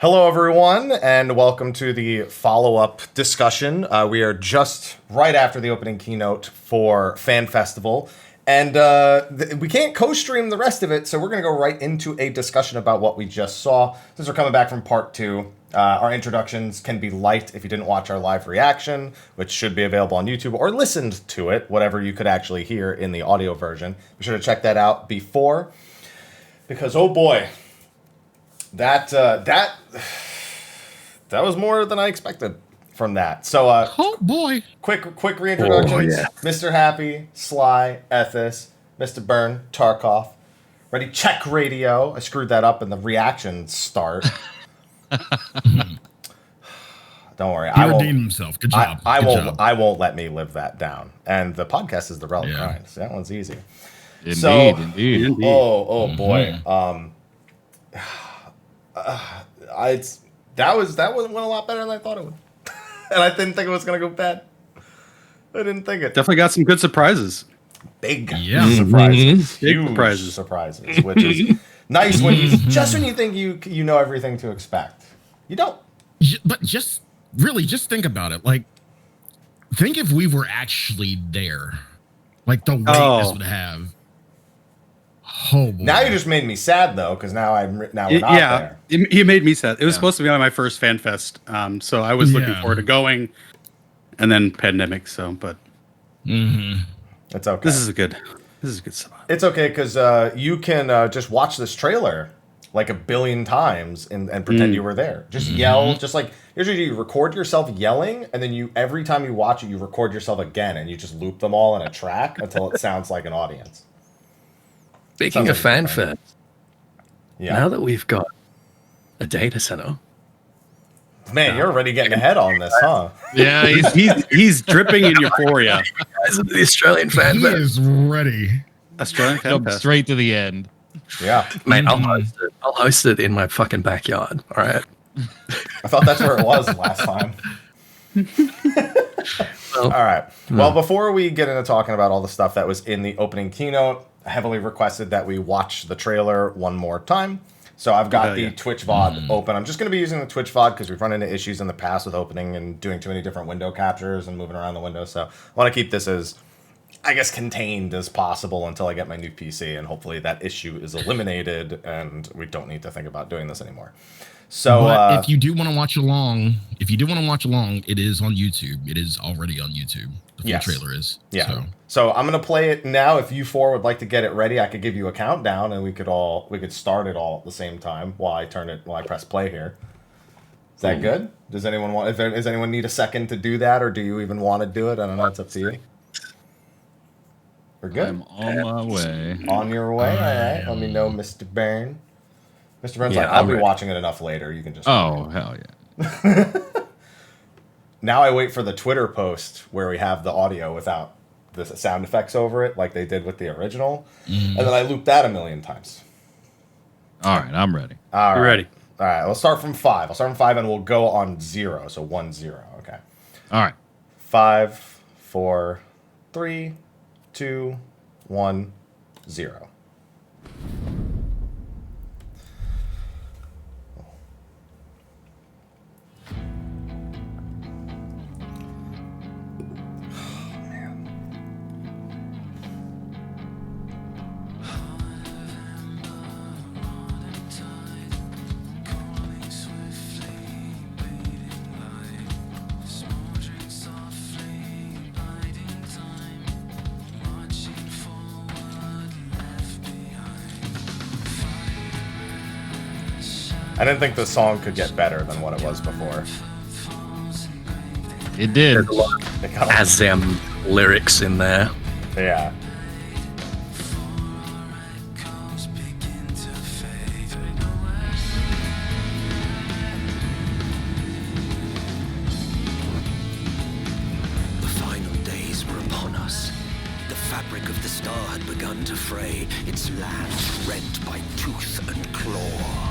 Hello, everyone, and welcome to the follow-up discussion. We are just right after the opening keynote for Fan Festival, and we can't co-stream the rest of it, so we're going to go right into a discussion about what we just saw. Since we're coming back from part 2, our introductions can be light if you didn't watch our live reaction, which should be available on YouTube, or listened to it, whatever you could actually hear in the audio version. Be sure to check that out before, because, oh boy... That was more than I expected from that. So, oh boy, quick reintroductions. Mr. Happy, Sly, Ethys, Mr. Byrne, Tarkoth, Readycheckraideo. I screwed that up in the reaction start. Don't worry, he redeemed himself. Good job. I won't let me live that down. And the podcast is the relevant grind, so that one's easy. Indeed. Oh boy. That went a lot better than I thought it would, and I didn't think it was gonna go bad. I didn't think it. Definitely got some good surprises. Big surprises, huge surprises, which is nice when you think you know everything to expect. You don't. But just think about it. Like, think if we were actually there, like the weight this would have. Oh, boy. Now you just made me sad though, because now we're not there. You made me sad. It was supposed to be on my first fan fest, so I was looking forward to going, and then pandemic. So, but it's okay. This is a good spot. It's okay because you can just watch this trailer like a billion times and pretend you were there. Just yell, just like usually you record yourself yelling, and then every time you watch it, you record yourself again, and you just loop them all in a track until it sounds like an audience. Speaking of fanfare, now that we've got a data center, man, you're already getting ahead on this, huh? Yeah, he's dripping in euphoria. The Australian fanfare is ready. Australian fanfare, straight to the end. Yeah, mate, I'll host it in my fucking backyard. All right. I thought that's where it was last time. All right. Well, before we get into talking about all the stuff that was in the opening keynote, heavily requested that we watch the trailer one more time. So I've got the Twitch VOD open. I'm just going to be using the Twitch VOD because we've run into issues in the past with opening and doing too many different window captures and moving around the window. So I want to keep this as, I guess, contained as possible until I get my new PC, and hopefully that issue is eliminated and we don't need to think about doing this anymore. So if you do want to watch along, it is on YouTube. It is already on YouTube. The full trailer is. Yeah. So I'm gonna play it now. If you four would like to get it ready, I could give you a countdown, and we could start it all at the same time while I press play here. Is that good? Does anyone need a second to do that, or do you even want to do it? I don't know. It's up to you. We're good. I'm on my way. On your way. All right. Let me know, Mr. Byrne. Mr. Byrne's like, I'll be watching it enough later. You can just. Oh, hell yeah. Now I wait for the Twitter post where we have the audio without the sound effects over it, like they did with the original. And then I loop that a million times. All right, I'm ready. All right. You're ready. All right, let's start from 5. I'll start from 5 and we'll go on 0. So 1-0. Okay. All right. 5, 4, 3, 2, 1, 0. I didn't think the song could get better than what it was before. It did. There's a lot of Azem lyrics in there. Yeah. The final days were upon us. The fabric of the star had begun to fray, its land rent by tooth and claw.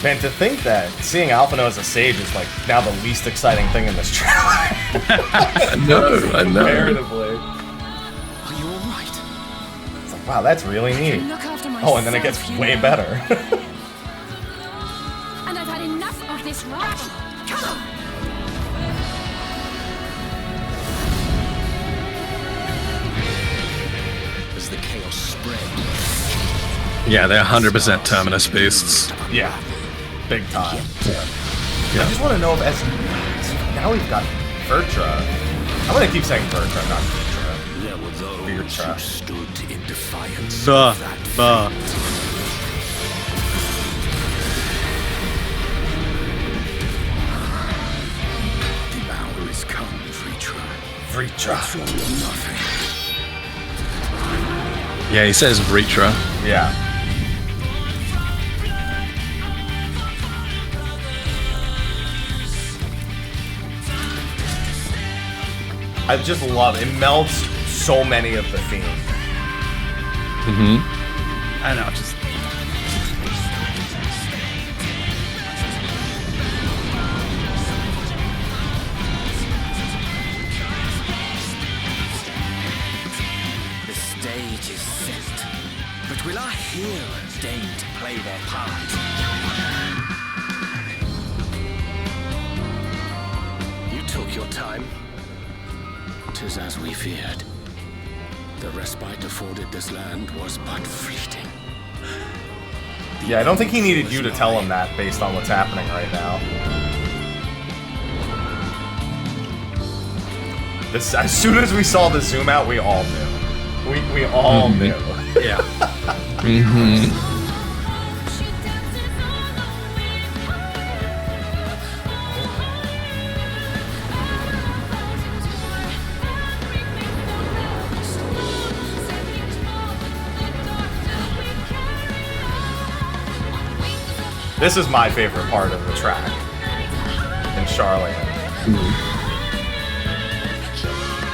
Man, to think that seeing Alphino as a sage is like now the least exciting thing in this trailer. I know. Comparatively. Are you all right? It's like, wow, that's really neat. Oh, and then it gets way better. And I've had enough of this rubbish. Come on. As the chaos spread. Yeah, they're 100% Terminus beasts. Yeah, big time. Yeah. I just want to know if now we've got Vertra. I'm gonna keep saying Vertra, not Vertra. There were those who stood in defiance Buh. of that Buh. fate. The hour is come, Vritra. It's all or nothing. Yeah, he says Vritra. Yeah. I just love it. It melts so many of the themes. Mm-hmm. I know, just The stage is set, but will our heroes deign to play their part? You took your time. 'Tis as we feared. The respite afforded this land was but fleeting. Yeah, I don't think he needed you to tell him that based on what's happening right now. This, as soon as we saw the zoom out, we all knew. We all knew. yeah. Mm-hmm. This is my favorite part of the track in Charlotte.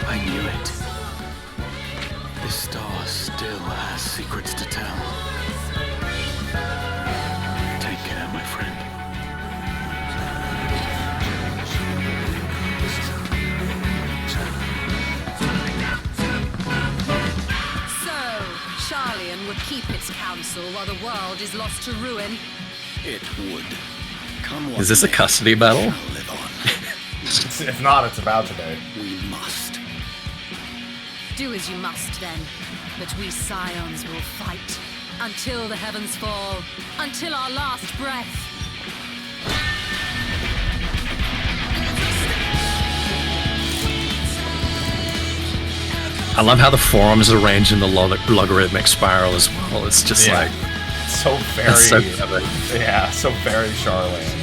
I knew it. This star still has secrets to tell. Take care, my friend. So, Charlian would keep its counsel while the world is lost to ruin. It would. Come what Is this a may, custody battle? shall live on. If not, it's about to be. We must. Do as you must then, but we scions will fight until the heavens fall, until our last breath. I love how the forums are arranged in the logarithmic spiral as well. It's just like so very, that's so clever. Yeah, so very Charlotte.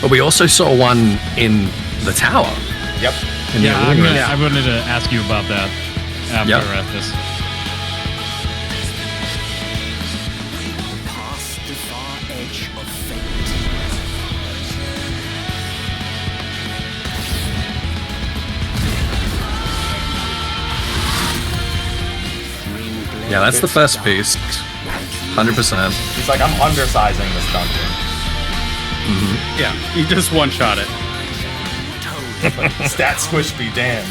But we also saw one in the tower. Yep. In the arena. I wanted to ask you about that after Ethys. Past the far edge of fate. Yeah, that's the first beast. 100%. He's like, I'm undersizing this dungeon. Yeah, you just one-shot it. Stat squish be damned.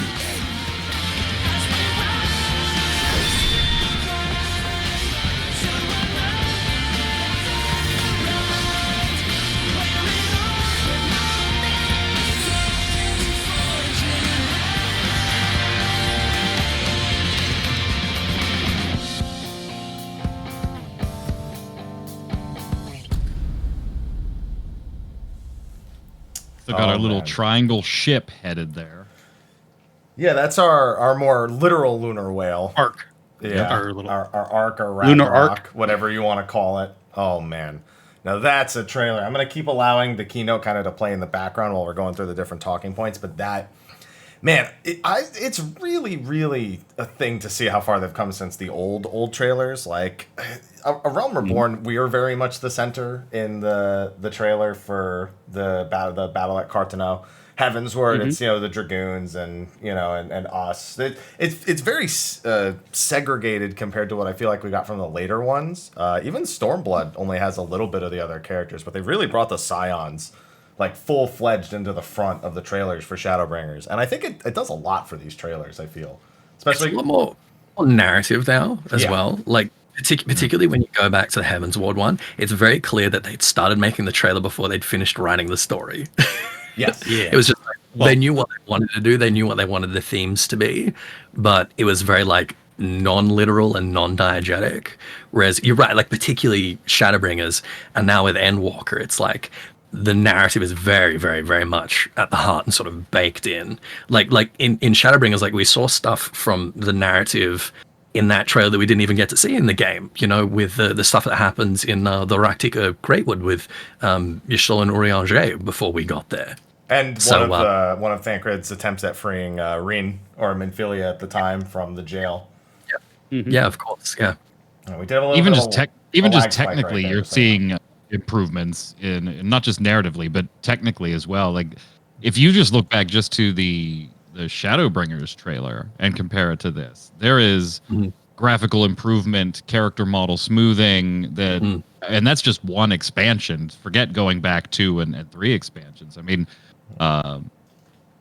Still got our little man. triangle ship headed there. Yeah, that's our more literal lunar whale. Arc. Yeah, Our little- our arc or Lunar Ragnarok, arc. whatever you want to call it. Oh man, now that's a trailer. I'm gonna keep allowing the keynote kind of to play in the background while we're going through the different talking points. But that, man, it's really a thing to see how far they've come since the old trailers. Like a Realm Reborn, we are very much the center in the trailer for the battle at Cartano. Heavensward, it's the Dragoons and and us. It's very segregated compared to what I feel like we got from the later ones. Even Stormblood only has a little bit of the other characters, but they've really brought the Scions like full-fledged into the front of the trailers for Shadowbringers, and I think it does a lot for these trailers. I feel, especially it's a lot more narrative now as well. Like particularly when you go back to the Heavensward one, it's very clear that they'd started making the trailer before they'd finished writing the story. Yes, it was just they knew what they wanted to do. They knew what they wanted the themes to be, but it was very like non-literal and non-diegetic. Whereas you're right, like particularly Shadowbringers, and now with Endwalker, it's like the narrative is very, very, very much at the heart and sort of baked in. Like in Shadowbringers, like we saw stuff from the narrative in that trailer that we didn't even get to see in the game, with the stuff that happens in the Raktika Greatwood with Yshtul and Urianger before we got there. And one of Thancred's attempts at freeing Reen or Minfilia at the time from the jail. Yeah, of course. Yeah. We did a little even just technically, you're seeing improvements in not just narratively, but technically as well. Like if you just look back just to the Shadowbringers trailer and compare it to this, there is graphical improvement, character model smoothing, and that's just one expansion. Forget going back 2 and 3 expansions. I mean,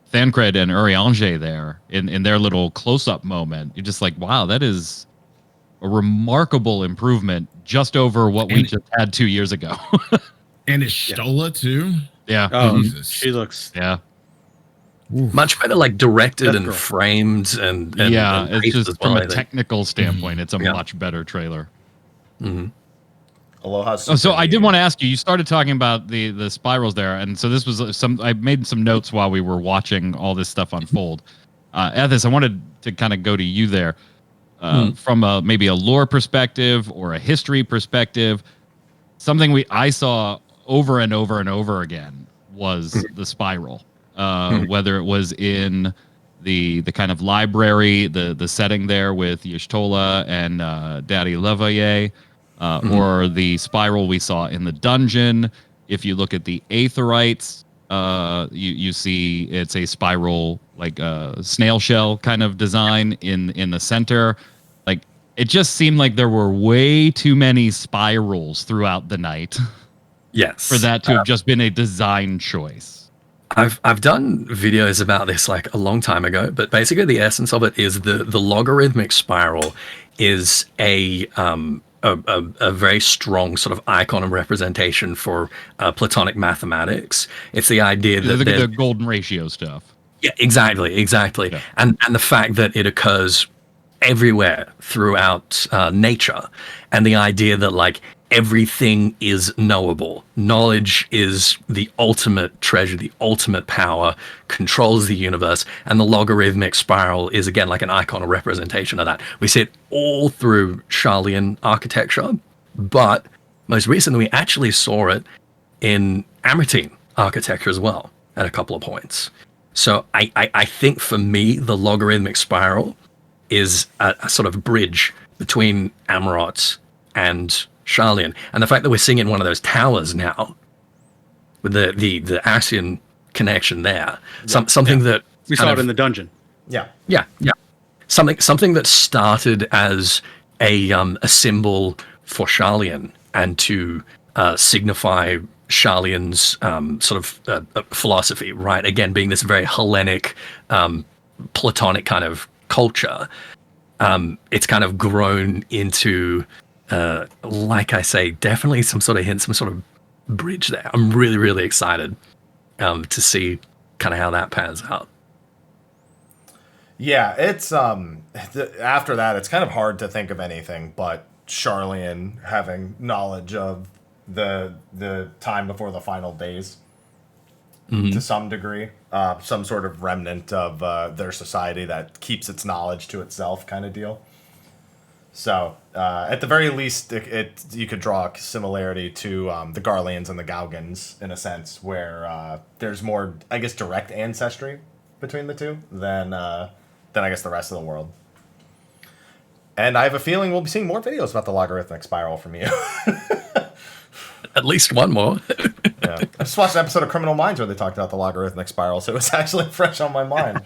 Thancred and Urianger there in their little close-up moment, you're just like, wow, that is a remarkable improvement just over what we just had 2 years ago. And it's Stola too. Yeah. Oh, Jesus. she looks much better, like directed and framed, and it's just well, from a technical standpoint, it's a much better trailer. Aloha. So I did want to ask you. You started talking about the spirals there, and so this was I made some notes while we were watching all this stuff unfold. Ethys, I wanted to kind of go to you there. From maybe a lore perspective or a history perspective, something I saw over and over and over again was the spiral. Whether it was in the kind of library, the setting there with Y'shtola and Daddy Levaye, or the spiral we saw in the dungeon. If you look at the Aetherites, you see it's a spiral, like a snail shell kind of design in the center. Like it just seemed like there were way too many spirals throughout the night. Yes, for that to have just been a design choice. I've done videos about this like a long time ago, but basically the essence of it is the logarithmic spiral is a very strong sort of icon and representation for Platonic mathematics. It's the idea that the golden ratio stuff. Yeah, exactly. Yeah. And the fact that it occurs everywhere throughout nature, and the idea that like everything is knowable. Knowledge is the ultimate treasure, the ultimate power, controls the universe, and the logarithmic spiral is again like an icon or representation of that. We see it all through Sharlayan architecture, but most recently we actually saw it in Amyrtine architecture as well at a couple of points. So I think for me, the logarithmic spiral is a sort of bridge between Amarot and Sharlayan, and the fact that we're seeing it in one of those towers now, with the Ascian connection there, something that we saw it in the dungeon. Yeah. Something that started as a symbol for Sharlayan and to signify Sharlayan's sort of philosophy, right? Again, being this very Hellenic, Platonic kind of culture. It's kind of grown into, like I say, definitely some sort of hint, some sort of bridge there. I'm really, really excited to see kind of how that pans out. Yeah, it's after that, it's kind of hard to think of anything but Sharlayan having knowledge of the time before the final days to some degree, some sort of remnant of their society that keeps its knowledge to itself kind of deal. So at the very least, you could draw a similarity to the Garleans and the Gaugans in a sense, where there's more, I guess, direct ancestry between the two than I guess the rest of the world. And I have a feeling we'll be seeing more videos about the logarithmic spiral from you. At least one more. Yeah. I just watched an episode of Criminal Minds where they talked about the logarithmic spiral, so it was actually fresh on my mind.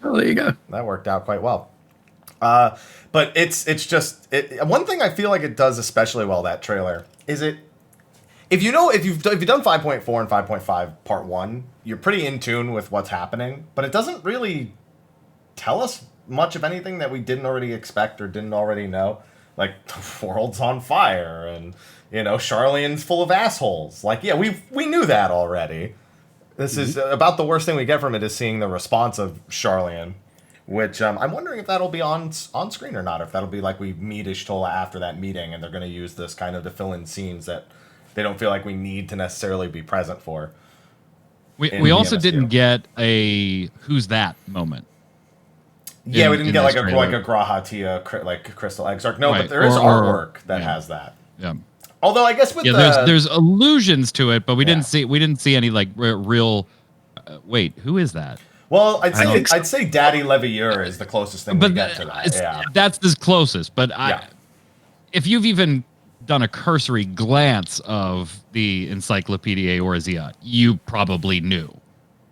Oh, there you go. That worked out quite well. But it's just one thing I feel like it does especially well, that trailer, is it. If you've done 5.4 and 5.5 part 1, you're pretty in tune with what's happening, but it doesn't really tell us much of anything that we didn't already expect or didn't already know. Like, the world's on fire, and, Sharlayan's full of assholes. Like, yeah, we knew that already. This is about the worst thing we get from it, is seeing the response of Sharlayan, which I'm wondering if that'll be on screen or not, if that'll be like we meet Y'shtola after that meeting, and they're going to use this kind of to fill in scenes that they don't feel like we need to necessarily be present for. We also didn't get a who's that moment. Yeah, we didn't get like a Grahatia like Crystal Exarch. No, right. But there is artwork that has that. Yeah. Although I guess with there's allusions to it, but we didn't see any like real. Wait, who is that? Well, I'd say Daddy Levieur is the closest thing we get to that. Yeah, that's the closest. But if you've even done a cursory glance of the Encyclopedia Eorzea, you probably knew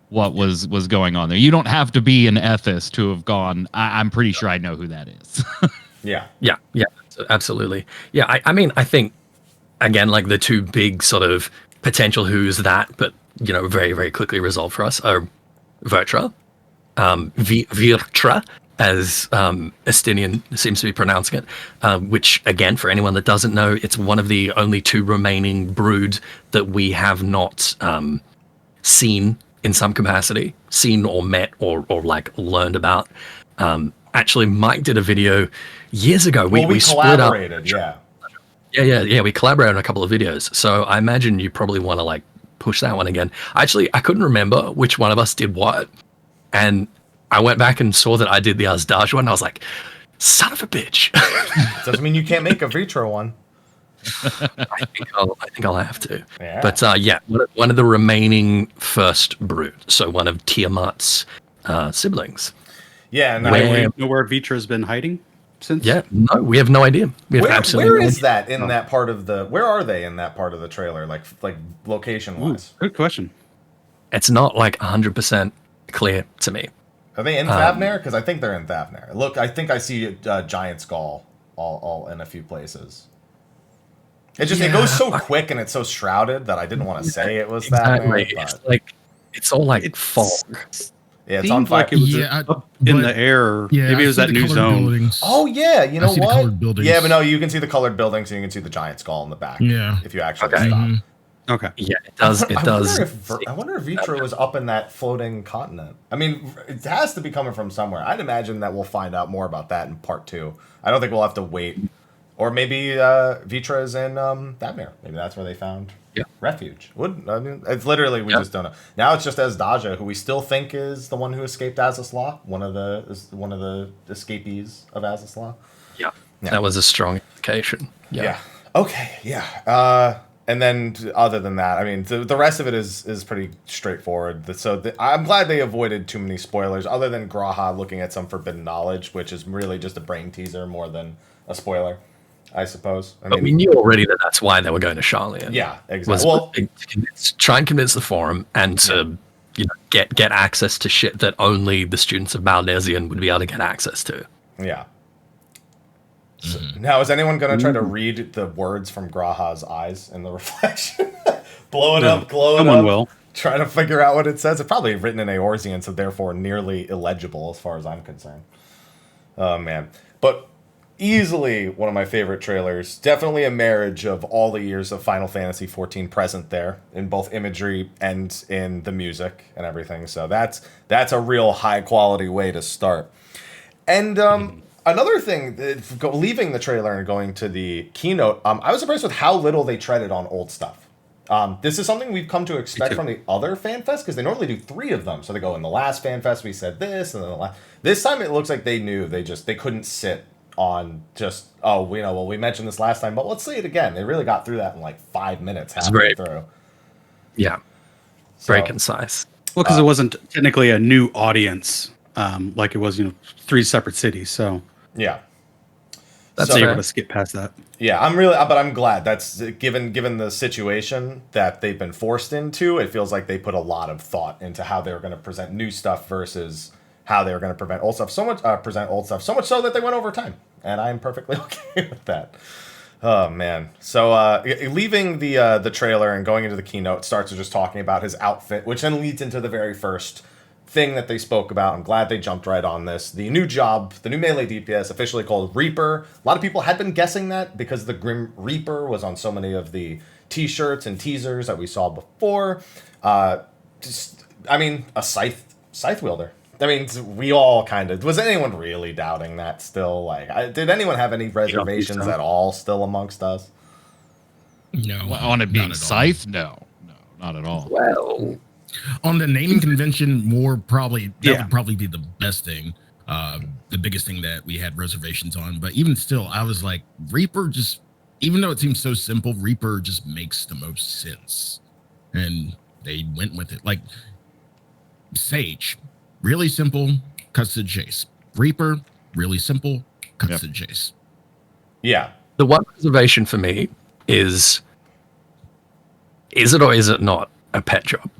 what was going on there. You don't have to be an Ethys to have gone, I'm pretty sure I know who that is. Yeah, absolutely. Yeah, I mean, I think, again, like the two big sort of potential who's that, but, very, very quickly resolved for us are Virtra, Virtra, as Estinian seems to be pronouncing it, which, again, for anyone that doesn't know, it's one of the only two remaining brood that we have not seen in some capacity, seen or met or like learned about. Actually, Mike did a video years ago. We split up. Yeah. We collaborated on a couple of videos. So I imagine you probably want to like push that one again. Actually, I couldn't remember which one of us did what, and I went back and saw that I did the Azdaj one. I was like, son of a bitch. Doesn't mean you can't make a Vitra one. I think I'll have to. Yeah. But one of the remaining first brood. So one of Tiamat's siblings. Yeah. And we know where Vitra's been hiding since? Yeah. No, we have no idea. Where is that in that part of the? Where are they in that part of the trailer? Like location wise. Good question. It's not like 100% clear to me. Are they in Thavnair? Because I think they're in Thavnair. Look, I think I see Giant Skull all in a few places. It goes so quick and it's so shrouded that I didn't want to say it was Thavnair. It's all like fog. Yeah, it's on fire. Like it was up in the air. Yeah, maybe it was that new zone. Buildings. Oh yeah, you know what? Yeah, but no, you can see the colored buildings and you can see the giant skull in the back. Yeah, if you actually stop. Okay. Yeah, it does. I wonder if Vitra was up in that floating continent. I mean, it has to be coming from somewhere. I'd imagine that we'll find out more about that in part 2. I don't think we'll have to wait. Or maybe Vitra is in Thavnair. Maybe that's where they found refuge. It's literally, we just don't know. Now it's just Azdaja, who we still think is the one who escaped Azazla, one of the escapees of Azazla. Yeah, that was a strong indication. Yeah. Okay. Yeah. And then, other than that, I mean, the rest of it is pretty straightforward. I'm glad they avoided too many spoilers, other than Graha looking at some forbidden knowledge, which is really just a brain teaser more than a spoiler, I suppose. But we knew already that that's why they were going to Sharlayan. Yeah, exactly. Try and convince the forum and to get access to shit that only the students of Baldesion would be able to get access to. Yeah. So, now, is anyone going to try to read the words from Graha's eyes in the reflection? Blow it up, glow it up. Someone will. Try to figure out what it says. It's probably written in Eorzean, so therefore nearly illegible as far as I'm concerned. Oh, man. But easily one of my favorite trailers. Definitely a marriage of all the years of Final Fantasy XIV present there, in both imagery and in the music and everything. So that's a real high-quality way to start. And another thing, leaving the trailer and going to the keynote, I was impressed with how little they treaded on old stuff. This is something we've come to expect from the other FanFests, because they normally do 3 of them. So they go, in the last FanFest we said this, and then this time it looks like they knew they couldn't sit on just, we mentioned this last time, but let's say it again. They really got through that in like 5 minutes halfway through. Yeah. Very concise. Well, because it wasn't technically a new audience, like it was, 3 separate cities. So yeah. That's so fair. able to skip past that. Yeah, but I'm glad that's given the situation that they've been forced into. It feels like they put a lot of thought into how they were going to present new stuff versus how they were going to present old stuff. So much so that they went over time, and I'm perfectly okay with that. Oh man! So leaving the trailer and going into the keynote starts with just talking about his outfit, which then leads into the very first thing that they spoke about. I'm glad they jumped right on this. The new job, the new melee DPS, officially called Reaper. A lot of people had been guessing that because the Grim Reaper was on so many of the t-shirts and teasers that we saw before. A scythe wielder. I mean, we all kind of... Was anyone really doubting that still? Did anyone have any reservations at all still amongst us? No. On it being Scythe? No, not at all. Well, on the naming convention, would probably be the best thing, the biggest thing that we had reservations on. But even still, I was like, Reaper just, even though it seems so simple, Reaper just makes the most sense. And they went with it. Like, Sage, really simple, cuts to the chase. Reaper, really simple, cuts to the chase. Yeah. the one reservation for me is it or is it not a pet job?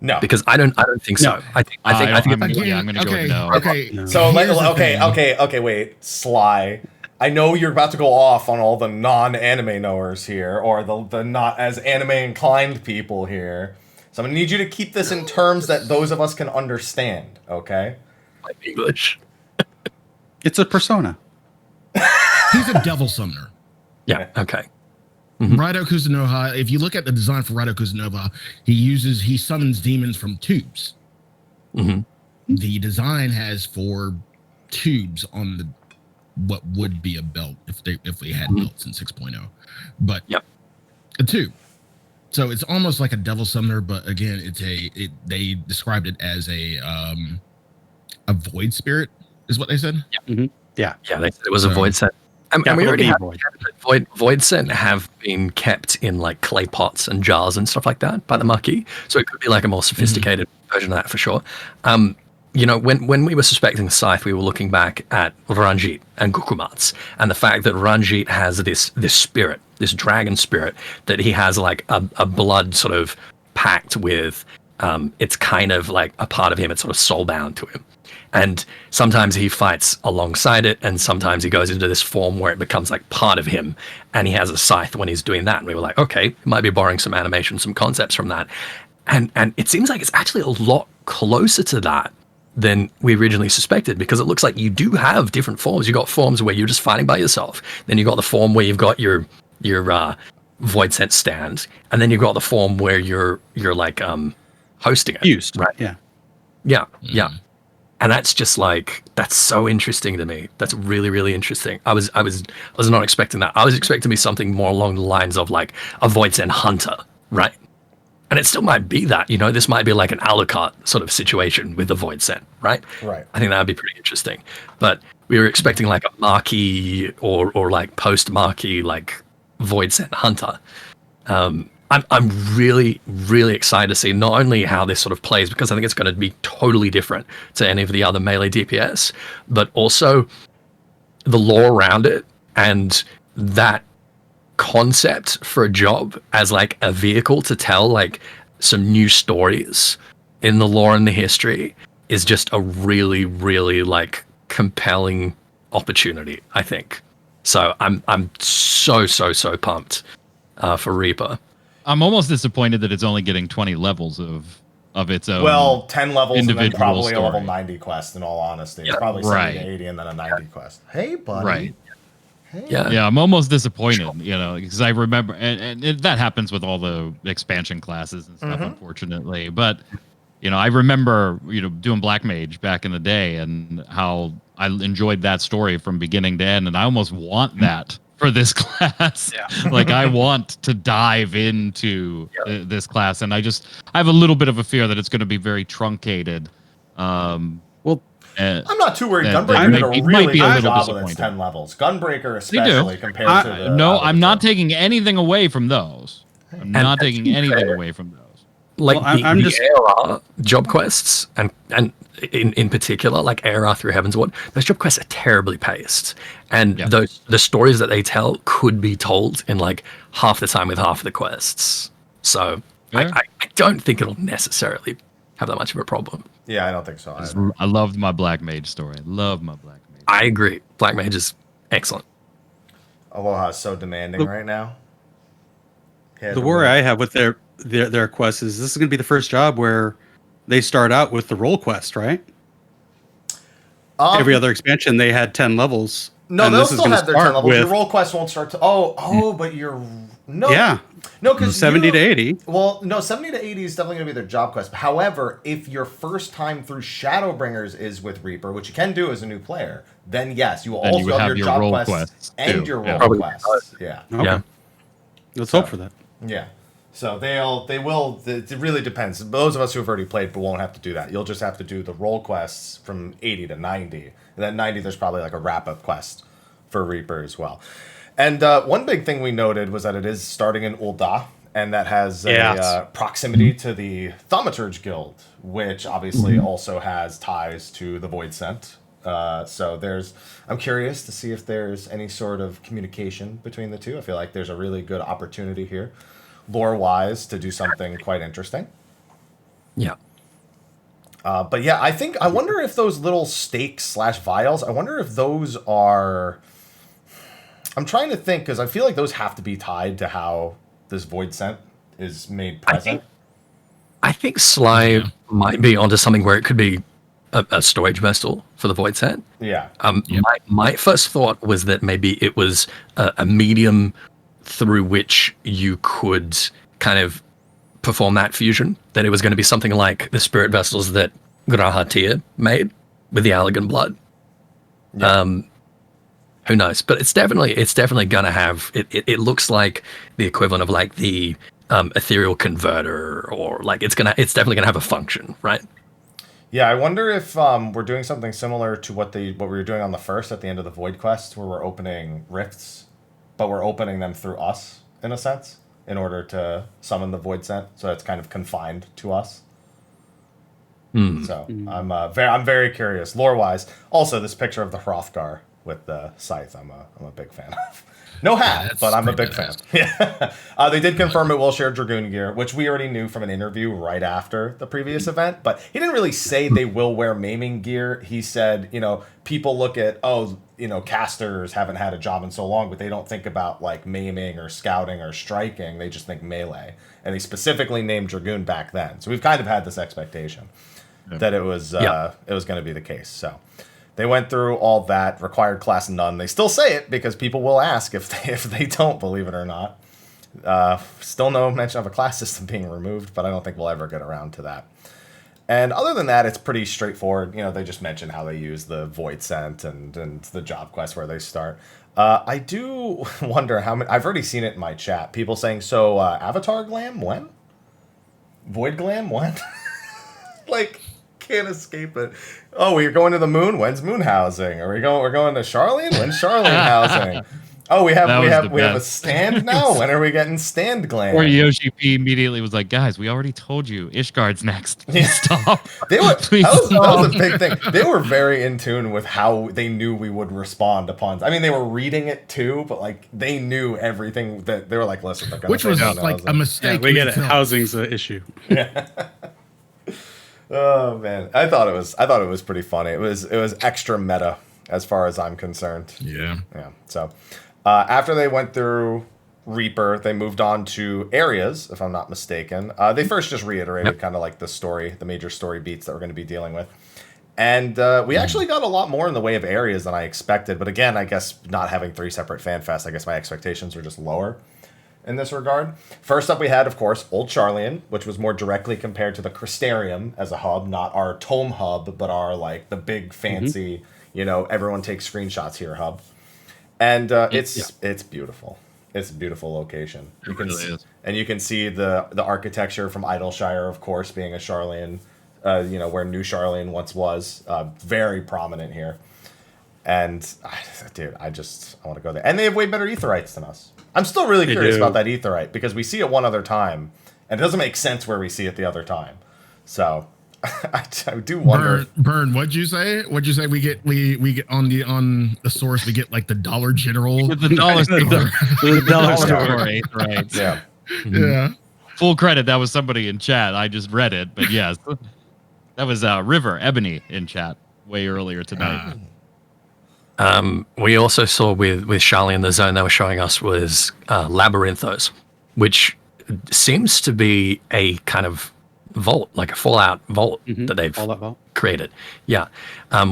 No, because I don't think so. No. I think I'm it's going to go with no. Okay. No. So Here's okay, wait, Sly. I know you're about to go off on all the non-anime knowers here, or the not as anime inclined people here. So I'm gonna need you to keep this in terms that those of us can understand. Okay. like English. It's a persona. He's a devil summoner. Yeah. Okay. Raido Kusanova, if you look at the design for Raido Kusanova, he summons demons from tubes. Mm-hmm. The design has 4 tubes on what would be a belt if we had belts in 6.0. But a tube. So it's almost like a devil summoner, but again, they described it as a void spirit, is what they said. Yeah. Mm-hmm. Yeah. Yeah, they said it was a void set. And we already have void scent have been kept in like clay pots and jars and stuff like that by the Maki. So it could be like a more sophisticated version of that for sure. You know, when we were suspecting Scythe, we were looking back at Ranjit and Gukumats and the fact that Ranjit has this spirit, this dragon spirit that he has like a blood sort of pact with. It's kind of like a part of him. It's sort of soul bound to him. And sometimes he fights alongside it, and sometimes he goes into this form where it becomes like part of him, and he has a scythe when he's doing that. And we were like, okay, he might be borrowing some animation, some concepts from that. And it seems like it's actually a lot closer to that than we originally suspected, because it looks like you do have different forms. You got forms where you're just fighting by yourself. Then you got the form where you've got your void scent stand, and then you've got the form where you're like hosting it. Used, right? Yeah. Yeah. Yeah. And that's just like, that's so interesting to me. That's really, really interesting. I was not expecting that. I was expecting to be something more along the lines of like a Void Scent hunter, right? And it still might be that, you know, this might be like an Alucard sort of situation with the Void Scent, right? Right. I think that would be pretty interesting. But we were expecting like a marquee or like post-marquee like Void Scent hunter. I'm really, really excited to see not only how this sort of plays, because I think it's going to be totally different to any of the other melee DPS, but also the lore around it and that concept for a job as like a vehicle to tell like some new stories in the lore and the history is just a really, really like compelling opportunity, I think. So I'm so pumped for Reaper. I'm almost disappointed that it's only getting 20 levels of its own. Well, 10 levels and then individual probably story. a level 90 quest, in all honesty. It's probably 70 to 80 and then a 90 quest. Hey, buddy. Right. Hey. Yeah, I'm almost disappointed, you know, because I remember, and that happens with all the expansion classes and stuff, unfortunately. But, you know, I remember, you know, doing Black Mage back in the day and how I enjoyed that story from beginning to end. And I almost want that for this class. Yeah. Like I want to dive into this class, and I have a little bit of a fear that it's going to be very truncated. I'm not too worried. Gunbreaker might did a be really a good little job with its disappointing. 10 levels. Gunbreaker especially compared to the No, other I'm not two. taking anything away from those. I'm not taking anything away from those. Like I'm the just ARR job quests, and in particular, like ARR through Heaven's Ward, those job quests are terribly paced, and the stories that they tell could be told in like half the time with half the quests. So I don't think it'll necessarily have that much of a problem. Yeah, I don't think so either. I loved my Black Mage story. I love my Black Mage. I agree. Black Mage is excellent. Aloha is so demanding right now. The worry I have with their quests is this is going to be the first job where they start out with the role quest, right? Every other expansion they had 10 levels. No, they'll still have their 10 levels. Your role quest won't start to. But you're no, because 70 to 80. Well, no, 70 to 80 is definitely going to be their job quest. However, if your first time through Shadowbringers is with Reaper, which you can do as a new player, then yes, you will also have your job quests and your role quests. Yeah. Okay. Yeah. Let's hope for that. Yeah. So they will. It really depends. Those of us who have already played but won't have to do that. You'll just have to do the role quests from 80 to 90. And then 90, there's probably like a wrap-up quest for Reaper as well. And one big thing we noted was that it is starting in Ul'dah, and that has a proximity to the Thaumaturge Guild, which obviously also has ties to the Void Scent. So I'm curious to see if there's any sort of communication between the two. I feel like there's a really good opportunity here, lore-wise, to do something quite interesting. Yeah. But yeah, I wonder if those little stakes/vials, I wonder if those are... I'm trying to think, because I feel like those have to be tied to how this Void Scent is made present. I think Sly might be onto something where it could be a storage vessel for the Void Scent. Yeah. My first thought was that maybe it was a medium through which you could kind of perform that fusion, that it was going to be something like the spirit vessels that Grahatir made with the Allagan blood. Yeah. Who knows? But it's definitely going to have it looks like the equivalent of like the ethereal converter, or like it's definitely gonna have a function, right? Yeah, I wonder if we're doing something similar to what we were doing on the first at the end of the Void Quest, where we're opening rifts, but we're opening them through us in a sense, in order to summon the Void Scent, so it's kind of confined to us. So I'm very curious, lore wise. Also, this picture of the Hrothgar with the scythe, I'm a big fan of. No hat, but I'm a big fan. Yeah. They did confirm it will share Dragoon gear, which we already knew from an interview right after the previous event, but he didn't really say they will wear maiming gear. He said, people look at, casters haven't had a job in so long, but they don't think about like maiming or scouting or striking. They just think melee. And he specifically named Dragoon back then. So we've kind of had this expectation that it was going to be the case. So they went through all that, required class none. They still say it because people will ask if they don't, believe it or not. Still no mention of a class system being removed, but I don't think we'll ever get around to that. And other than that, it's pretty straightforward. They just mention how they use the Void Scent and the job quest where they start. I do wonder how many... I've already seen it in my chat. People saying, so Avatar Glam, when? Void Glam, when? Like... Can't escape it. Oh, we're going to the moon. When's moon housing? We're going to Charlene. When's Charlene housing? Oh, we have a stand now. When are we getting stand glam? Or Yoshi P immediately was like, guys, we already told you Ishgard's next. Please stop. That was a big thing. They were very in tune with how they knew we would respond upon. I mean, they were reading it too, but like they knew everything that they were like, listen, which was like a mistake. Yeah, we get it. Housing's the issue. Yeah. Oh man, I thought it was pretty funny. It was extra meta as far as I'm concerned. Yeah. So after they went through Reaper, they moved on to areas, if I'm not mistaken. They first just reiterated kind of like the major story beats that we're going to be dealing with, and we actually got a lot more in the way of areas than I expected. But again, I guess not having 3 separate fan fests, I guess my expectations were just lower in this regard. First up, we had, of course, Old Charlian, which was more directly compared to the Crystarium as a hub, not our Tome hub, but our like the big fancy, everyone takes screenshots here hub. And it's beautiful. It's a beautiful location. It really is. And you can see the architecture from Idleshire, of course, being a Charlian, where New Charlian once was, very prominent here. And dude, I want to go there. And they have way better Aetherites than us. I'm still really curious about that Aetherite because we see it one other time and it doesn't make sense where we see it the other time. So I do wonder. Burn, what'd you say? We get on the source. We get like the Dollar General, The dollar store. The dollar store. Right. Yeah. Yeah. Full credit. That was somebody in chat. I just read it, but yes, that was River Ebony in chat way earlier tonight. We also saw with Charlie in the zone they were showing us was Labyrinthos, which seems to be a kind of vault, like a Fallout vault that they've created. Yeah.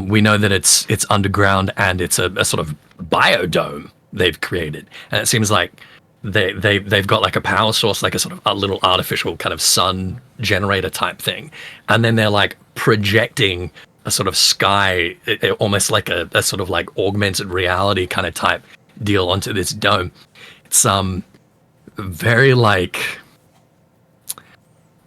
We know that it's underground and it's a sort of biodome they've created. And it seems like they've got like a power source, like a sort of a little artificial kind of sun generator type thing. And then they're like projecting a sort of sky, almost like a sort of like augmented reality kind of type deal onto this dome. It's very like,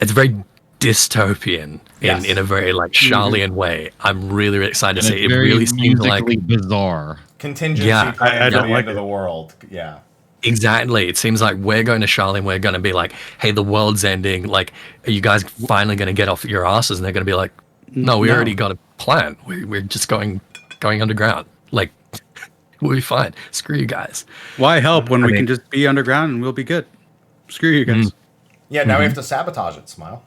it's very dystopian in a very like Charlian way. I'm really, really excited to see it. It really seems like bizarre. Contingency plan I for don't the like end of the world. Yeah. Exactly. It seems like we're going to Charlene. We're going to be like, hey, the world's ending. Like, are you guys finally going to get off your asses? And they're going to be like, no, we already got a plan. We're just going underground. Like, we'll be fine. Screw you guys. Why help when we can just be underground and we'll be good? Screw you guys. Yeah, now we have to sabotage it, Smile.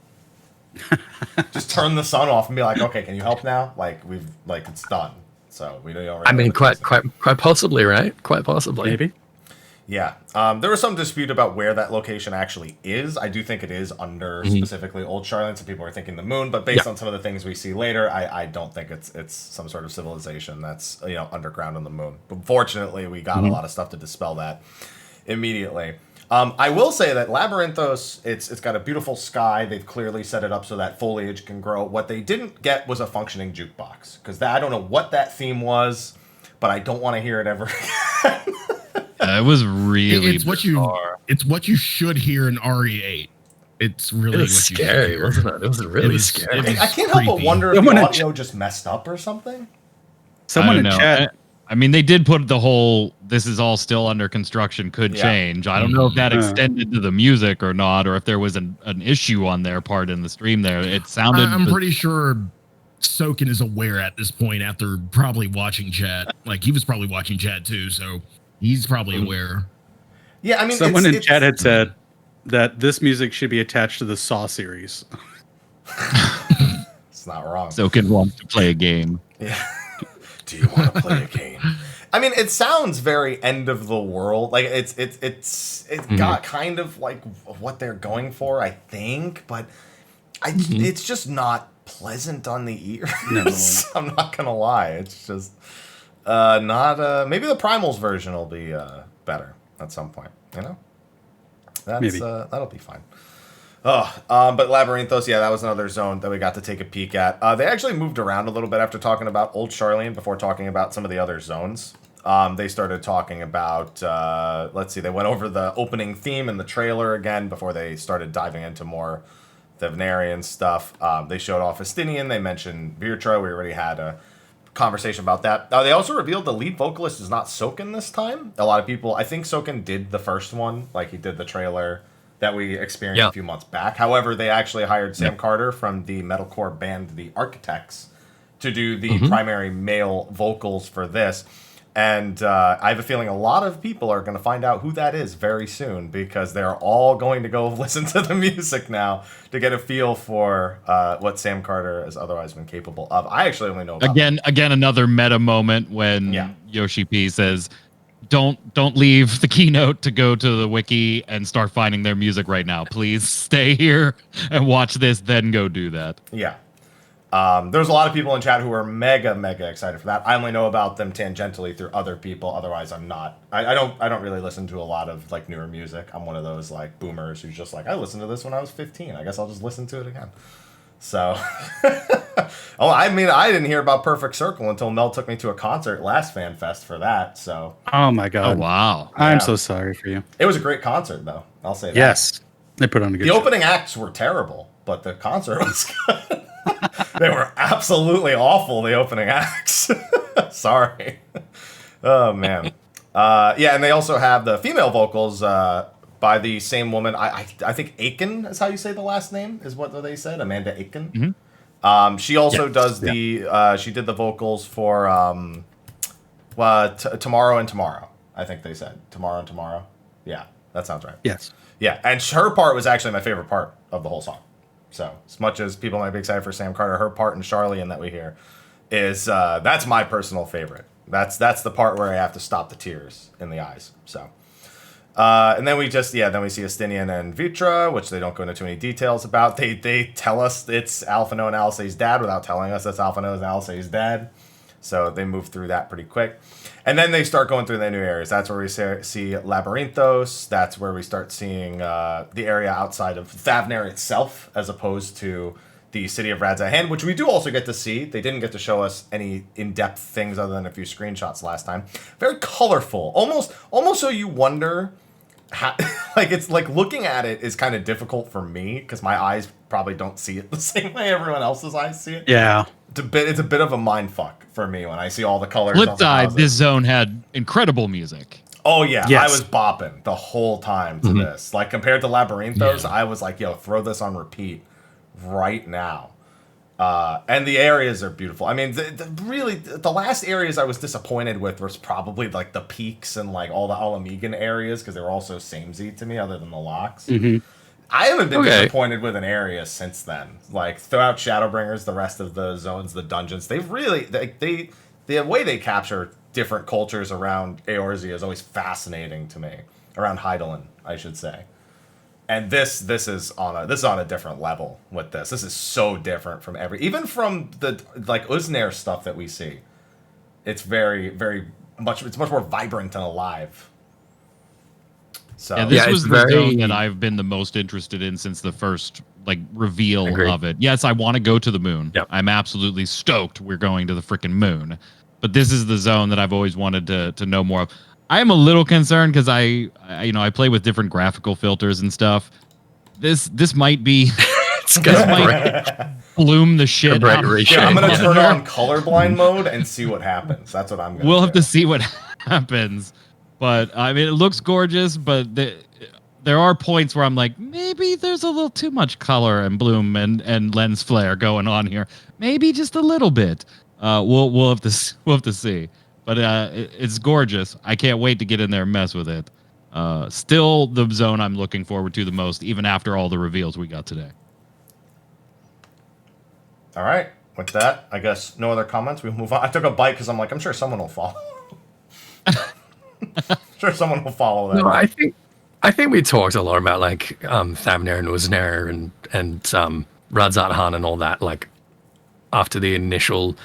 Just turn the sun off and be like, okay, can you help now? Like, it's done. So we already. I mean, quite possibly, right? Quite possibly. Maybe. Yeah. There was some dispute about where that location actually is. I do think it is under specifically Old Charlotte. Some people are thinking the moon, but based on some of the things we see later, I don't think it's some sort of civilization that's underground on the moon. But fortunately, we got a lot of stuff to dispel that immediately. I will say that Labyrinthos, it's got a beautiful sky. They've clearly set it up so that foliage can grow. What they didn't get was a functioning jukebox, because I don't know what that theme was, but I don't want to hear it ever again. It was really it's what you should hear in RE8. It's really scary, wasn't it? It was really scary. I can't help but wonder if the audio just messed up or something. Someone in chat. I mean, they did put the whole "this is all still under construction" could change. I don't know if that extended to the music or not, or if there was an issue on their part in the stream there. It sounded. I'm pretty sure Soken is aware at this point after probably watching chat. Like, he was probably watching chat too, so he's probably aware. Yeah, I mean, someone in chat had said that this music should be attached to the Saw series. It's not wrong. Soken wants to play a game. Yeah. Do you want to play a game? I mean, it sounds very end of the world. Like it's got kind of like what they're going for, I think, but it's just not pleasant on the ears. No. I'm not gonna lie. It's just not. Maybe the Primals version will be better at some point. Maybe that'll be fine. But Labyrinthos, that was another zone that we got to take a peek at. They actually moved around a little bit after talking about Old Charlian before talking about some of the other zones. They started talking about, they went over the opening theme in the trailer again before they started diving into more the Venarian stuff. They showed off Estinian. They mentioned Virtra. We already had a conversation about that. They also revealed the lead vocalist is not Soken this time. A lot of people, I think Soken did the first one, like he did the trailer that we experienced a few months back. However, they actually hired Sam Carter from the metalcore band The Architects to do the primary male vocals for this. And I have a feeling a lot of people are going to find out who that is very soon, because they're all going to go listen to the music now to get a feel for what Sam Carter has otherwise been capable of. I actually only know about again another meta moment when Yoshi P says, Don't leave the keynote to go to the wiki and start finding their music right now. Please stay here and watch this, then go do that. Yeah. There's a lot of people in chat who are mega excited for that. I only know about them tangentially through other people. Otherwise, I'm not. I don't really listen to a lot of like newer music. I'm one of those like boomers who's just like, I listened to this when I was 15. I guess I'll just listen to it again. So, I mean, I didn't hear about Perfect Circle until Mel took me to a concert last Fan Fest for that. So, oh my god, oh wow, I'm so sorry for you. It was a great concert, though. I'll say that. Yes, they put on a good. The opening acts were terrible, but the concert was good. They were absolutely awful. The opening acts. Sorry. Oh man. And they also have the female vocals. by the same woman. I think Aiken is how you say the last name, is what they said. Amanda Aiken. She also does she did the vocals for Tomorrow and Tomorrow. I think they said Tomorrow and Tomorrow. Yeah, that sounds right. Yes. Yeah, and her part was actually my favorite part of the whole song. So as much as people might be excited for Sam Carter, her part in Charlene that we hear is that's my personal favorite. That's the part where I have to stop the tears in the eyes. So. And then we see Estinian and Vitra, which they don't go into too many details about. They tell us it's Alphino and Alisae's dad without telling us that's Alphino and Alisae's dad. So they move through that pretty quick. And then they start going through the new areas. That's where we see Labyrinthos. That's where we start seeing the area outside of Thavnair itself, as opposed to the city of Radzahan, which we do also get to see. They didn't get to show us any in-depth things other than a few screenshots last time. Very colorful. Almost so you wonder... it's like looking at it is kind of difficult for me because my eyes probably don't see it the same way everyone else's eyes see it. Yeah, it's a bit of a mind fuck for me when I see all the colors. Flip side, this zone had incredible music. Oh yeah, yes. I was bopping the whole time to this. Like compared to Labyrinthos, I was like, yo, throw this on repeat right now. And the areas are beautiful. I mean, the last areas I was disappointed with was probably like the peaks and like all the Alamegan areas because they were all so samey to me, other than the locks. Mm-hmm. I haven't been disappointed with an area since then. Like throughout Shadowbringers, the rest of the zones, the dungeons, they've really the way they capture different cultures around Eorzea is always fascinating to me. Around Hydaelyn, I should say. And this is on a different level with this. This is so different from even from the like Uznair stuff that we see. It's it's much more vibrant and alive. So yeah, this was the zone that I've been the most interested in since the first reveal of it. Yes, I want to go to the moon. Yep. I'm absolutely stoked we're going to the freaking moon. But this is the zone that I've always wanted to know more of. I am a little concerned because I play with different graphical filters and stuff. This might be bloom the shit out of Yeah, I'm gonna turn on colorblind mode and see what happens. That's what I'm gonna We'll have to see what happens. But I mean, it looks gorgeous, but there are points where I'm like, maybe there's a little too much color and bloom and lens flare going on here. Maybe just a little bit. We'll have to see. But it's gorgeous. I can't wait to get in there and mess with it. Still the zone I'm looking forward to the most, even after all the reveals we got today. All right. With that, I guess no other comments. We move on. I took a bite because I'm sure someone will follow. Sure someone will follow that. No, I think we talked a lot about Thavnair and Uznair and Radzat-Han and all that after the initial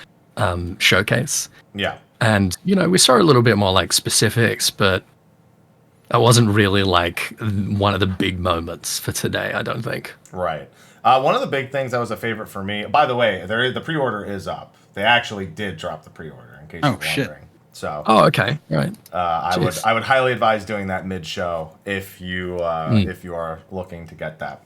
showcase. Yeah. And, we saw a little bit more specifics, but that wasn't really one of the big moments for today, I don't think. Right. One of the big things that was a favorite for me, by the way, the pre-order is up. They actually did drop the pre-order, in case you're wondering. Shit. So. Oh, okay. Right. I would highly advise doing that mid-show if you are looking to get that.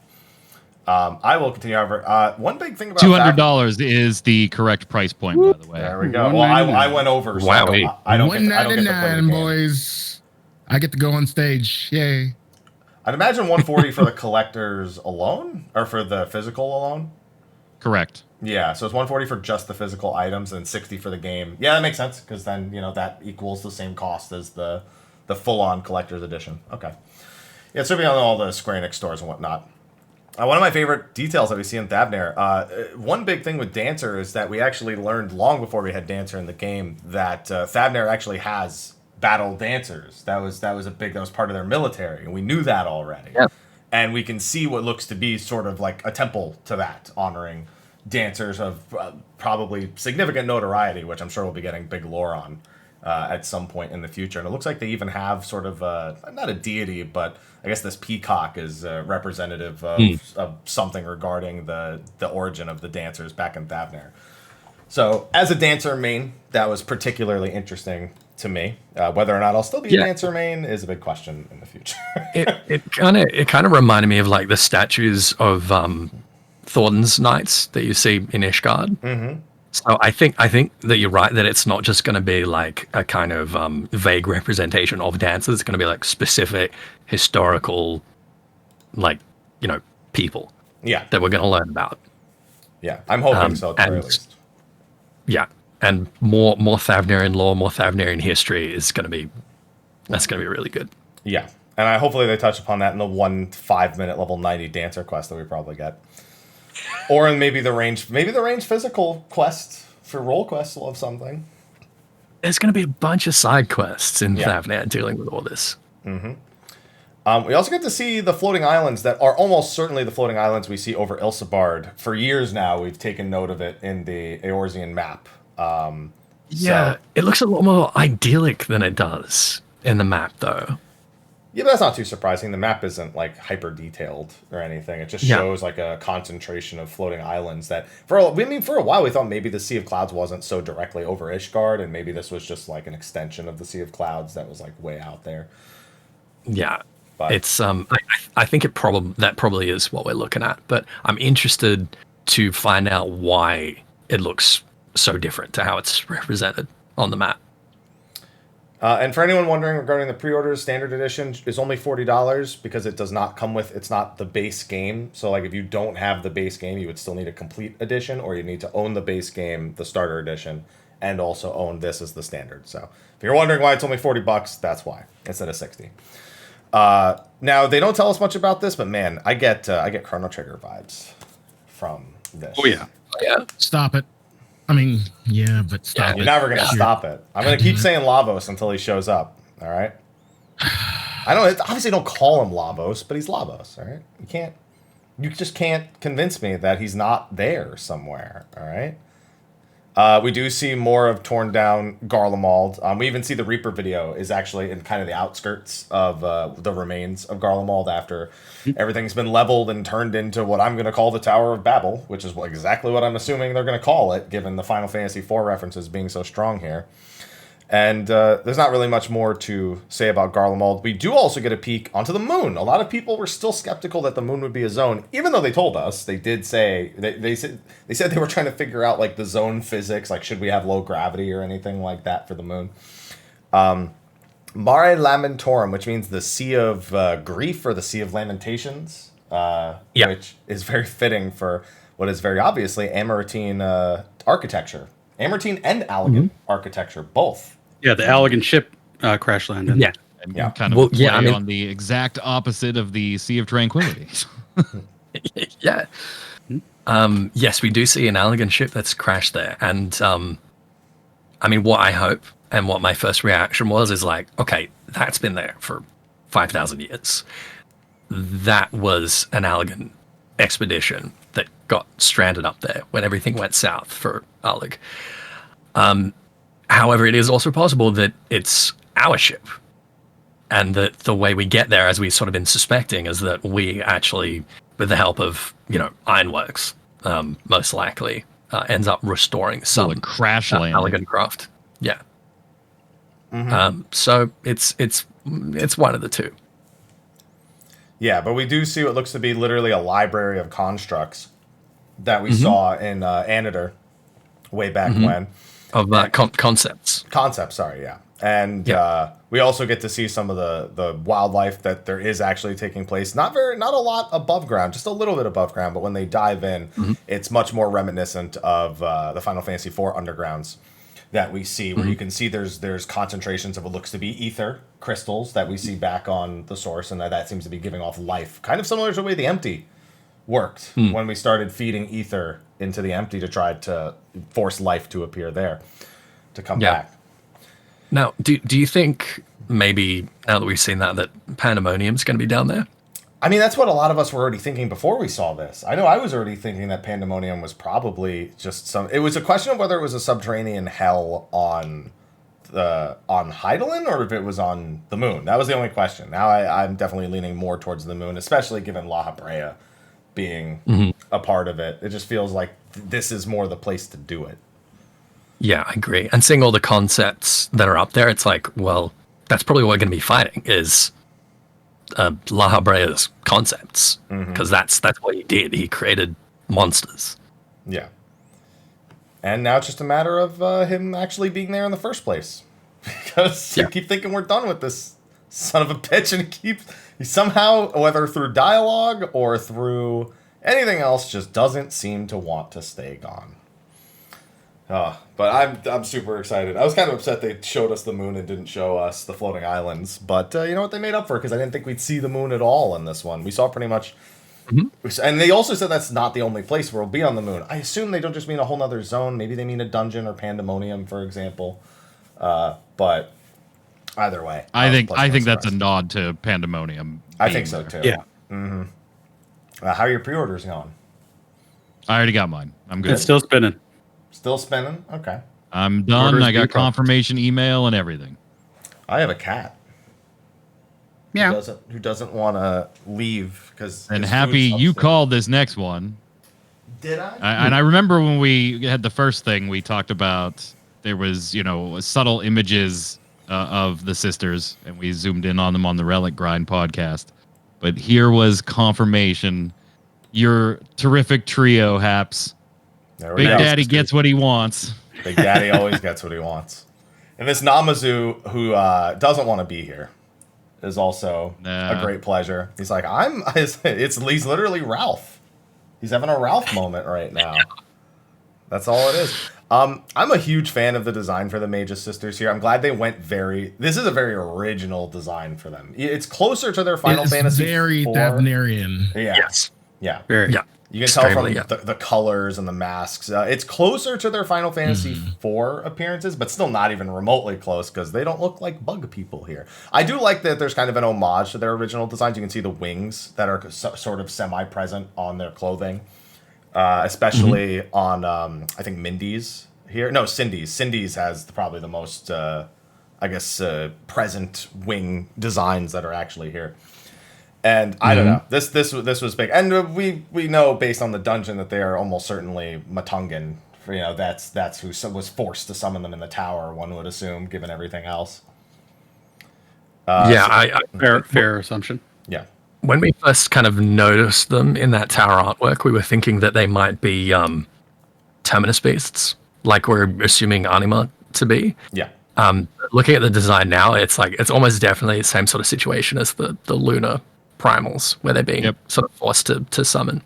I will continue. However, one big thing about $200 is the correct price point, by the way. There we go. Well, I went over. So wow. I don't get to play the game. Boys. I get to go on stage. Yay. I'd imagine 140 for the collectors alone, or for the physical alone. Correct. Yeah, so it's 140 for just the physical items and 60 for the game. Yeah, that makes sense because then that equals the same cost as the full-on collector's edition. Okay. Yeah, it's going to be on all the Square Enix stores and whatnot. One of my favorite details that we see in Thavnair, one big thing with Dancer is that we actually learned long before we had Dancer in the game that Thavnair actually has battle dancers. That was part of their military, and we knew that already. Yep. And we can see what looks to be sort of like a temple to that, honoring dancers of probably significant notoriety, which I'm sure we'll be getting big lore on at some point in the future. And it looks like they even have sort of not a deity, but I guess this peacock is representative of something regarding the origin of the dancers back in Thavnair. So as a dancer main, that was particularly interesting to me. Whether or not I'll still be a dancer main is a big question in the future. it kind of reminded me of the statues of Thornton's knights that you see in Ishgard. Mm-hmm. So I think that you're right that it's not just going to be like a kind of vague representation of dances. It's going to be like specific historical, like, people. Yeah. That we're going to learn about. Yeah, I'm hoping so at the very least. Yeah, and more Thavnarian lore, more Thavnarian history is going to be really good. Yeah, and hopefully they touch upon that in the 1 5-minute level 90 dancer quest that we probably get. Or in maybe the range physical quest for role quests will have something. There's going to be a bunch of side quests in Thavnar dealing with all this. Mm-hmm. We also get to see the floating islands that are almost certainly the floating islands we see over Ilsabard. For years now, we've taken note of it in the Eorzean map. It looks a lot more idyllic than it does in the map, though. Yeah, but that's not too surprising. The map isn't like hyper detailed or anything. It just shows like a concentration of floating islands that for a while we thought maybe the Sea of Clouds wasn't so directly over Ishgard, and maybe this was just like an extension of the Sea of Clouds that was like way out there. Yeah. But it's I think that probably is what we're looking at, but I'm interested to find out why it looks so different to how it's represented on the map. And for anyone wondering regarding the pre-orders, standard edition is only $40 because it does not come with, it's not the base game. So like if you don't have the base game, you would still need a complete edition, or you need to own the base game, the starter edition, and also own this as the standard. So if you're wondering why it's only $40, that's why, instead of $60. Now they don't tell us much about this, but man, I get Chrono Trigger vibes from this. Oh yeah. Stop it. I mean, yeah, but stop it. You're never going to stop it. I'm going to keep saying Lavos until he shows up. All right. Obviously don't call him Lavos, but he's Lavos. All right. You just can't convince me that he's not there somewhere. All right. We do see more of torn down Garlemald. We even see the Reaper video is actually in kind of the outskirts of the remains of Garlemald after everything's been leveled and turned into what I'm going to call the Tower of Babel, which is exactly what I'm assuming they're going to call it, given the Final Fantasy IV references being so strong here. And there's not really much more to say about Garlemald. We do also get a peek onto the moon. A lot of people were still skeptical that the moon would be a zone, even though they told us. They did say they said they were trying to figure out like the zone physics, like should we have low gravity or anything like that for the moon. Mare Lamentorum, which means the Sea of Grief or the Sea of Lamentations, which is very fitting for what is very obviously Amarantine architecture. Amarantine and Allegan architecture, both. Yeah, the Allegan ship crash landed. Yeah. Kind of on the exact opposite of the Sea of Tranquility. Yeah. Yes, we do see an Allegan ship that's crashed there. And what I hope and what my first reaction was is like, okay, that's been there for 5,000 years. That was an Allegan expedition that got stranded up there when everything went south for Allig. However, it is also possible that it's our ship, and that the way we get there, as we've sort of been suspecting, is that we actually, with the help of Ironworks, most likely ends up restoring some crash landing Allegan craft. Yeah. So it's one of the two. Yeah, but we do see what looks to be literally a library of constructs that we saw in Anador way back when. Of concepts. Concepts, sorry, yeah. And we also get to see some of the wildlife that there is actually taking place. Not a lot above ground, just a little bit above ground. But when they dive in, it's much more reminiscent of the Final Fantasy IV undergrounds that we see, where you can see there's concentrations of what looks to be ether crystals that we see back on the source, and that seems to be giving off life, kind of similar to the way the Empty worked when we started feeding ether into the Empty to try to force life to appear there, to come back. Now, do you think maybe now that we've seen that Pandemonium's going to be down there? I mean, that's what a lot of us were already thinking before we saw this. I know I was already thinking that Pandemonium was probably just it was a question of whether it was a subterranean hell on Hydaelyn or if it was on the moon. That was the only question. Now I'm definitely leaning more towards the moon, especially given La Habrea being a part of it. It just feels like this is more the place to do it. Yeah, I agree. And seeing all the concepts that are up there, it's like, well, that's probably what we're going to be fighting is La Habrea's concepts, because that's what he did. He created monsters. Yeah. And now it's just a matter of him actually being there in the first place. Because you keep thinking we're done with this son of a bitch, and he somehow, whether through dialogue or through anything else, just doesn't seem to want to stay gone. But I'm super excited. I was kind of upset they showed us the moon and didn't show us the floating islands. But you know what, they made up for it, because I didn't think we'd see the moon at all in this one. We saw pretty much... And they also said that's not the only place where we'll be on the moon. I assume they don't just mean a whole nother zone. Maybe they mean a dungeon or pandemonium, for example. But either way, I think that's a nod to pandemonium. I think so too. Yeah. Mm-hmm. How are your pre-orders going? I already got mine. I'm good. It's still spinning. Still spinning? Okay. I'm done. Orders I got be pro- confirmation email and everything. I have a cat. Yeah. Who doesn't want to leave because. And happy you called this next one. Did I? And I remember when we had the first thing we talked about, there was, subtle images of the sisters, and we zoomed in on them on the Relic Grind podcast. But here was confirmation. Your terrific trio, Haps. Big Daddy gets what he wants. Big Daddy always gets what he wants. And this Namazu, who doesn't want to be here, is also a great pleasure. He's like, he's literally Ralph. He's having a Ralph moment right now. That's all it is. I'm a huge fan of the design for the Magus Sisters here. I'm glad they went this is a very original design for them. It's closer to their Final Fantasy very IV. Daphnarian. Yeah. Yes. Yeah. Very. Yeah. You can tell from the colors and the masks. It's closer to their Final Fantasy IV appearances, but still not even remotely close, because they don't look like bug people here. I do like that there's kind of an homage to their original designs. You can see the wings that are sort of semi-present on their clothing, especially on, I think, Mindy's here. No, Cindy's. Cindy's has probably the most, present wing designs that are actually here. And I don't know. This was big, and we know based on the dungeon that they are almost certainly Matungan. That's who was forced to summon them in the tower. One would assume, given everything else. Fair assumption. Yeah. When we first kind of noticed them in that tower artwork, we were thinking that they might be Terminus beasts, like we're assuming Anima to be. Yeah. Looking at the design now, it's almost definitely the same sort of situation as the lunar primals, where they're being sort of forced to summon.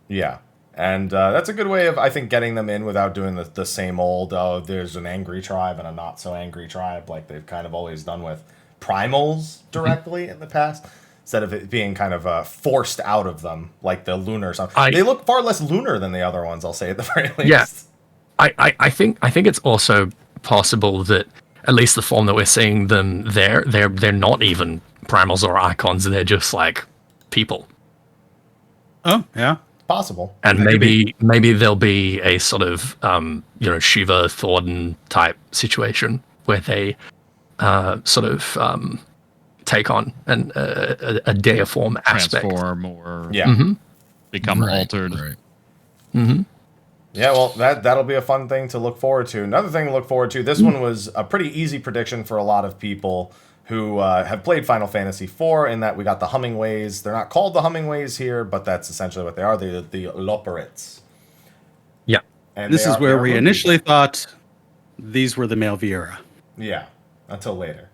Yeah. And that's a good way of, I think, getting them in without doing the same old, there's an angry tribe and a not so angry tribe, like they've kind of always done with primals directly in the past, instead of it being kind of forced out of them, like the lunar or something. They look far less lunar than the other ones, I'll say at the very least. Yeah. I think it's also possible that at least the form that we're seeing them they're not even primals or icons, they're just like people. Oh, yeah. Possible. And maybe there'll be a sort of Shiva Thornton type situation where they sort of take on a deiform aspect. Transform or become altered. Right. Mm-hmm. Yeah, well, that'll be a fun thing to look forward to. Another thing to look forward to, this one was a pretty easy prediction for a lot of people who have played Final Fantasy IV, in that we got the Hummingways. They're not called the Hummingways here, but that's essentially what they are. They're the Loporits. Yeah. And this is where we initially thought these were the male Viera. Yeah, until later.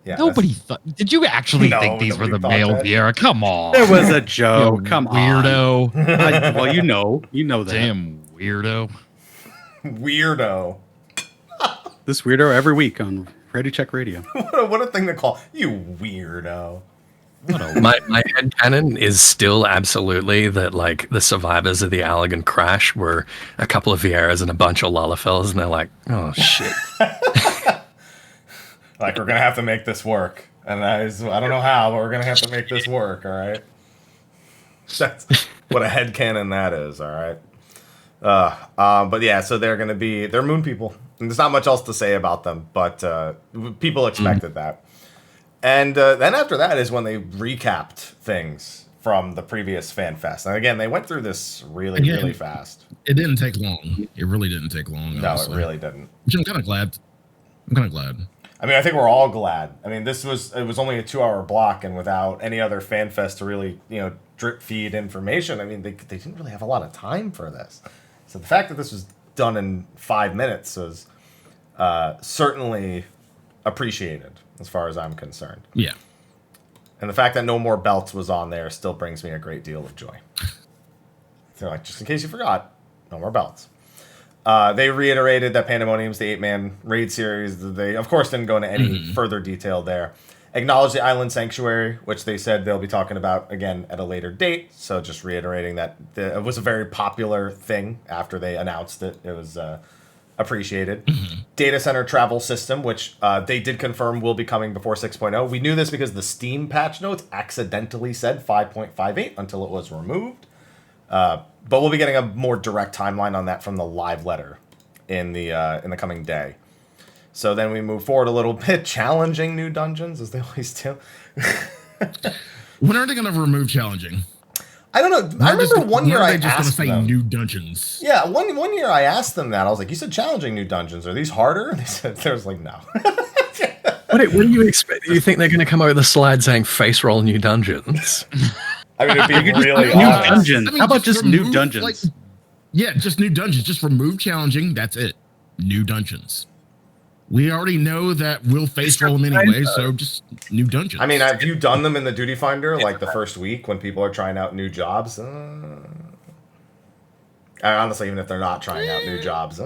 Yeah, nobody thought. Did you actually think these were the male Viera? Come on. There was a joke. Come weirdo. On. Well, you know that. Damn weirdo. Weirdo. This weirdo every week on Readycheckraideo. What a thing to call you, weirdo. My headcanon is still absolutely that, like, the survivors of the Allegan crash were a couple of Vieras and a bunch of Lullafels, and they're like, oh shit. Like, we're gonna have to make this work, and I don't know how, but we're gonna have to make this work. All right. That's what a headcanon that is. All right. But yeah, so they're moon people. And there's not much else to say about them, but people expected that. And then after that is when they recapped things from the previous Fan Fest. And again, they went through this really fast. It didn't take long. It really didn't take long. No, honestly. it really didn't. Which I'm kind of glad. I mean, I think we're all glad. I mean, it was only a 2-hour block, and without any other Fan Fest to really, drip feed information, I mean, they didn't really have a lot of time for this. So the fact that this was done in 5 minutes is certainly appreciated as far as I'm concerned. Yeah. And the fact that no more belts was on there still brings me a great deal of joy. They're like, just in case you forgot, no more belts. They reiterated that Pandemonium's the 8-man raid series. They, of course, didn't go into any further detail there. Acknowledged the Island Sanctuary, which they said they'll be talking about again at a later date. So just reiterating that it was a very popular thing after they announced it. It was appreciated. Data center travel system, which they did confirm will be coming before 6.0. We knew this because the Steam patch notes accidentally said 5.58 until it was removed. But we'll be getting a more direct timeline on that from the live letter in the coming day. So then we move forward a little bit, challenging new dungeons as they always do. When are they going to remove challenging? I don't know. I remember one year I asked them. Just going to say new dungeons? Yeah, one year I asked them that. I was like, "You said challenging new dungeons. Are these harder?" And they was like, "No." What do you expect? You think they're going to come out with a slide saying "face roll new dungeons"? I mean, it'd be really new honest. dungeons. I mean, How about just new remove, dungeons? like, yeah, just new dungeons. Just remove challenging. That's it. New dungeons. We already know that we'll face roll them anyway, so just new dungeons. I mean, have you done them in the Duty Finder like the first week when people are trying out new jobs? Honestly, even if they're not trying out new jobs,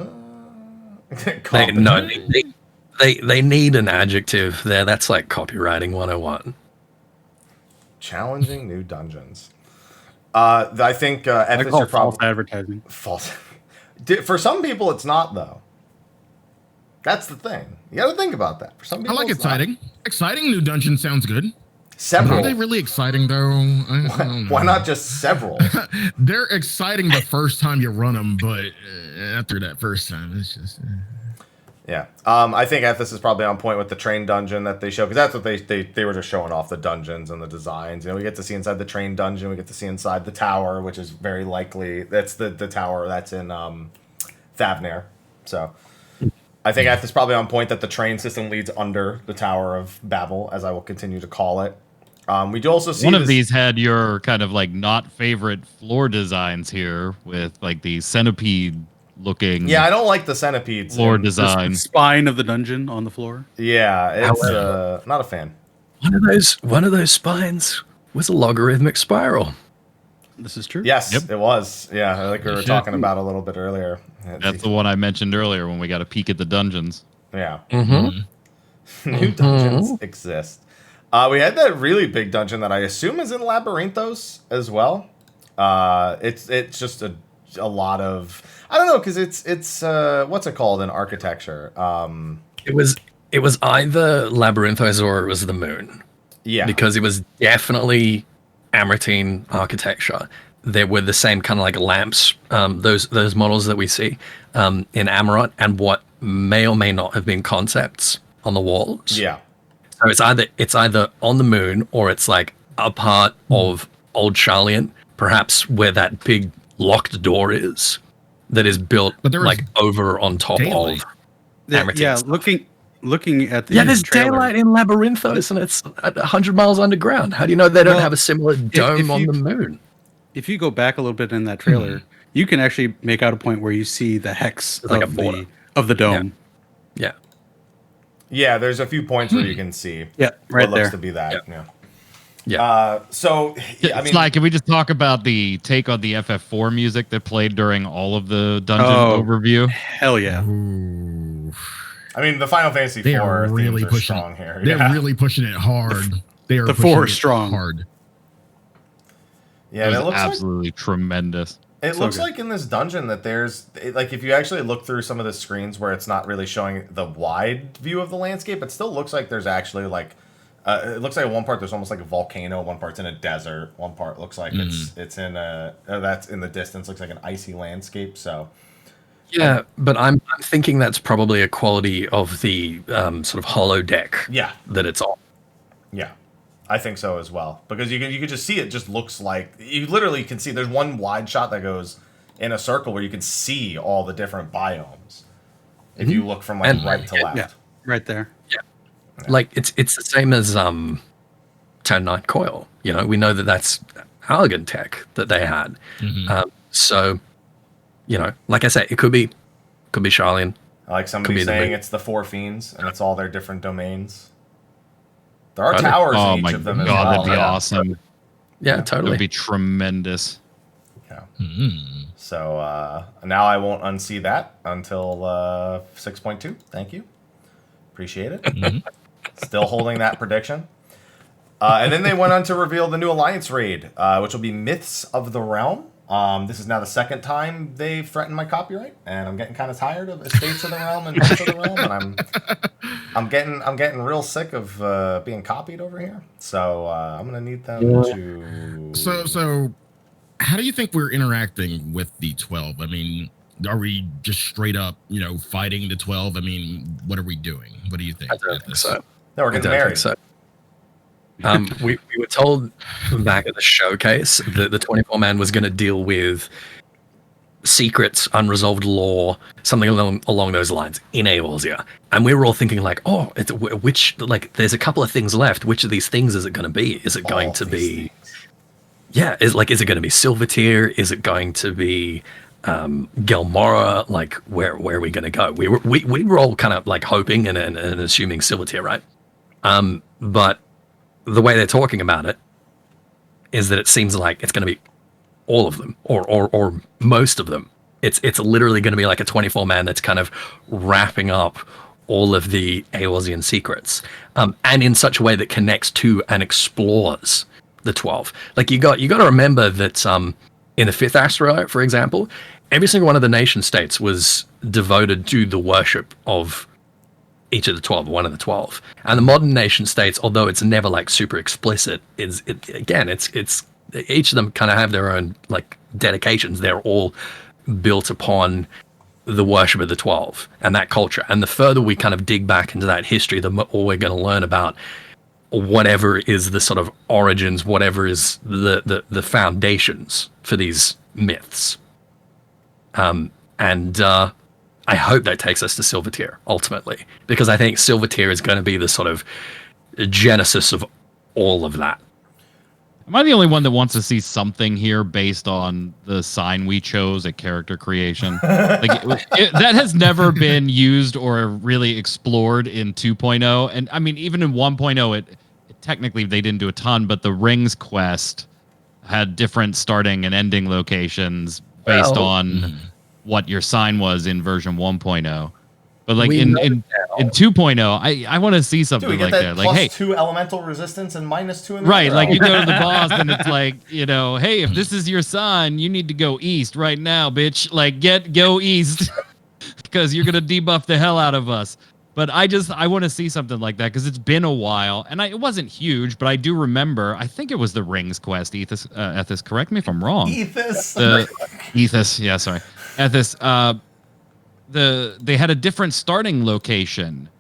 they need an adjective there. That's like copywriting 101. Challenging new dungeons. I think Ethys, call you're false probably advertising. false. For some people, it's not though. That's the thing. You got to think about that. For some I people, like it's exciting. not. Exciting new dungeon sounds good. Several. Are they really exciting though? I don't Why know. not just several? They're exciting the first time you run them, but after that first time, it's just. Yeah. I think Ethys is probably on point with the train dungeon that they show, because that's what they were just showing off the dungeons and the designs. You know, we get to see inside the train dungeon, we get to see inside the tower, which is very likely that's the tower that's in Thavnair. So I think Ethys probably on point that the train system leads under the Tower of Babel, as I will continue to call it. We do also see one of these had your kind of like not favorite floor designs here with like the centipede looking. Yeah, I don't like the centipedes. Floor in- design. The spine of the dungeon on the floor. Yeah, it's not a fan. One of those spines was a logarithmic spiral. This is true. Yes, Yep. it was. Yeah, like we were Shit. talking about a little bit earlier. That's the one I mentioned earlier when we got a peek at the dungeons. Yeah. Mm-hmm. New dungeons exist. We had that really big dungeon that I assume is in Labyrinthos as well. It's just a lot of, I don't know, because it's what's it called in architecture? It was either Labyrinthos or it was the moon. Yeah, Because it was definitely Amratine architecture. There were the same kind of like lamps, those models that we see in Amarot, and what may or may not have been concepts on the walls. yeah, So it's either on the moon or it's like a part of Old Sharlayan, perhaps where that big locked door is, that is built But there was like over on top daylight. of Yeah, Amratine stuff. looking at the There's trailer, daylight in Labyrinthos, and it's 100 miles underground. How do you know they don't have a similar dome if on you- the moon? If you go back a little bit in that trailer, you can actually make out a point where you see the hex like of a border. the dome. Yeah. yeah. There's a few points where you can see. Yeah, right what looks there. to be that. Yeah. Yeah. Yeah. So yeah, I It's mean, like, can we just talk about the take on the FF4 music that played during all of the dungeon Oh. overview? Hell yeah. Ooh. the Final Fantasy They IV are themes really are pushing strong here. They're Yeah, really pushing it hard. They are The pushing four it is strong. hard. yeah. It It was looks like absolutely tremendous. It So looks good. like in this dungeon that like if you actually look through some of the screens where it's not really showing the wide view of the landscape, it still looks like there's actually like it looks like at one part there's almost like a volcano, one part's in a desert, one part looks like it's in a that's in the distance looks like an icy landscape. So Yeah, but I'm thinking that's probably a quality of the sort of hollow deck yeah, that it's on. yeah, I think so as well, because you can just see it just looks like you literally can see there's one wide shot that goes in a circle where you can see all the different biomes if you look from like And- right to left. Yeah, right there. Like it's the same as Turn 9 Coil. You know, we know that that's Allergan tech that they had. So, you know, like I say, it could be Could be Charlian. I like somebody be saying it's the 4 fiends and it's all their different domains. There are towers in each of them as well. That'd be awesome. Yeah, totally. That'd be tremendous. Yeah. Mm-hmm. So now I won't unsee that until 6.2. Thank you. Appreciate it. Mm-hmm. Still holding that prediction. And then they went on to reveal the new Alliance raid, which will be Myths of the Realm. This is now the second time they've threatened my copyright, and I'm getting kind of tired of Estates of the Realm and Myths of the Realm, and I'm getting real sick of being copied over here. So I'm gonna need them to. So, how do you think we're interacting with the 12? I mean, are we just straight up, fighting the 12? I mean, what are we doing? What do you think? I don't think so. No, we're getting married. So. We were told back at the showcase that the 24-man was going to deal with secrets, unresolved lore, something along those lines in Eorzea. And we were all thinking like, there's a couple of things left. Which of these things is it going to be? Is it going to be... Yeah, is it going to be Silvertear? Is it going to be Gelmora? Like, where are we going to go? We were all kind of like hoping and assuming Silvertear, right? But the way they're talking about it is that it seems like it's going to be all of them or most of them. It's literally going to be like a 24-man that's kind of wrapping up all of the Eorzean secrets, and in such a way that connects to and explores the 12. Like you got to remember that in the 5th asteroid, for example, every single one of the nation states was devoted to the worship of each of the 12, one of the 12. And the modern nation states, although it's never like super explicit, it's each of them kind of have their own like dedications. They're all built upon the worship of the 12 and that culture. And the further we kind of dig back into that history, the more we're going to learn about whatever is the sort of origins, whatever is the foundations for these myths. I hope that takes us to Silvertear ultimately, because I think Silvertear is going to be the sort of genesis of all of that. Am I the only one that wants to see something here based on the sign we chose at character creation? That has never been used or really explored in 2.0. And I mean, even in 1.0, it technically they didn't do a ton, but the Rings quest had different starting and ending locations based on what your sign was in version 1.0. But like in 2.0, I want to see something like that. Like, hey, +2 elemental resistance and -2 in the right, other. like you go to the boss and it's like, hey, if this is your sign, you need to go east right now, bitch. Like go east because you're going to debuff the hell out of us. But I want to see something like that because it's been a while and it wasn't huge, but I do remember, I think it was the Rings quest, Ethys, correct me if I'm wrong. Ethys. Ethys, yeah, sorry. Ethys, they had a different starting location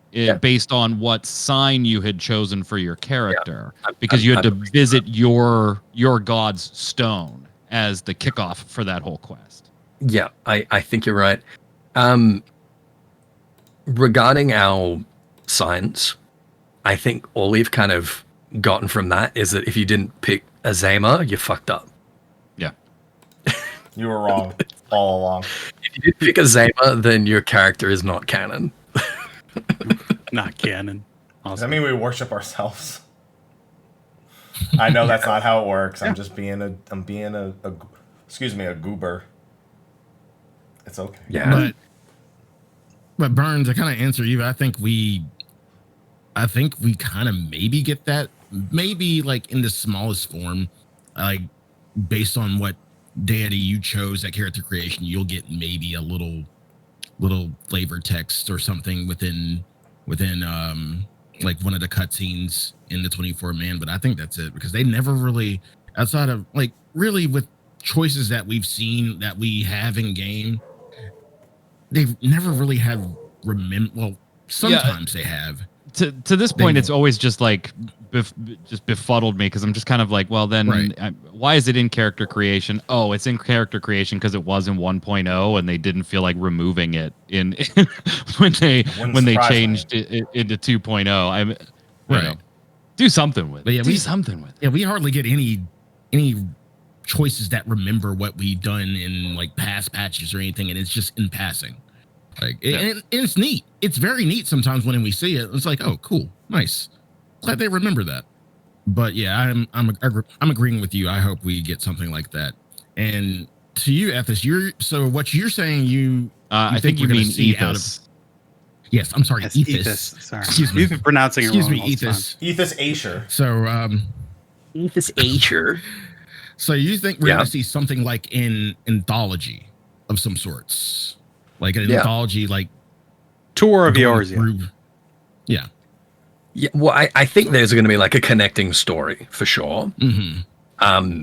based on what sign you had chosen for your character, because you had to visit your god's stone as the kickoff for that whole quest. Yeah, I think you're right. Regarding our signs, I think all we've kind of gotten from that is that if you didn't pick Azema, you fucked up. Yeah. You were wrong all along. If you didn't pick Azema, then your character is not canon. Not canon. Does that mean we worship ourselves? I know that's not how it works. I'm just being a goober. It's okay. Yeah. But Burns, I kind of answer you. I think we kind of maybe get that, maybe like in the smallest form, like based on what deity you chose at character creation, you'll get maybe a little flavor text or something within like one of the cutscenes in the 24-man. But I think that's it, because they never really, outside of like really with choices that we've seen that we have in game, they've never really have well, sometimes they have. To this point, it's always just like just befuddled me, because I'm just kind of like, well, then why is it in character creation? Oh, it's in character creation because it was in 1.0 and they didn't feel like removing it in when they changed it into 2.0. Right. Do something with it. Do something with it. Yeah, we hardly get any choices that remember what we've done in like past patches or anything, and it's just in passing. Like, and it's neat. It's very neat sometimes when we see it. It's like, oh, cool, nice. Glad they remember that. But yeah, I'm agreeing with you. I hope we get something like that. And to you, Ethys, so what you're saying, you I think you mean Ethys. Yes, I'm sorry, Yes, Ethys. Sorry. Excuse me. You've been pronouncing Excuse it wrong. me, Ethys. Ethys Asher. So, Ethys Asher. So you think we're going to see something like an anthology of some sorts, like an anthology, like Tour of Eorzea. Yeah. Yeah. Well, I think there's going to be like a connecting story for sure. Mm-hmm.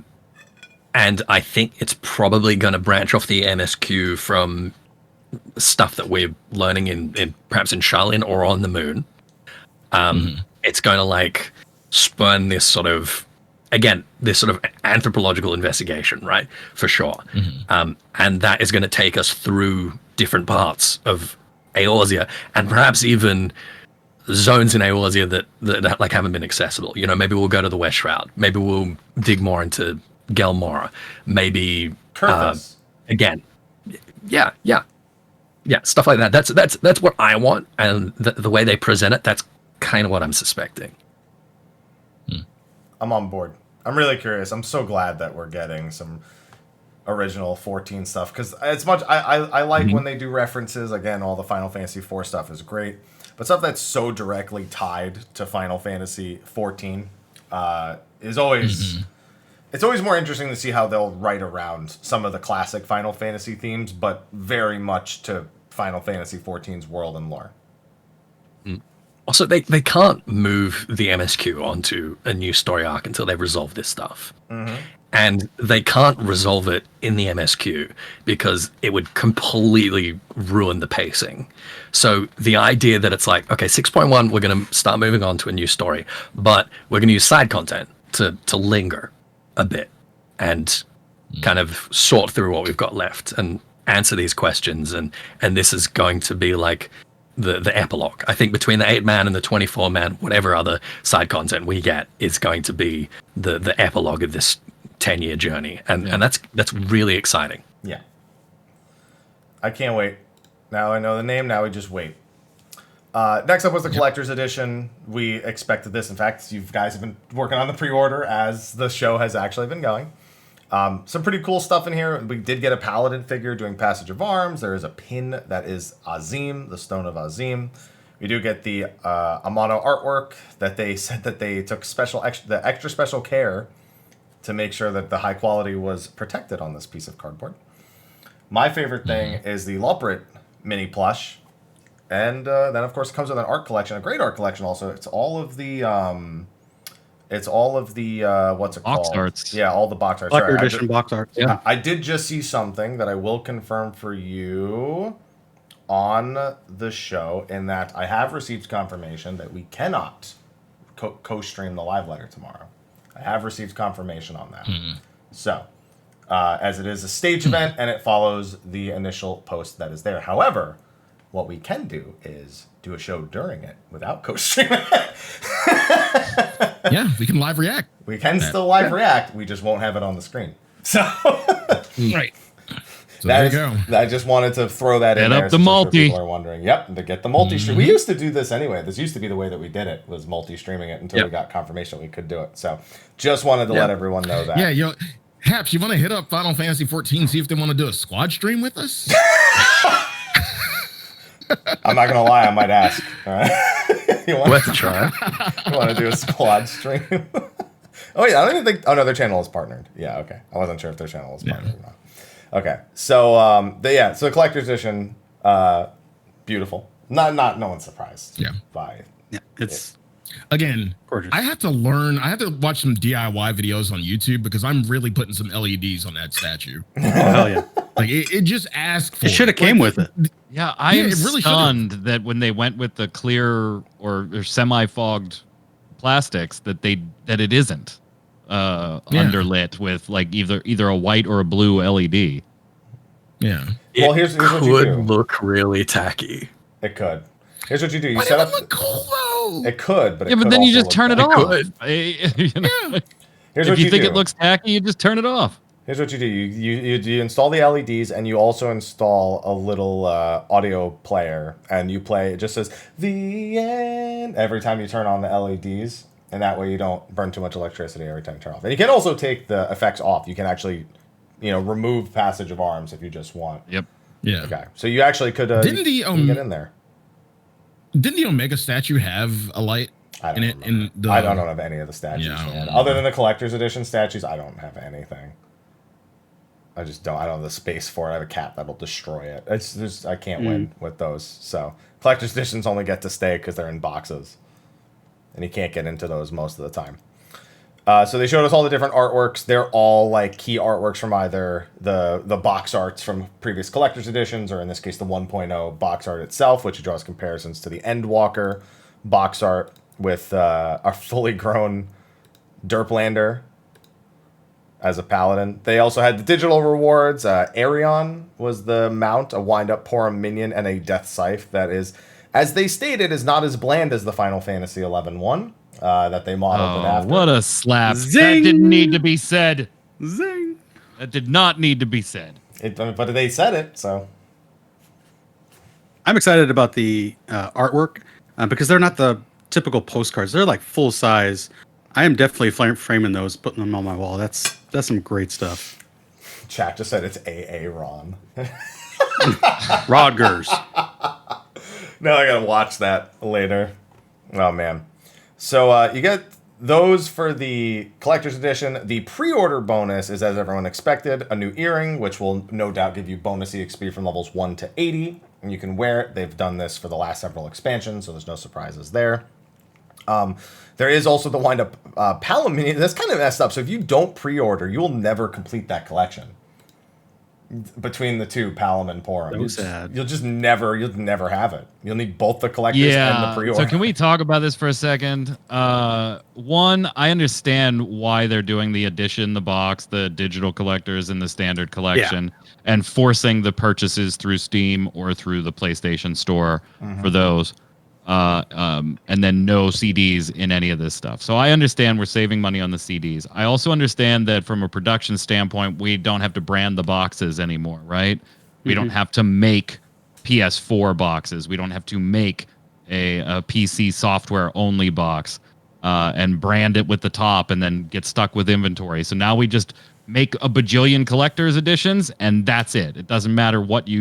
And I think it's probably going to branch off the MSQ from stuff that we're learning in perhaps in Sharpann or on the moon. It's going to like spurn this sort of, again, this sort of anthropological investigation, right? For sure. And that is going to take us through different parts of Eorzea and perhaps even zones in Eorzea that like haven't been accessible. You know, maybe we'll go to the West Shroud. Maybe we'll dig more into Gelmora. Maybe again. Yeah, stuff like that. That's what I want, and the way they present it, that's kind of what I'm suspecting. I'm on board. I'm really curious. I'm so glad that we're getting some original 14 stuff, because as much I like when they do references. Again, all the Final Fantasy 4 stuff is great, but stuff that's so directly tied to Final Fantasy 14 is always it's always more interesting to see how they'll write around some of the classic Final Fantasy themes, but very much to Final Fantasy 14's world and lore. Also, they can't move the MSQ onto a new story arc until they've resolved this stuff. And they can't resolve it in the MSQ because it would completely ruin the pacing. So the idea that it's like, okay, 6.1, we're going to start moving on to a new story, but we're going to use side content to linger a bit and kind of sort through what we've got left and answer these questions. And this is going to be like the epilogue. I think between the 8-man and the 24-man, whatever other side content we get is going to be the epilogue of this 10-year journey. And that's really exciting. Yeah. I can't wait. Now I know the name, now we just wait. Next up was the collector's edition. We expected this. In fact, you guys have been working on the pre-order as the show has actually been going. Some pretty cool stuff in here. We did get a paladin figure doing Passage of Arms. There is a pin that is Azim, the Stone of Azim. We do get the Amano artwork that they said that they took extra special care to make sure that the high quality was protected on this piece of cardboard. My favorite thing is the Loprit mini plush. And then, of course, it comes with an art collection, a great art collection also. It's all of the, what's it box called? Arts. Yeah, all the box arts. Collector edition box arts. Yeah. I did just see something that I will confirm for you on the show, in that I have received confirmation that we cannot co-stream the live letter tomorrow. I have received confirmation on that. So, as it is a stage event and it follows the initial post that is there. However, what we can do is do a show during it without co-streaming. Yeah, we can live react. We can still live react. We just won't have it on the screen. So, right. So there you go. I just wanted to throw that in there. Get up the multi. People are wondering. Yep, to get the multi-stream. We used to do this anyway. This used to be the way that we did it, was multi-streaming it until we got confirmation we could do it. So, just wanted to let everyone know that. Yeah, Haps, you want to hit up Final Fantasy 14, see if they want to do a squad stream with us? I'm not gonna lie, I might ask. All right. Worth a try. You want to do a squad stream? Oh yeah, I don't even think. Oh no, their channel is partnered. Yeah, okay. I wasn't sure if their channel was partnered or not. Okay, so so the collector's edition, beautiful. No one's surprised. Yeah. By It's again gorgeous. I have to watch some DIY videos on YouTube because I'm really putting some LEDs on that statue. Oh, hell yeah. Like it just asked for It should have came with it. Yeah, I am it really stunned that when they went with the clear or semi-fogged plastics that it isn't underlit with like either a white or a blue LED. Yeah. Well, here's what you do. Could look really tacky. It could. Here's what you do. You But set it up. would look cool though. It could, but Yeah, but then you just turn it off. could. You know? Here's If what you think do. it looks tacky, you just turn it off. Here's what you do. You install the LEDs, and you also install a little audio player, and you play. It just says the end every time you turn on the LEDs, and that way you don't burn too much electricity every time you turn off. And you can also take the effects off. You can actually, remove passage of arms if you just want. Yep. Yeah. Okay. So you actually could Didn't the get in there. Didn't the Omega statue have a light in it? I don't have any of the statues. Yeah, Man. Other than the collector's edition statues, I don't have anything. I just don't. I don't have the space for it. I have a cat that'll destroy it. It's just I can't win with those. So collector's editions only get to stay because they're in boxes, and you can't get into those most of the time. So they showed us all the different artworks. They're all like key artworks from either the box arts from previous collector's editions, or in this case the 1.0 box art itself, which draws comparisons to the Endwalker box art with a fully grown Derplander as a paladin. They also had the digital rewards. Arion was the mount, a wind-up Porum minion, and a Death Scythe that is, as they stated, is not as bland as the Final Fantasy XI one that they modeled it after. What a slap. Zing! That didn't need to be said. Zing. That did not need to be said. But they said it, so... I'm excited about the artwork because they're not the typical postcards. They're like full size. I am definitely framing those, putting them on my wall. That's some great stuff. Chat just said it's AA Ron. Rodgers. No, I gotta watch that later. Oh man. So you get those for the collector's edition. The pre-order bonus is, as everyone expected, a new earring, which will no doubt give you bonus EXP from levels 1 to 80, and you can wear it. They've done this for the last several expansions, so there's no surprises there. There is also the wind-up Palom minion. That's kind of messed up. So if you don't pre-order, you will never complete that collection. Between the two, Palom and Porum. So sad. You'll never have it. You'll need both the collectors and the pre-order. So can we talk about this for a second? One, I understand why they're doing the edition, the box, the digital collectors, and the standard collection, and forcing the purchases through Steam or through the PlayStation Store for those. And then no CDs in any of this stuff. So I understand we're saving money on the CDs. I also understand that from a production standpoint, we don't have to brand the boxes anymore, right? We don't have to make PS4 boxes. We don't have to make a PC software only box and brand it with the top and then get stuck with inventory. So now we just make a bajillion collector's editions, and that's it. It doesn't matter what did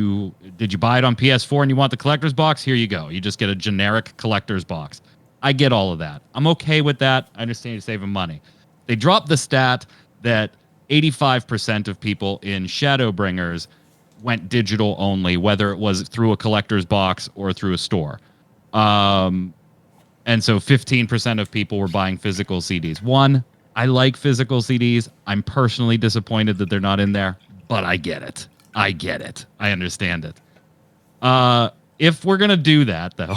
you buy it on PS4 and you want the collector's box? Here you go. You just get a generic collector's box. I get all of that. I'm okay with that. I understand you're saving money. They dropped the stat that 85% of people in Shadowbringers went digital only, whether it was through a collector's box or through a store. And so 15% of people were buying physical CDs. I like physical CDs. I'm personally disappointed that they're not in there, but I get it. I understand it. If we're going to do that, though,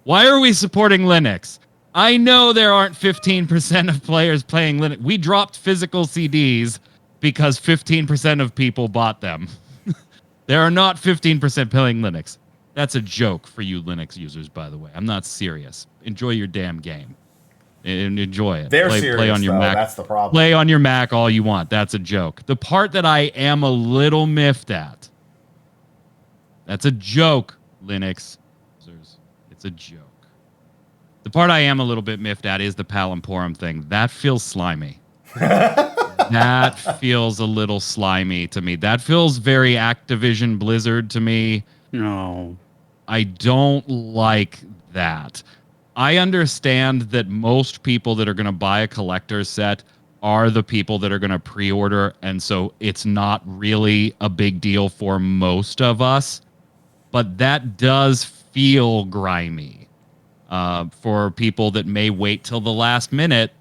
why are we supporting Linux? I know there aren't 15% of players playing Linux. We dropped physical CDs because 15% of people bought them. There are not 15% playing Linux. That's a joke for you Linux users, by the way. I'm not serious. Enjoy your damn game. And enjoy it. They're serious, play on your Mac. That's the problem. Play on your Mac all you want. That's a joke. The part that I am a little miffed at, that's a joke, Linux users. It's a joke. The part I am a little bit miffed at is the Palom Porum thing. That feels slimy. That feels a little slimy to me. That feels very Activision Blizzard to me. No. I don't like that. I understand that most people that are going to buy a collector's set are the people that are going to pre-order, and so it's not really a big deal for most of us, but that does feel grimy for people that may wait till the last minute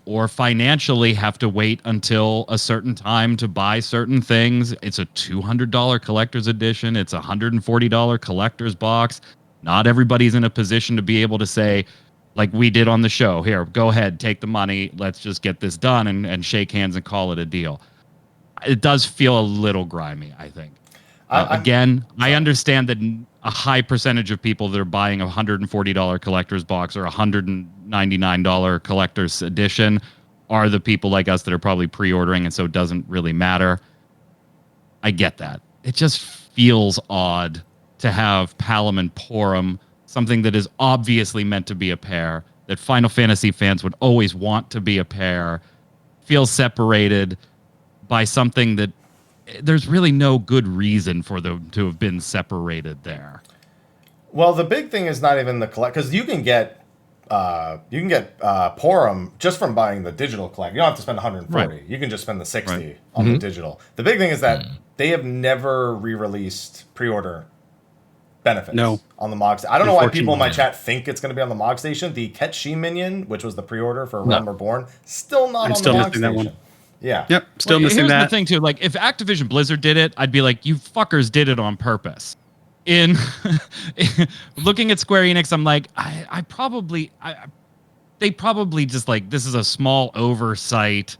or financially have to wait until a certain time to buy certain things. It's a $200 collector's edition. It's a $140 collector's box. Not everybody's in a position to be able to say, like we did on the show, here, go ahead, take the money, let's just get this done and shake hands and call it a deal. It does feel a little grimy, I think. I understand that a high percentage of people that are buying a $140 collector's box or $199 collector's edition are the people like us that are probably pre-ordering, and so it doesn't really matter. I get that. It just feels odd to have Palom and Porum, something that is obviously meant to be a pair, that Final Fantasy fans would always want to be a pair, feel separated by something that there's really no good reason for them to have been separated there. Well, the big thing is not even the collect, because you can get Porum just from buying the digital collect. You don't have to spend 140. Right. You can just spend the 60 on the digital. The big thing is that they have never re-released pre-order benefits on the Mog Station. I don't know why people in my chat think it's going to be on the Mog Station. The Ketshi minion, which was the pre-order for Realm Reborn, still not on the Mog Station. That one. Yeah. Yep. Still missing that. Here's the thing too. Like, if Activision Blizzard did it, I'd be like, you fuckers did it on purpose. In looking at Square Enix, I'm like, they probably just like, this is a small oversight.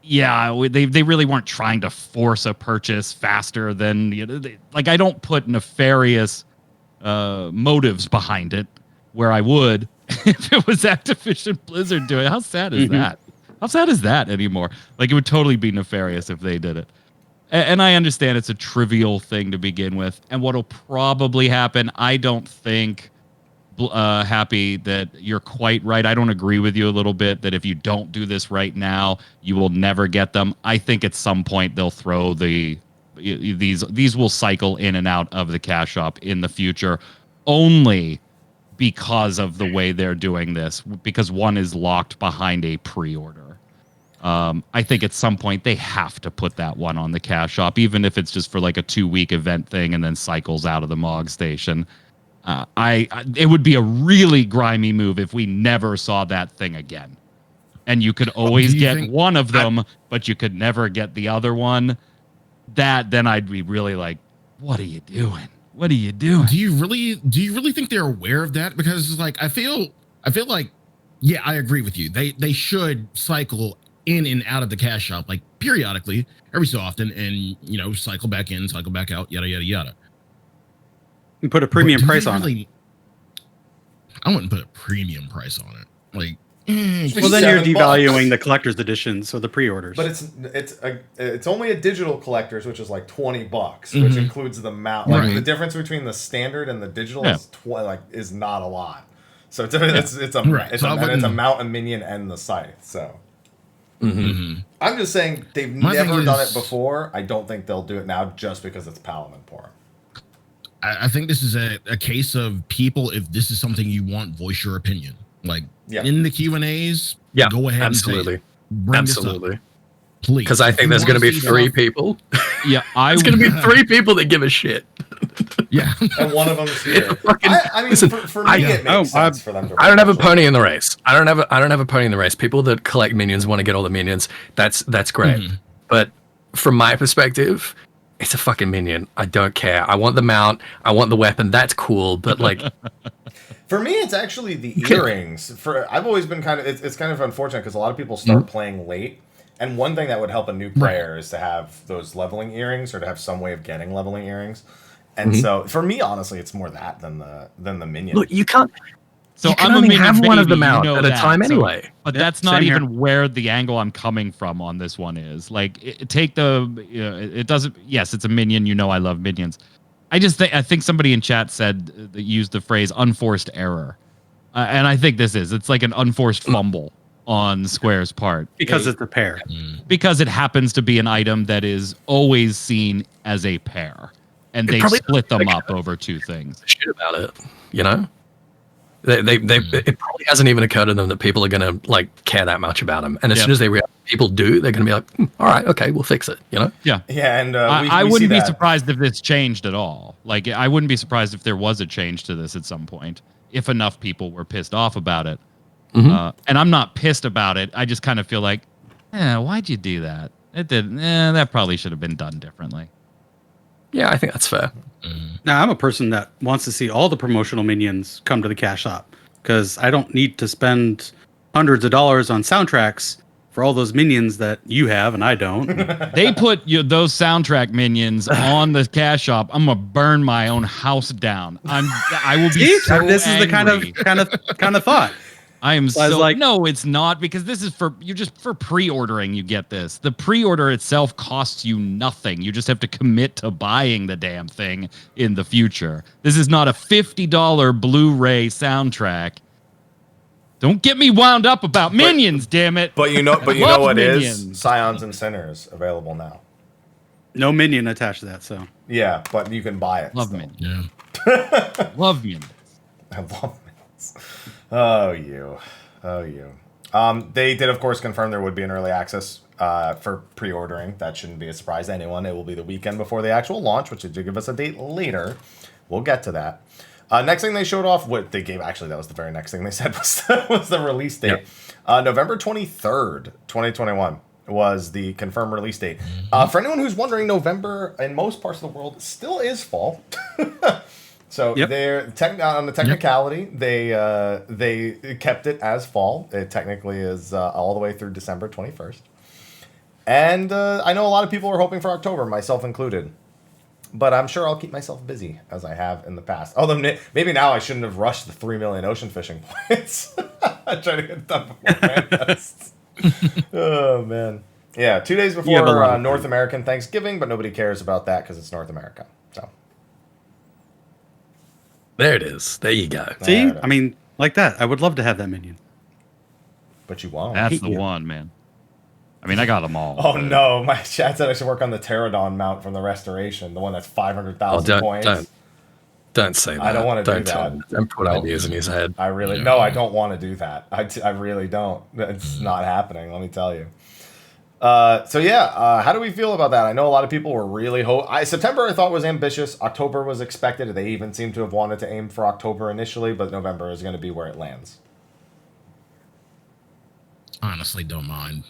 Yeah, they really weren't trying to force a purchase faster than, like, I don't put nefarious motives behind it where I would if it was Activision Blizzard doing it. How sad is that? How sad is that anymore? Like, it would totally be nefarious if they did it. And I understand it's a trivial thing to begin with. And what'll probably happen, I don't think, Happy, that you're quite right. I don't agree with you a little bit that if you don't do this right now, you will never get them. I think at some point they'll throw these will cycle in and out of the cash shop in the future, only because of the way they're doing this, because one is locked behind a pre-order. I think at some point they have to put that one on the cash shop, even if it's just for like a 2-week event thing and then cycles out of the Mog Station. It would be a really grimy move if we never saw that thing again. And you could always get one of them, but you could never get the other one. Then I'd be really like, what are you doing? What are you doing? Do you really think they're aware of that? Because like I feel like, yeah, I agree with you. They should cycle in and out of the cash shop like periodically, every so often, and cycle back in, cycle back out, yada yada yada. And put a premium price on it. I wouldn't put a premium price on it. Like, well, then you're devaluing the collector's edition, so the pre-orders. But it's only a digital collector's, which is like $20, which includes the mount. Like the difference between the standard and the digital is not a lot. So it's a mount, a minion, and the scythe. So I'm just saying they've never done it before. I don't think they'll do it now just because it's Palom and Porum. I think this is a case of people, if this is something you want, voice your opinion. Like in the Q&As, go ahead and say it. Bring this up, please. Because I think there's going to be 3 people. Yeah, it's going to be 3 people that give a shit. Yeah. And one of them's here. For me, it makes sense for them to. I don't have a pony in the race. I don't have a pony in the race. People that collect minions want to get all the minions. That's great. But from my perspective, it's a fucking minion. I don't care. I want the mount. I want the weapon. That's cool. But like, for me, it's actually the earrings. I've always been it's kind of unfortunate because a lot of people start playing late. And one thing that would help a new player is to have those leveling earrings or to have some way of getting leveling earrings. And so for me, honestly, it's more that than the minion. Look, you can't. So you can only have one of them out at a time anyway. But that's not even where the angle I'm coming from on this one is. Like, take it doesn't. Yes, it's a minion. I love minions. I think somebody in chat used the phrase "unforced error," and I think it's like an unforced fumble on Square's part because it's a pair. Because it happens to be an item that is always seen as a pair, and they split them up over 2 things. Shit about it, It probably hasn't even occurred to them that people are going to like care that much about them, and as soon as they realize people do, they're going to be like, "All right, okay, we'll fix it." Yeah, and I wouldn't be surprised if this changed at all. Like, I wouldn't be surprised if there was a change to this at some point, if enough people were pissed off about it. And I'm not pissed about it. I just kind of feel like, why'd you do that? It didn't. That probably should have been done differently. Yeah, I think that's fair. Now, I'm a person that wants to see all the promotional minions come to the cash shop because I don't need to spend hundreds of dollars on soundtracks for all those minions that you have and I don't. They put those soundtrack minions on the cash shop. I'm gonna burn my own house down. I will be so this angry. Is the kind of thought. I am So I was so like- no, it's not, because this is for pre-ordering. You get this. The pre-order itself costs you nothing. You just have to commit to buying the damn thing in the future. This is not a $50 Blu-ray soundtrack. Don't get me wound up about Minions, damn it. But you know I what love is? Minions. Scions and Sinners available now. No minion attached to that, so. Yeah, but you can buy it. Love still. Minions. Yeah. Love Minions. I love Minions. Oh, you. They did, of course, confirm there would be an early access for pre-ordering. That shouldn't be a surprise to anyone. It will be the weekend before the actual launch, which they did give us a date later. We'll get to that. Next thing they showed off, what they gave, actually, that was the very next thing they said was the release date. Yep. November 23rd, 2021 was the confirmed release date. For anyone who's wondering, November in most parts of the world still is fall. So they're on the technicality, they kept it as fall. It technically is all the way through December 21st. And I know a lot of people are hoping for October, myself included. But I'm sure I'll keep myself busy, as I have in the past. Although maybe now I shouldn't have rushed the 3 million ocean fishing points. I'm trying to get done before Manifest. Oh, man. Yeah, 2 days before North American Thanksgiving, but nobody cares about that because it's North America. So. There it is. There you go. See? I mean, like that. I would love to have that minion. But you won't. That's the one, man. I mean, I got them all. Oh, no. My chat said I should work on the Pterodon mount from the restoration. The one that's 500,000 points. Don't say that. I don't want to do that. Don't put ideas in his head. I don't want to do that. I really don't. It's not happening, let me tell you. How do we feel about that? I know a lot of people were really September I thought was ambitious. October was expected. They even seem to have wanted to aim for October initially, but November is going to be where it lands. Honestly, don't mind.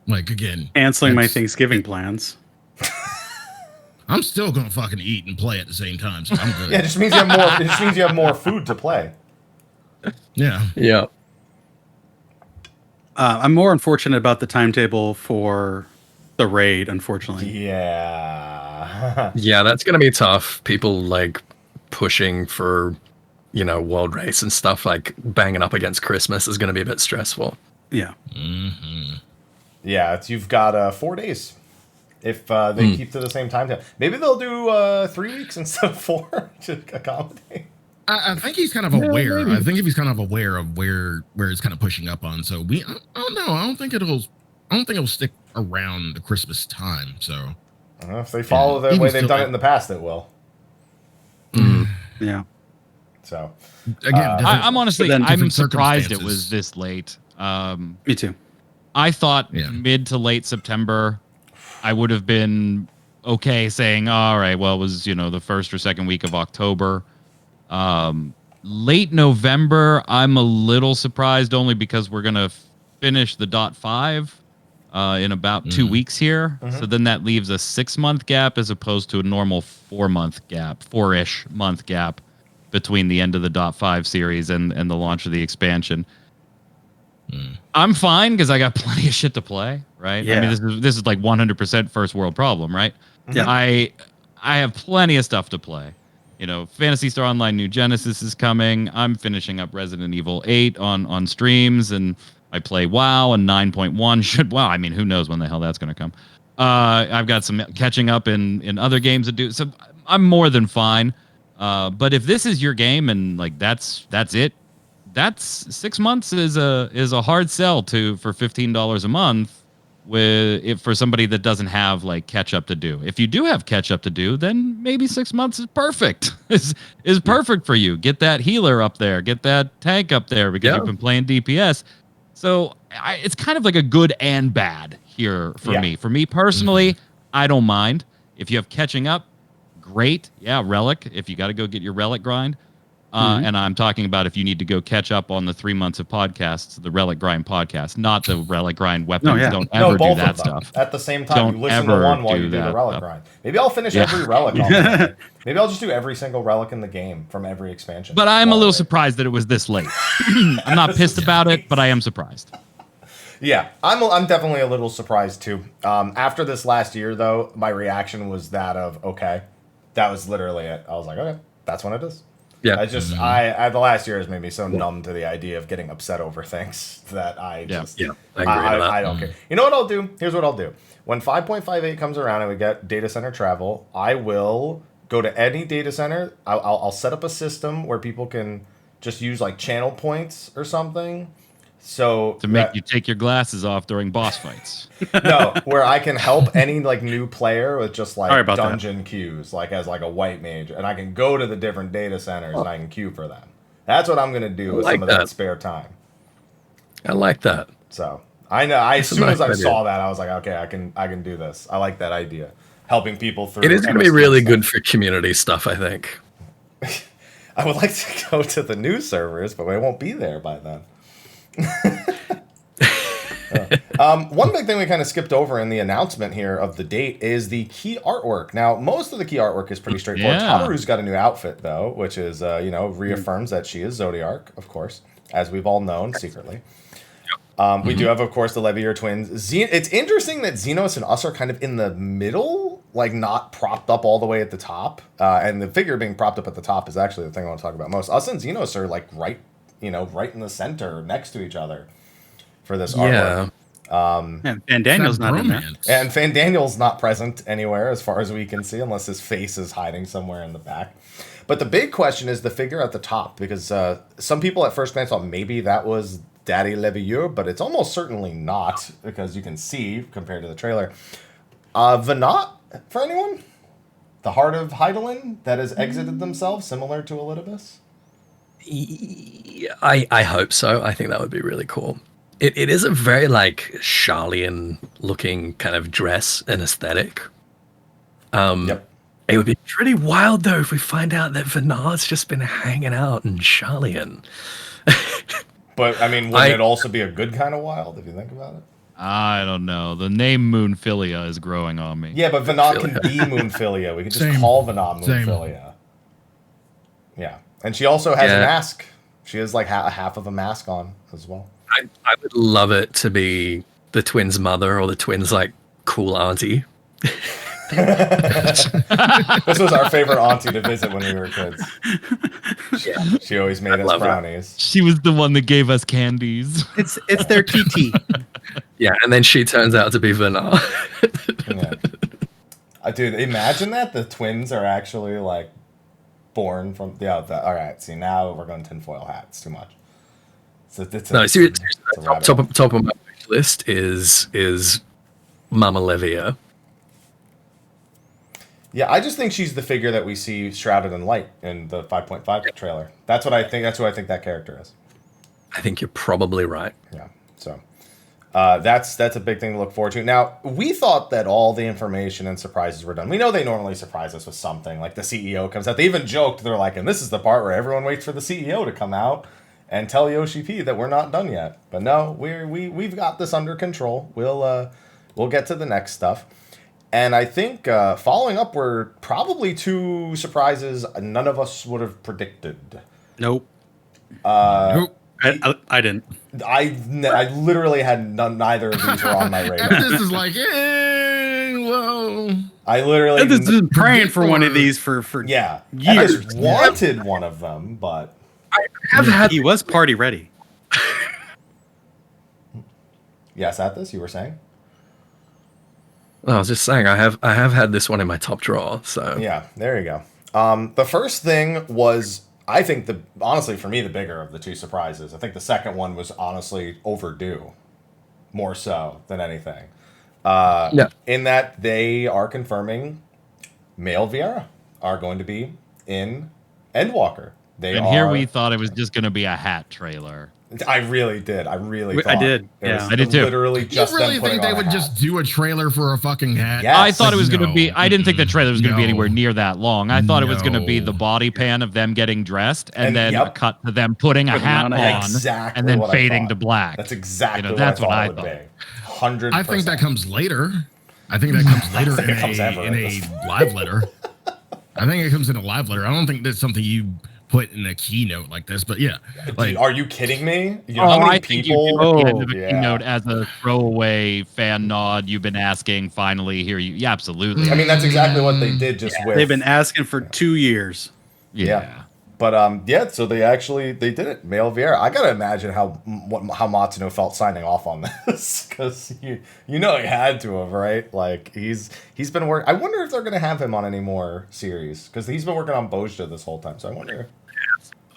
Like, again, canceling my Thanksgiving plans. I'm still gonna fucking eat and play at the same time, so I'm good. Yeah, it just means you have more. It just means you have more food to play. Yeah. Yeah. I'm more unfortunate about the timetable for the raid, unfortunately. Yeah. Yeah, that's gonna be tough. People like pushing for, world race and stuff, like banging up against Christmas is gonna be a bit stressful. Yeah. Mm-hmm. Yeah, you've got 4 days. If they keep to the same time. Maybe they'll do 3 weeks instead of 4 to accommodate. I think he's kind of aware. I think if he's kind of aware of where it's kind of pushing up on. So I don't know. I don't think it'll stick around the Christmas time. So if they follow the way they've done it in the past, it will. Yeah. So again, I'm honestly, I'm surprised it circumstances. was this late. Me too. I thought mid to late September, I would have been okay saying, all right, well, it was, the first or second week of October. Late November, I'm a little surprised only because we're going to finish the .5 in about 2 weeks here. So then that leaves a 6-month gap as opposed to a normal 4-month gap, 4-ish month gap between the end of the .5 series and the launch of the expansion. I'm fine because I got plenty of shit to play, right? Yeah. I mean, this is like 100% first world problem, right? Yeah. I have plenty of stuff to play. Phantasy Star Online New Genesis is coming. I'm finishing up Resident Evil 8 on streams, and I play WoW, and 9.1 should. Wow, I mean, who knows when the hell that's going to come? I've got some catching up in other games to do, so I'm more than fine. But if this is your game and like that's it. That's 6 months is a hard sell for $15 a month for somebody that doesn't have like catch up to do. If you do have catch up to do, then maybe 6 months is perfect. is perfect for you. Get that healer up there, get that tank up there because you've been playing DPS. So it's kind of like a good and bad here for me. For me personally, I don't mind. If you have catching up, great. Yeah, Relic. If you got to go get your Relic grind. And I'm talking about if you need to go catch up on the 3 months of podcasts, the Relic Grind podcast, not the Relic Grind weapons. Don't ever do that stuff. At the same time, you listen to ever one while do you do the that Relic stuff. grind. Maybe I'll finish every Relic on the Maybe I'll just do every single Relic in the game from every expansion. But I'm a little surprised that it was this late. I'm not pissed about it, but I am surprised. Yeah, I'm definitely a little surprised too. After this last year, though, my reaction was that of, okay, that was literally it. I was like, okay, that's when it is. Yeah. I just I the last year has made me so numb to the idea of getting upset over things that I just I agree with that. I don't care. You know what I'll do? Here's what I'll do. When 5.58 comes around and we get data center travel, I will go to any data center. I'll set up a system where people can just use like channel points or something. So To make you take your glasses off during boss fights. no, where I can help any like new player with just Sorry like about that. dungeon queues, like as like a white mage, and I can go to the different data centers and I can queue for them. That's what I'm gonna do with like some of that that. spare time. I like that. So I know. As soon nice as I idea. saw that, I was like, okay, I can do this. I like that idea. Helping people through. It is going to be MST really stuff. good for community stuff, I think. I would like to go to the new servers, but we won't be there by then. One big thing we kind of skipped over in the announcement here of the date is the key artwork. Now, most of the key artwork is pretty straightforward. Yeah. Tamaru's got a new outfit, though, which is, reaffirms that she is Zodiark, of course, as we've all known secretly. We do have, of course, the Levier twins. It's interesting that Xenos and us are kind of in the middle, like not propped up all the way at the top. And the figure being propped up at the top is actually the thing I want to talk about most. Us and Xenos are like right in the center next to each other for this artwork. And Daniel's not in there. And Fandaniel's not present anywhere as far as we can see, unless his face is hiding somewhere in the back. But the big question is the figure at the top, because some people at first glance thought maybe that was Daddy Levier, but it's almost certainly not, because you can see, compared to the trailer. Venat, for anyone? The Heart of Hydaelyn that has exited themselves, similar to Ellentill? I hope so. I think that would be really cool. It is a very like Charlian looking kind of dress and aesthetic. Yep. It would be pretty wild though if we find out that Venat's just been hanging out in Charlian. But, I mean, wouldn't it also be a good kind of wild, if you think about it? I don't know. The name Moonphilia is growing on me. Yeah, but Venat can be Moonphilia. We could just call Venat Moonphilia. Yeah. And she also has a mask. She has like half of a mask on as well. I would love it to be the twins' mother or the twins' like cool auntie. This was our favorite auntie to visit when we were kids. Yeah. She always made us brownies. She was the one that gave us candies. It's their TT. Yeah, and then she turns out to be Venat. Yeah. Dude, imagine that the twins are actually like born from all right, see, now we're going tinfoil hats too much. So Seriously, top of my wish list is Mama Levier. Yeah, I just think she's the figure that we see shrouded in light in the 5.5 trailer. That's what I think. That's who I think that character is. I think you're probably right. Yeah. So that's a big thing to look forward to. Now, we thought that all the information and surprises were done. We know they normally surprise us with something, like the CEO comes out. They even joked, they're like, and this is the part where everyone waits for the CEO to come out and tell Yoshi P that we're not done yet. But no, we've got this under control. We'll get to the next stuff. And I think following up were probably two surprises none of us would have predicted. Nope. Nope. I didn't. I literally had neither of these were on my radar. This is like, well. I literally This is praying for one of these for yeah. years. I just wanted one of them, but He was party ready. yes, at this you were saying. I was just saying I have had this one in my top drawer. So Yeah, there you go. The first thing was, I think honestly for me the bigger of the two surprises. I think the second one was honestly overdue, more so than anything. In that they are confirming male Viera are going to be in Endwalker. Here we thought it was just going to be a hat trailer. I really did. I I did. Yeah, I did too. Literally just You really them putting think they on a would hat. just do a trailer for a fucking hat? Yes. I thought it was going to be. No. I didn't think the trailer was going to be No. anywhere near that long. I thought it was going to be No. the body pan of them getting dressed, and then yep. cut to them putting a hat on on, a- Exactly and then what I fading thought. to black. That's exactly that's what what I I thought it would thought. be. 100%. I think that comes later. I think that comes later think it comes ever in at a this live letter. I think it comes in a live letter. I don't think that's something you put in a keynote like this, but yeah. Like, Are you kidding me? You know how many I think people? you do at the end of a yeah. keynote as a throwaway fan nod. You've been asking. Finally, here you. Yeah, absolutely. I mean, that's exactly what they did. Just with They've been asking for 2 years. Yeah. yeah, so they did it. Male Viera. I gotta imagine how Matsuno felt signing off on this, because you know he had to have, right? Like he's been working. I wonder if they're gonna have him on any more series, because he's been working on Bozja this whole time. So I wonder.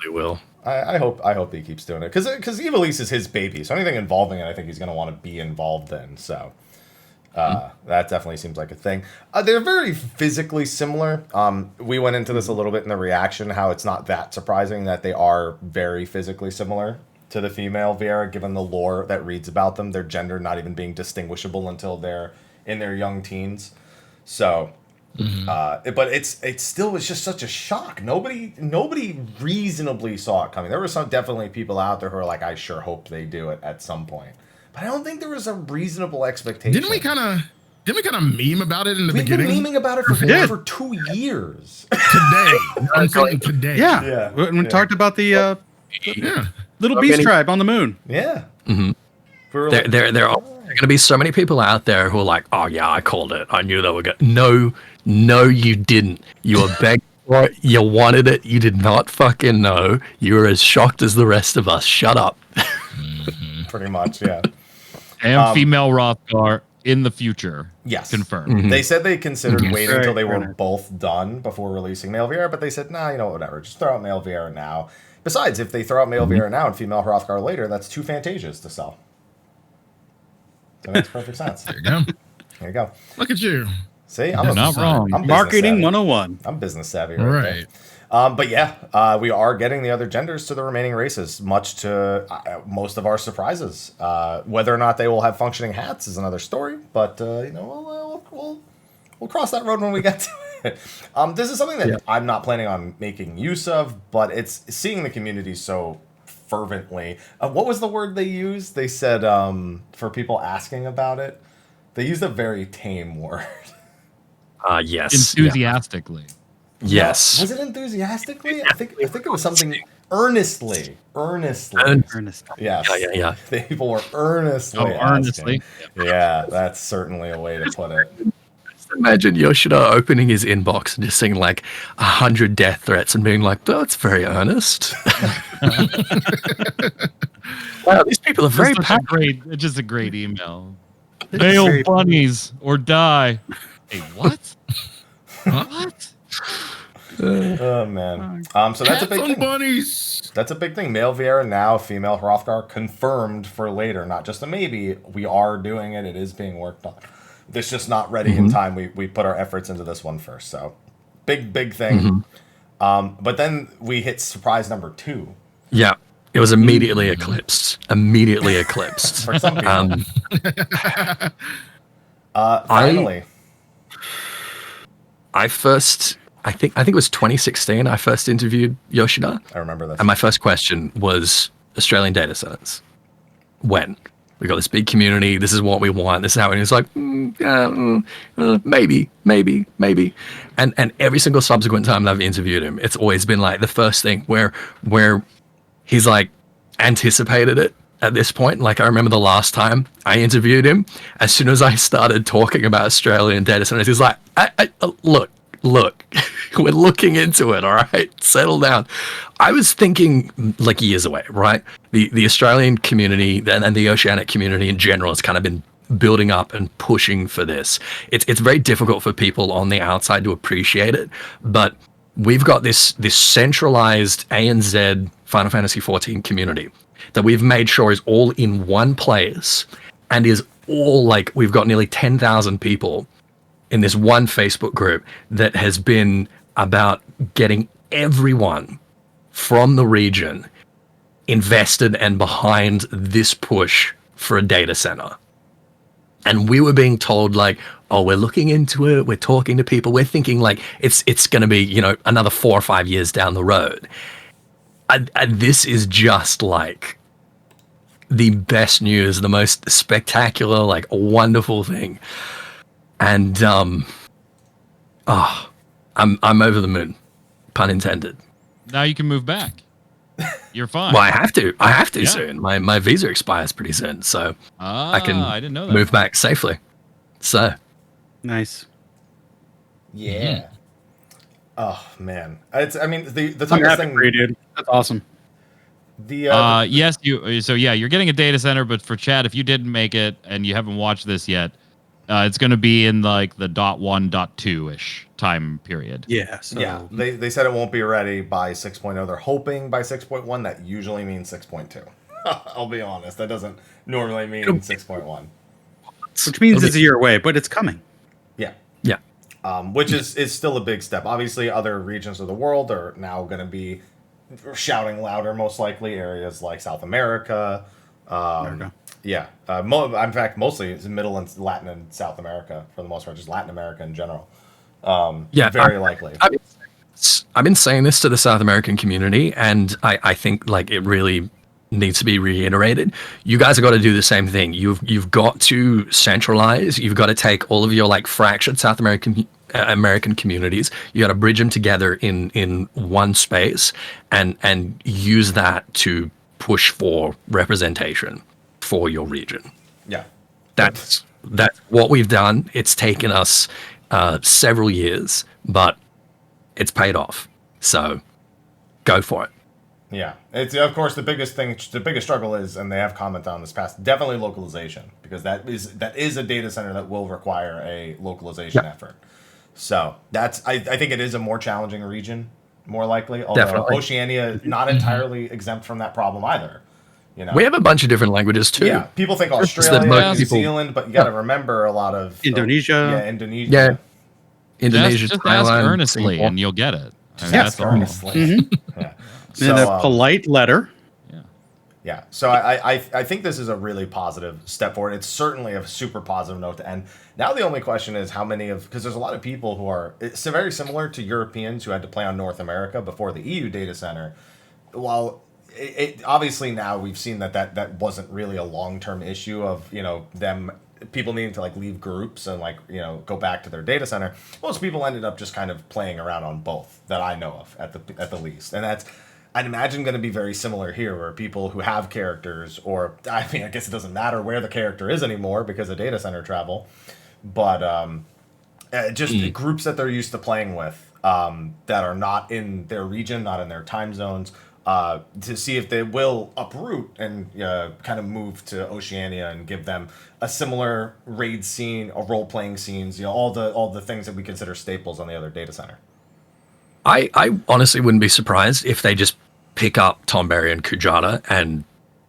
They will. I hope he keeps doing it, because Ivalice is his baby. So anything involving it, I think he's gonna want to be involved in. So. That definitely seems like a thing. They're very physically similar. We went into this a little bit in the reaction, how it's not that surprising that they are very physically similar to the female Viera, given the lore that reads about them, their gender not even being distinguishable until they're in their young teens. So, but it still was just such a shock. Nobody reasonably saw it coming. There were definitely people out there who are like, I sure hope they do it at some point. But I don't think there was a reasonable expectation. Didn't we kind of meme about it in the beginning? We've been memeing about it for 2 years. Today. I'm saying today. Yeah. When we talked about the little beast tribe on the moon. Yeah. There are going to be so many people out there who are like, oh yeah, I called it. I knew they were going to. No, you didn't. You were begging for it. You wanted it. You did not fucking know. You were as shocked as the rest of us. Shut up. Pretty much, yeah. And female Hrothgar in the future. Yes. Confirmed. They said they considered waiting until they were Right. both done before releasing male Viera, but they said, nah, you know, whatever. Just throw out male Viera now. Besides, if they throw out male Viera now and female Hrothgar later, that's 2 Fantasias to sell. That makes perfect sense. There you go. There you go. Look at you. See, You're not wrong. I'm business Marketing savvy. 101. I'm business savvy, All right? right. But yeah, we are getting the other genders to the remaining races, much to most of our surprises. Whether or not they will have functioning hats is another story, but you know, we'll cross that road when we get to it. This is something that I'm not planning on making use of, but it's seeing the community so fervently. What was the word they used? They said for people asking about it, they used a very tame word. Yes. Enthusiastically. Yes. Was it enthusiastically? I think it was something earnestly. Ernest. Yes. Yeah. People were earnestly. Earnestly. asking. Yeah, that's certainly a way to put it. Imagine Yoshida opening his inbox and just seeing like 100 death threats and being like, oh, that's very earnest. Wow, these people are very passionate. It's just a great email. Bail bunnies or die. Hey, what? What? Oh man. So that's a big thing. Bunnies. That's a big thing. Male Viera now, female Hrothgar confirmed for later. Not just a maybe. We are doing it. It is being worked on. This just not ready in time. We put our efforts into this one first. So big thing. But then we hit surprise number 2. Yeah. It was immediately eclipsed. For some people. Finally. I think it was 2016. I first interviewed Yoshida, I remember this. and my first question was Australian data centers. When we got this big community, this is what we want. This is how. And he's like, maybe. And every single subsequent time that I've interviewed him, it's always been like the first thing where he's like anticipated it. At this point, like I remember the last time I interviewed him, as soon as I started talking about Australian data centers, he's like, look, we're looking into it, all right? Settle down. I was thinking like years away, right? The Australian community and the oceanic community in general has kind of been building up and pushing for this. It's very difficult for people on the outside to appreciate it, but we've got this centralized ANZ Final Fantasy XIV community that we've made sure is all in one place and is all like, we've got nearly 10,000 people in this one Facebook group that has been about getting everyone from the region invested and behind this push for a data center. And we were being told like, oh, we're looking into it, we're talking to people, we're thinking like it's going to be, you know, another 4 or 5 years down the road. And this is just like the best news, the most spectacular, like wonderful thing. And I'm over the moon, pun intended. Now you can move back. You're fine. Well, I have to Yeah. soon. My visa expires pretty soon, so I didn't know that. move back safely. So Nice. Yeah. Oh man, I mean the I'm toughest happy thing. for you, dude. That's awesome. Yes, you're getting a data center, but for chat, if you didn't make it and you haven't watched this yet, it's going to be in like the .1, .2-ish time period. Yeah. So Yeah, they said it won't be ready by 6.0. They're hoping by 6.1. That usually means 6.2. I'll be honest, that doesn't normally mean 6.1. which means it's a year away, but it's coming. Yeah. Yeah. Which is still a big step. Obviously, other regions of the world are now going to be shouting louder, most likely. Areas like South America. Yeah. In fact, mostly it's Middle and Latin and South America for the most part, just Latin America in general. Very likely. I've been saying this to the South American community, and I think like it really needs to be reiterated. You guys have got to do the same thing. You've got to centralize. You've got to take all of your like fractured South American communities. You got to bridge them together in one space, and use that to push for representation for your region. Yeah. That's what we've done. It's taken us several years, but it's paid off. So go for it. Yeah, it's of course the biggest struggle is, and they have commented on this past, definitely localization, because that is a data center that will require a localization effort. So I think it is a more challenging region, more likely. Although Definitely. Oceania is not entirely exempt from that problem either. You know, We have a bunch of different languages too. yeah, people think that Australia, most New people- Zealand, but you got to remember a lot of Indonesia. Yeah, Indonesia. Yeah. Indonesia, Just Thailand, ask earnestly, Singapore. and you'll get it. I mean, Yes, that's all. earnestly. Yeah. And a polite letter. Yeah, so I think this is a really positive step forward. It's certainly a super positive note to end. Now the only question is how many because there's a lot of people who are, it's very similar to Europeans who had to play on North America before the EU data center. While it obviously now we've seen that wasn't really a long-term issue of, people needing to like leave groups and like, go back to their data center. Most people ended up just kind of playing around on both that I know of at the least. And that's, I'd imagine, going to be very similar here, where people who have characters, or I mean, I guess it doesn't matter where the character is anymore because of data center travel, but just groups that they're used to playing with that are not in their region, not in their time zones, to see if they will uproot and kind of move to Oceania and give them a similar raid scene, or role playing scenes, all the things that we consider staples on the other data center. I honestly wouldn't be surprised if they just pick up Tonberry and Khuja and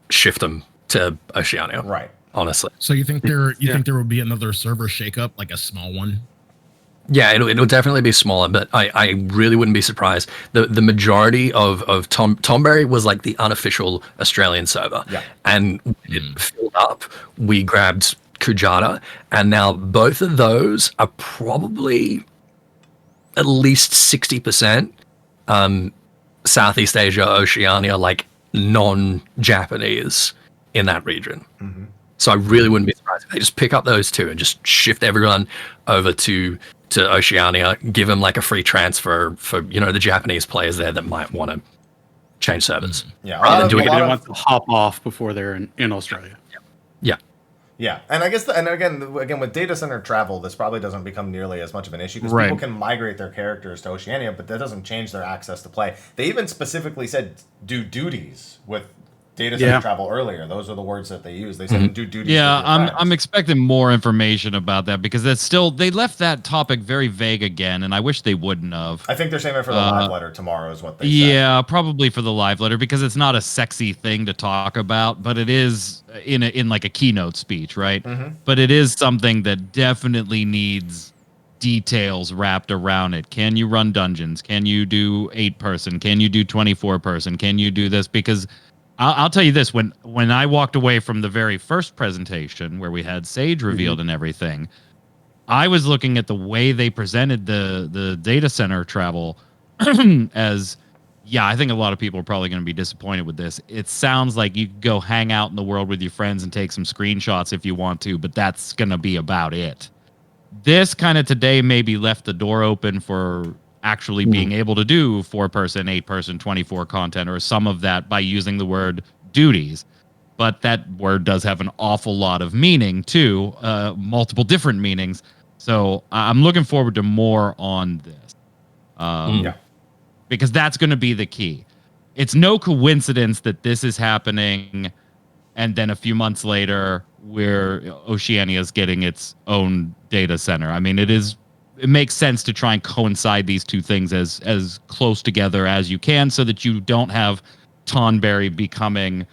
shift them to Oceania. Right. Honestly. So you think there will be another server shakeup, like a small one? Yeah, it'll definitely be smaller, but I really wouldn't be surprised. The majority of Tonberry was like the unofficial Australian server. Yeah. And when it filled up, we grabbed Khuja, and now both of those are probably at least 60% Southeast Asia, Oceania, like non-Japanese in that region. Mm-hmm. So I really wouldn't be surprised if they just pick up those two and just shift everyone over to Oceania, give them like a free transfer for the Japanese players there that might want to change servers. Yeah. Rather than doing They it. don't want to hop off before they're in Australia. Yeah. Yeah, and I guess, again with data center travel, this probably doesn't become nearly as much of an issue because Right. people can migrate their characters to Oceania, but that doesn't change their access to play. They even specifically said do duties with data center travel earlier. Those are the words that they use. They said do duties. Yeah, with your I'm friends. expecting more information about that, because that's still, they left that topic very vague again, and I wish they wouldn't have. I think they're saving it for the live letter tomorrow, is what they said. Yeah, probably for the live letter, because it's not a sexy thing to talk about, but it is in like a keynote speech, right? Mm-hmm. But it is something that definitely needs details wrapped around it. Can you run dungeons? Can you do 8-person? Can you do 24-person? Can you do this? Because I'll tell you this, when I walked away from the very first presentation where we had Sage revealed and everything, I was looking at the way they presented the data center travel as, yeah, I think a lot of people are probably going to be disappointed with this. It sounds like you could go hang out in the world with your friends and take some screenshots if you want to, but that's going to be about it. This kind of today maybe left the door open for actually being able to do 4-person, 8-person, 24 content, or some of that by using the word duties. But that word does have an awful lot of meaning too, multiple different meanings. So I'm looking forward to more on this. Because that's going to be the key. It's no coincidence that this is happening, and then a few months later, Oceania is getting its own data center. I mean, it makes sense to try and coincide these two things as close together as you can, so that you don't have Tonberry becoming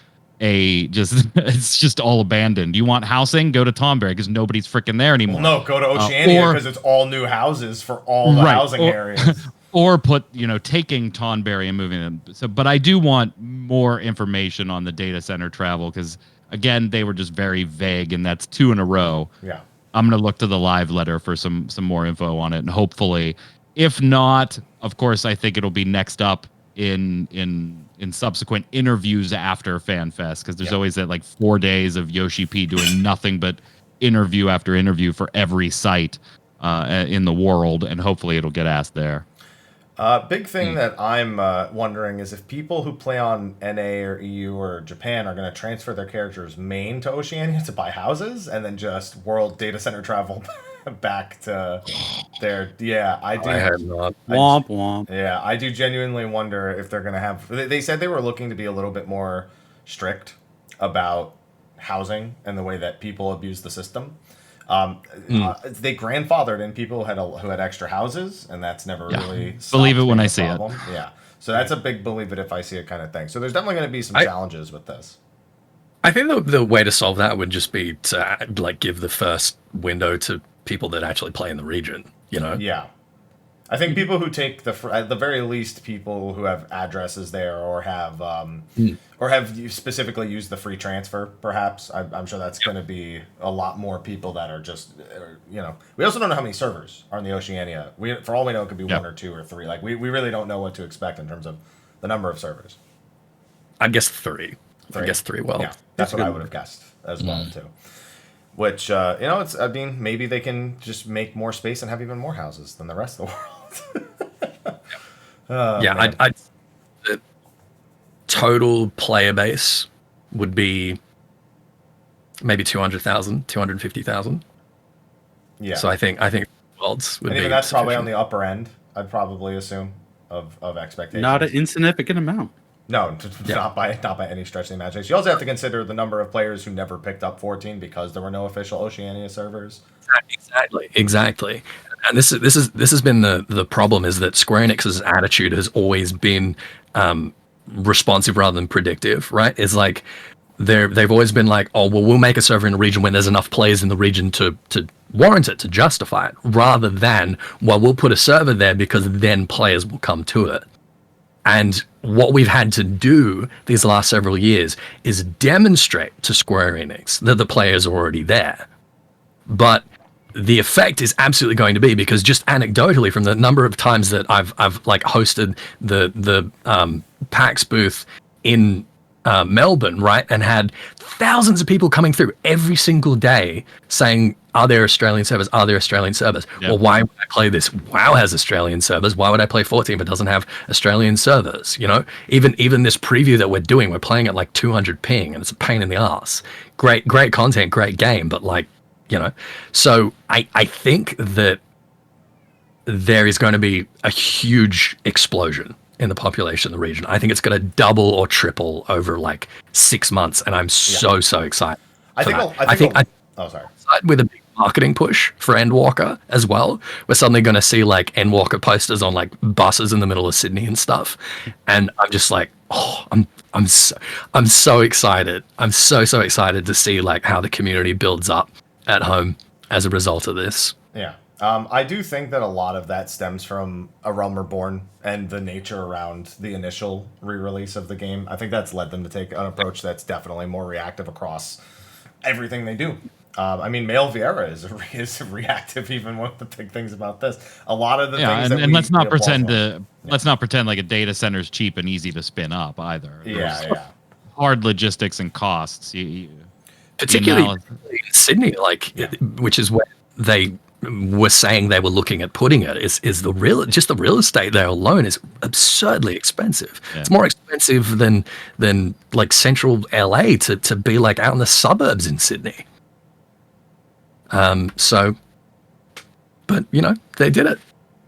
it's just all abandoned. You want housing? Go to Tonberry because nobody's freaking there anymore. Well, no, go to Oceania because it's all new houses for all the housing areas. Or taking Tonberry and moving them. But I do want more information on the data center travel because, again, they were just very vague, and that's 2 in a row. Yeah. I'm going to look to the live letter for some more info on it, and hopefully, if not, of course, I think it'll be next up in subsequent interviews after FanFest, because there's always that 4 days of Yoshi P doing nothing but interview after interview for every site in the world, and hopefully it'll get asked there. Big thing that I'm wondering is if people who play on NA or EU or Japan are going to transfer their characters main to Oceania to buy houses and then just world data center travel back to their... Yeah, I do. I have not. Womp womp. Yeah, I do genuinely wonder if they're going to have... They said they were looking to be a little bit more strict about housing and the way that people abuse the system. They grandfathered in people who had extra houses, and that's never really believe it when I see problem. Yeah, so that's a big believe it if I see it kind of thing. So there's definitely going to be some challenges with this. I think the way to solve that would just be to give the first window to people that actually play in the region. Yeah, I think people who take at the very least, people who have addresses there or have specifically used the free transfer. Perhaps I'm sure that's going to be a lot more people that are just We also don't know how many servers are in the Oceania. For all we know, it could be 1 or 2 or 3. We really don't know what to expect in terms of the number of servers. I guess 3. I guess 3. Well, yeah, that's what I would have guessed as well too. Which it's. I mean, maybe they can just make more space and have even more houses than the rest of the world. The total player base would be maybe 200,000, 250,000. Yeah. So I think worlds would and be. Even that's probably on the upper end. I'd probably assume of expectations. Not an insignificant amount. No, not by any stretch of the imagination. You also have to consider the number of players who never picked up 14 because there were no official Oceania servers. Exactly. And this has been the problem, is that Square Enix's attitude has always been responsive rather than predictive, right? It's like they've always been like, oh well, we'll make a server in a region when there's enough players in the region to warrant it, to justify it, rather than, well, we'll put a server there because then players will come to it. And what we've had to do these last several years is demonstrate to Square Enix that the players are already there. But the effect is absolutely going to be, because just anecdotally from the number of times that I've hosted the PAX booth in Melbourne, right, and had thousands of people coming through every single day saying, are there Australian servers? Are there Australian servers? Yep. Well, why would I play this? WoW has Australian servers. Why would I play 14 if it doesn't have Australian servers? Even this preview that we're doing, we're playing at 200 ping, and it's a pain in the ass. Great content, great game, but so I think that there is going to be a huge explosion in the population of the region. I think it's going to double or triple over 6 months, and I'm so excited. I think with a big marketing push for Endwalker as well, we're suddenly going to see Endwalker posters on buses in the middle of Sydney and stuff, and I'm just I'm so excited. I'm so excited to see how the community builds up at home as a result of this. Yeah. I do think that a lot of that stems from A Realm Reborn and the nature around the initial re-release of the game. I think that's led them to take an approach that's definitely more reactive across everything they do. Mael Vieira is reactive, even one of the big things about this. A lot of the things that let's not pretend like a data center is cheap and easy to spin up either. There's hard logistics and costs. Particularly in Sydney, which is where they were saying they were looking at putting it, is the real estate there alone is absurdly expensive. Yeah. It's more expensive than central LA to be out in the suburbs in Sydney. But they did it.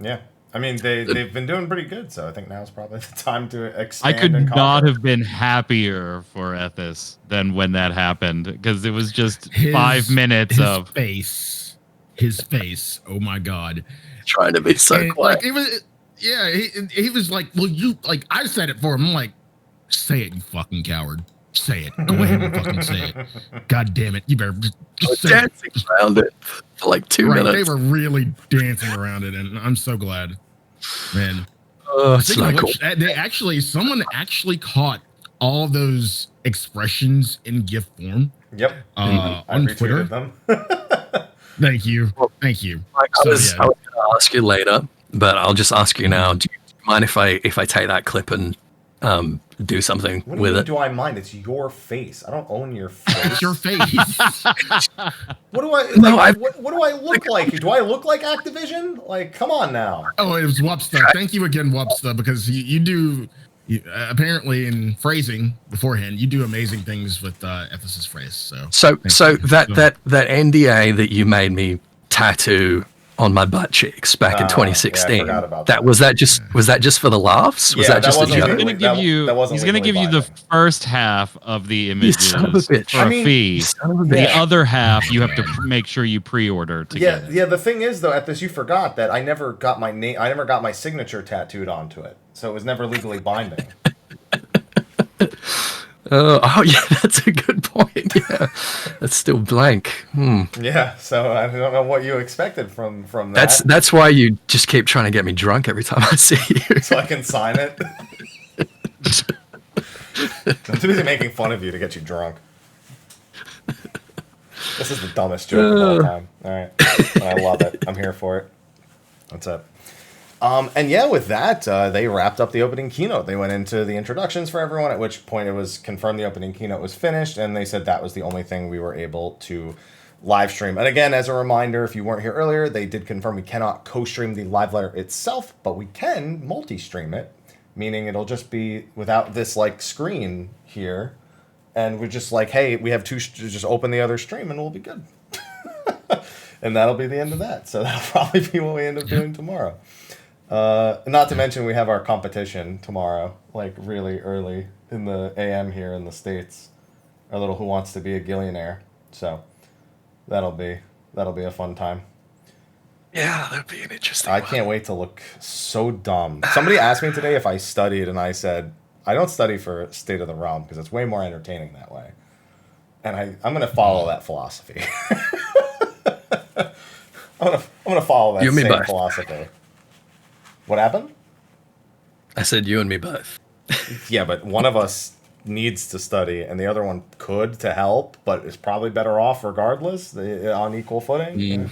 Yeah. I mean, they've been doing pretty good, so I think now's probably the time to expand. I could and not conquer. have been happier for Ethys than when that happened, because it was just 5 minutes of his face. Oh my god! Trying to be so And, quiet. like it was, yeah. He was like, "Well, you like." I said it for him. I'm like, "Say it, you fucking coward! Say it. Go ahead and fucking say it. God damn it! You better just say it." Dancing around it for like 2 Right? minutes. They were really dancing around it, and I'm so glad, man. Oh, it's Speaking not of cool. which, someone actually caught all those expressions in GIF form. Yep. I On retweeted Twitter. them. Thank you. Like, I So, was yeah. going to ask you later, but I'll just ask you now. Do you mind if I take that clip and do something What do you with mean, it? do I mind? It's your face. I don't own your face. It's your face. What do I? No, Like, what do I look like? Do I look like Activision? Like, come on now. Oh, it was Wubsta. Thank you again, Wubsta, because you do apparently in phrasing beforehand, you do amazing things with Ethys' phrase. So That NDA that you made me tattoo on my butt cheeks back in 2016. yeah, I forgot about was that just for the laughs? Was Yeah, that just that a wasn't joke? He's gonna give you. that wasn't He's gonna give legally you the binding. first half of the images son of a bitch. for I a mean, fee. Son of a The bitch. other half you have to make sure you pre-order to Yeah, get it. yeah. The thing is, though, Ethys, you forgot that I never got my name. I never got my signature tattooed onto it, so it was never legally binding. Oh yeah, that's a good point. Yeah, that's still blank. Yeah, so I don't know what you expected from that. That's why you just keep trying to get me drunk every time I see you. So I can sign it. I'm too busy making fun of you to get you drunk. This is the dumbest joke of all time. All right, I love it. I'm here for it. That's it. And yeah, with that, they wrapped up the opening keynote. They went into the introductions for everyone, at which point it was confirmed the opening keynote was finished, and they said that was the only thing we were able to live stream. And again, as a reminder, if you weren't here earlier, they did confirm we cannot co-stream the live letter itself, but we can multi-stream it, meaning it'll just be without this like screen here, and we're just like, hey, we have just open the other stream and we'll be good. And that'll be the end of that. So that'll probably be what we end up doing tomorrow. Not to mention we have our competition tomorrow, like really early in the AM here in the States. Our little Who Wants to Be a Gillionaire. So that'll be a fun time. Yeah, that'd be an interesting. I can't wait to look so dumb. Somebody asked me today if I studied, and I said I don't study for State of the Realm because it's way more entertaining that way. And I'm gonna follow that philosophy. I'm gonna follow that same philosophy. What happened? I said you and me both. Yeah, but one of us needs to study, and the other one could to help, but is probably better off regardless, on equal footing.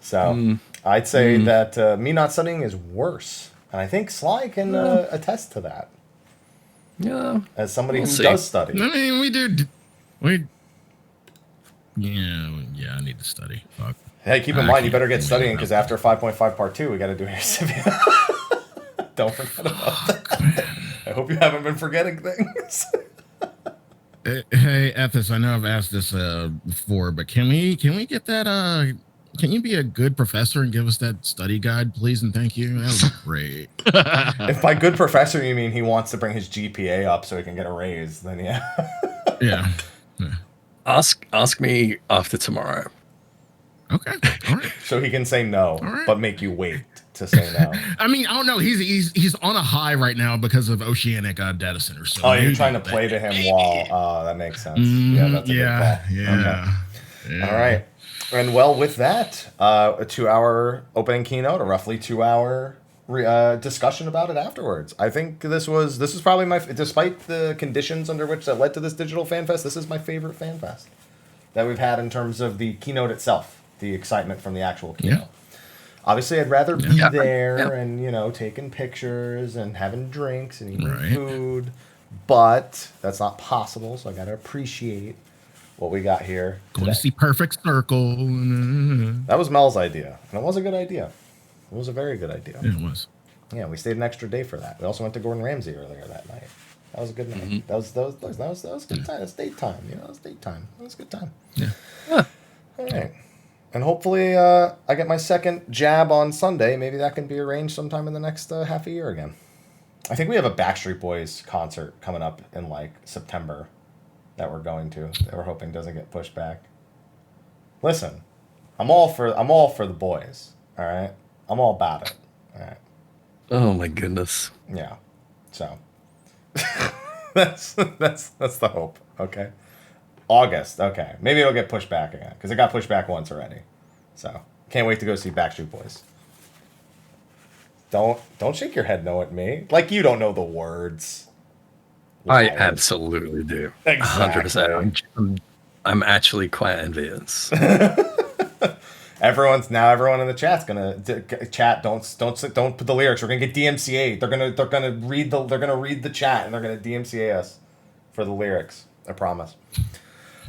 So I'd say that me not studying is worse, and I think Sly can attest to that. Yeah, As somebody who does study. I mean, yeah, I need to study. Fuck. Hey, keep in mind, you better get studying, because after 5.5 Part 2, we got to do Civia. Don't forget about that. I hope you haven't been forgetting things. Hey, Ethys, I know I've asked this before, but can we get that? Can you be a good professor and give us that study guide, please, and thank you? That would be great. If by good professor you mean he wants to bring his GPA up so he can get a raise, then yeah. Yeah. ask me after tomorrow. Okay. All right. So he can say no, right. but make you wait to say no. I mean, I don't know. He's on a high right now because of Oceanic data centers. So Oh, you're maybe trying to play to him while... that makes sense. Yeah, that's a good call. Yeah. All right. And well, with that, a 2-hour opening keynote, a roughly 2-hour discussion about it afterwards. I think this was probably despite the conditions under which that led to this digital fan fest, this is my favorite fan fest that we've had in terms of the keynote itself, the excitement from the actual keynote. Yeah. Obviously, I'd rather be there Yeah. and, taking pictures and having drinks and eating Right. food, but that's not possible, so I got to appreciate what we got here Going today. to see Perfect Circle. That was Mel's idea, and it was a good idea. It was a very good idea. Yeah, it was. Yeah, we stayed an extra day for that. We also went to Gordon Ramsay earlier that night. That was a good night. That was good time. That was date time. That was date time. That was a good time. Yeah. All right. And hopefully I get my second jab on Sunday. Maybe that can be arranged sometime in the next half a year again. I think we have a Backstreet Boys concert coming up in like September that we're going to. That we're hoping doesn't get pushed back. Listen, I'm all for the boys. All right, I'm all about it. All right. Oh my goodness. Yeah. So that's the hope. Okay. August. Okay. Maybe it'll get pushed back again because it got pushed back once already. So can't wait to go see Backstreet Boys. Don't shake your head no at me. Like you don't know the words. I Liars. absolutely do. Exactly. 100%. I'm actually quite envious. Everyone in the chat's gonna chat. Don't put the lyrics. We're gonna get DMCA. They're gonna read the chat and they're gonna DMCA us for the lyrics. I promise.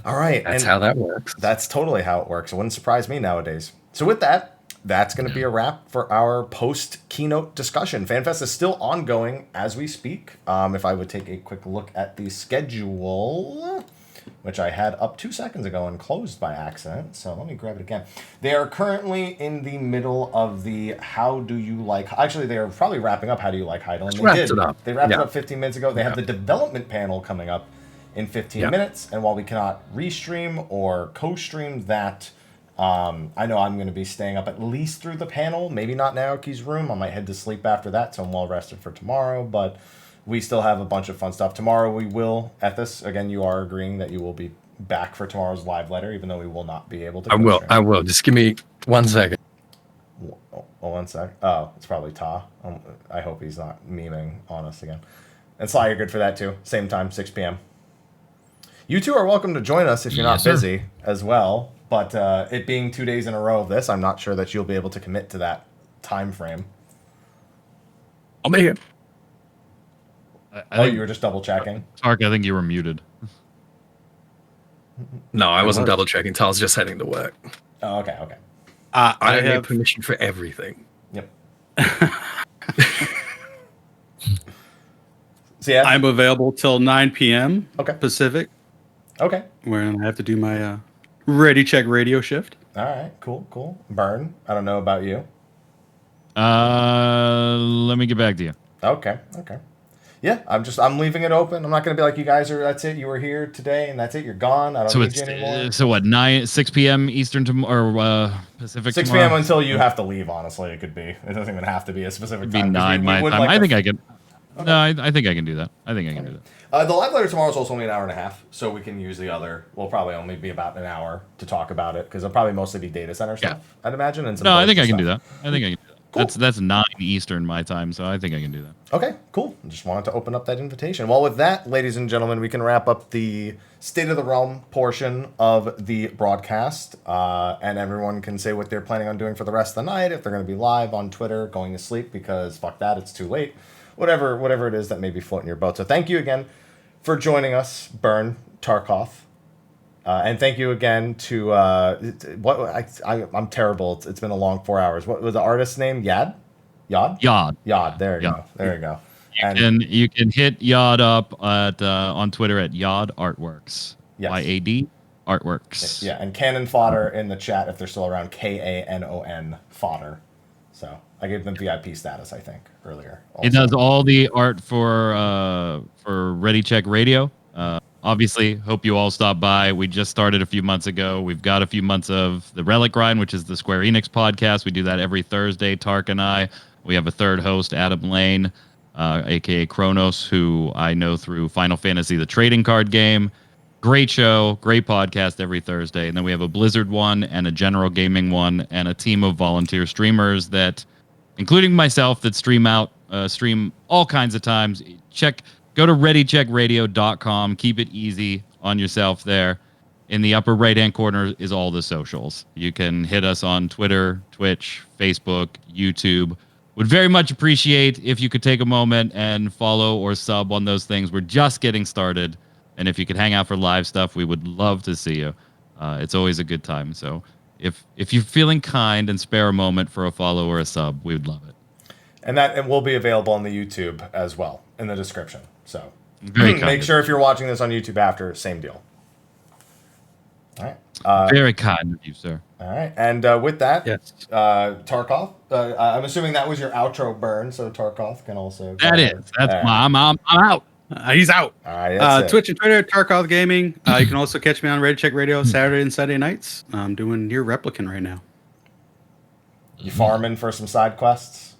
All right. That's how that works. That's totally how it works. It wouldn't surprise me nowadays. So with that, that's going to be a wrap for our post-keynote discussion. FanFest is still ongoing as we speak. If I would take a quick look at the schedule, which I had up 2 seconds ago and closed by accident. So let me grab it again. They are currently in the middle of the How Do You Like... Actually, they are probably wrapping up How Do You Like Heidelin. They wrapped it up 15 minutes ago. They have the development panel coming up in 15 minutes. And while we cannot restream or co-stream that, I know I'm going to be staying up at least through the panel. Maybe not Naoki's room. I might head to sleep after that, so I'm well rested for tomorrow. But we still have a bunch of fun stuff. Tomorrow we will, Ethys, again, you are agreeing that you will be back for tomorrow's live letter, even though we will not be able to. I will. Just give me 1 second. Oh, 1 sec. Oh, it's probably Ta. I hope he's not memeing on us again. And Sly, you're good for that too. Same time, 6 p.m. You two are welcome to join us if you're not busy as well. But it being 2 days in a row of this, I'm not sure that you'll be able to commit to that time frame. I'll make it. You were just double checking? Tark, I think you were muted. No, I wasn't double checking. I was just heading to work. Oh, okay. I have permission for everything. Yep. So yeah, I'm available till 9 p.m. Pacific. Okay. Where I have to do my Readycheckraideo shift. All right. Cool. Burn. I don't know about you. Let me get back to you. Okay. Yeah, I'm leaving it open. I'm not going to be like, you guys are, that's it. You were here today and that's it. You're gone. I don't need you anymore. So what, 6 p.m. Eastern or Pacific 6 tomorrow? p.m. until you have to leave, honestly. It could be. It doesn't even have to be a specific time. It'd be 9 my time. I think I can. Okay. No, I think I can do that. The live letter tomorrow is also only an hour and a half, so we can use the other. We'll probably only be about an hour to talk about it, because it'll probably mostly be data center stuff, I'd imagine. And I think I can do that. Cool. That's 9 Eastern my time, so I think I can do that. Okay, cool. Just wanted to open up that invitation. Well, with that, ladies and gentlemen, we can wrap up the State of the Realm portion of the broadcast, and everyone can say what they're planning on doing for the rest of the night, if they're going to be live on Twitter, going to sleep, because fuck that, it's too late. Whatever it is that may be floating your boat. So thank you again for joining us, Byrne, Tarkoth. And thank you again to I'm terrible. It's been a long 4 hours. What was the artist's name? Yad. There you go. You can hit Yad up at on Twitter at Yad Artworks. Yes. YAD Artworks. Yeah, and Cannon Fodder in the chat if they're still around. KANON Fodder. So I gave them VIP status, I think, earlier. Also. It does all the art for Readycheckraideo. Obviously, hope you all stop by. We just started a few months ago. We've got a few months of the Relic Grind, which is the Square Enix podcast. We do that every Thursday, Tark and I. We have a third host, Adam Lane, a.k.a. Kronos, who I know through Final Fantasy, the trading card game. Great show, great podcast every Thursday. And then we have a Blizzard one and a general gaming one and a team of volunteer streamers that, including myself, that stream all kinds of times. Go to readycheckraideo.com. Keep it easy on yourself there. In the upper right-hand corner is all the socials. You can hit us on Twitter, Twitch, Facebook, YouTube. Would very much appreciate if you could take a moment and follow or sub on those things. We're just getting started. And if you could hang out for live stuff, we would love to see you. It's always a good time. So if you're feeling kind and spare a moment for a follow or a sub, we would love it. And that will be available on the YouTube as well in the description. So make sure if you're watching this on YouTube after, same deal. All right. Very kind of you, sir. All right, and with that, Yes. Tarkoth. I'm assuming that was your outro burn, so Tarkoth can also. That is. That's All my. I'm out. He's out. right, that's it. Twitch and Twitter, Tarkoth Gaming. You can also catch me on Readycheckraideo Saturday and Sunday nights. I'm doing Near Replicant right now. You farming for some side quests?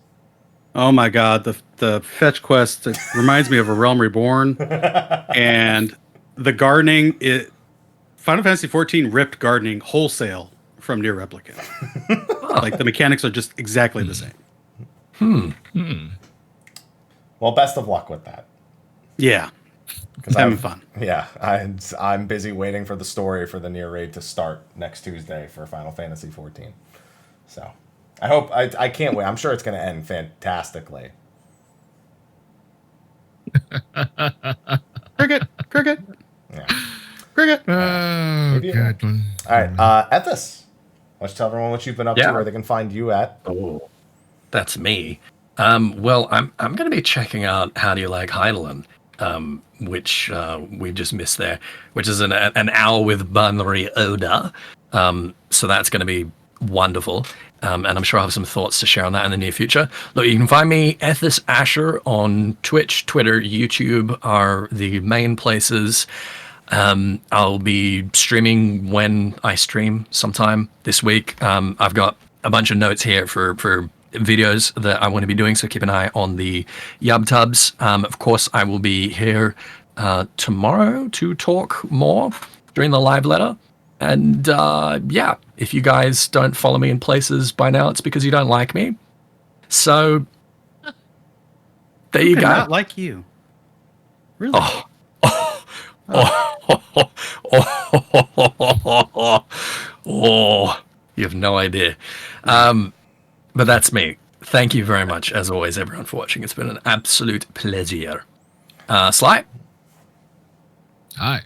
Oh my god, the fetch quest, it reminds me of A Realm Reborn. And the gardening, Final Fantasy XIV ripped gardening wholesale from Near Replicant. Like the mechanics are just exactly the same. Well, best of luck with that. Yeah. Because Having fun. Yeah, I'm busy waiting for the story for the Near Raid to start next Tuesday for Final Fantasy XIV. So I hope I can't wait. I'm sure it's going to end fantastically. Cricket. Yeah. Cricket. Oh, Maybe God. All right, Ethys. Why don't you tell everyone what you've been up to, Yeah. where they can find you at? Oh, that's me. Well, I'm going to be checking out How Do You Like Heidelin, which we just missed there, which is an hour with Bunry Oda. So that's going to be wonderful. And I'm sure I'll have some thoughts to share on that in the near future. Look, you can find me, Ethys Asher, on Twitch, Twitter, YouTube are the main places. I'll be streaming when I stream sometime this week. I've got a bunch of notes here for videos that I want to be doing, so keep an eye on the YubTubs. Of course, I will be here tomorrow to talk more during the live letter. And yeah, if you guys don't follow me in places by now, it's because you don't like me. So there you go. Not like you. Really? Oh, you have no idea. But that's me. Thank you very much, as always, everyone, for watching. It's been an absolute pleasure. Sly? Hi.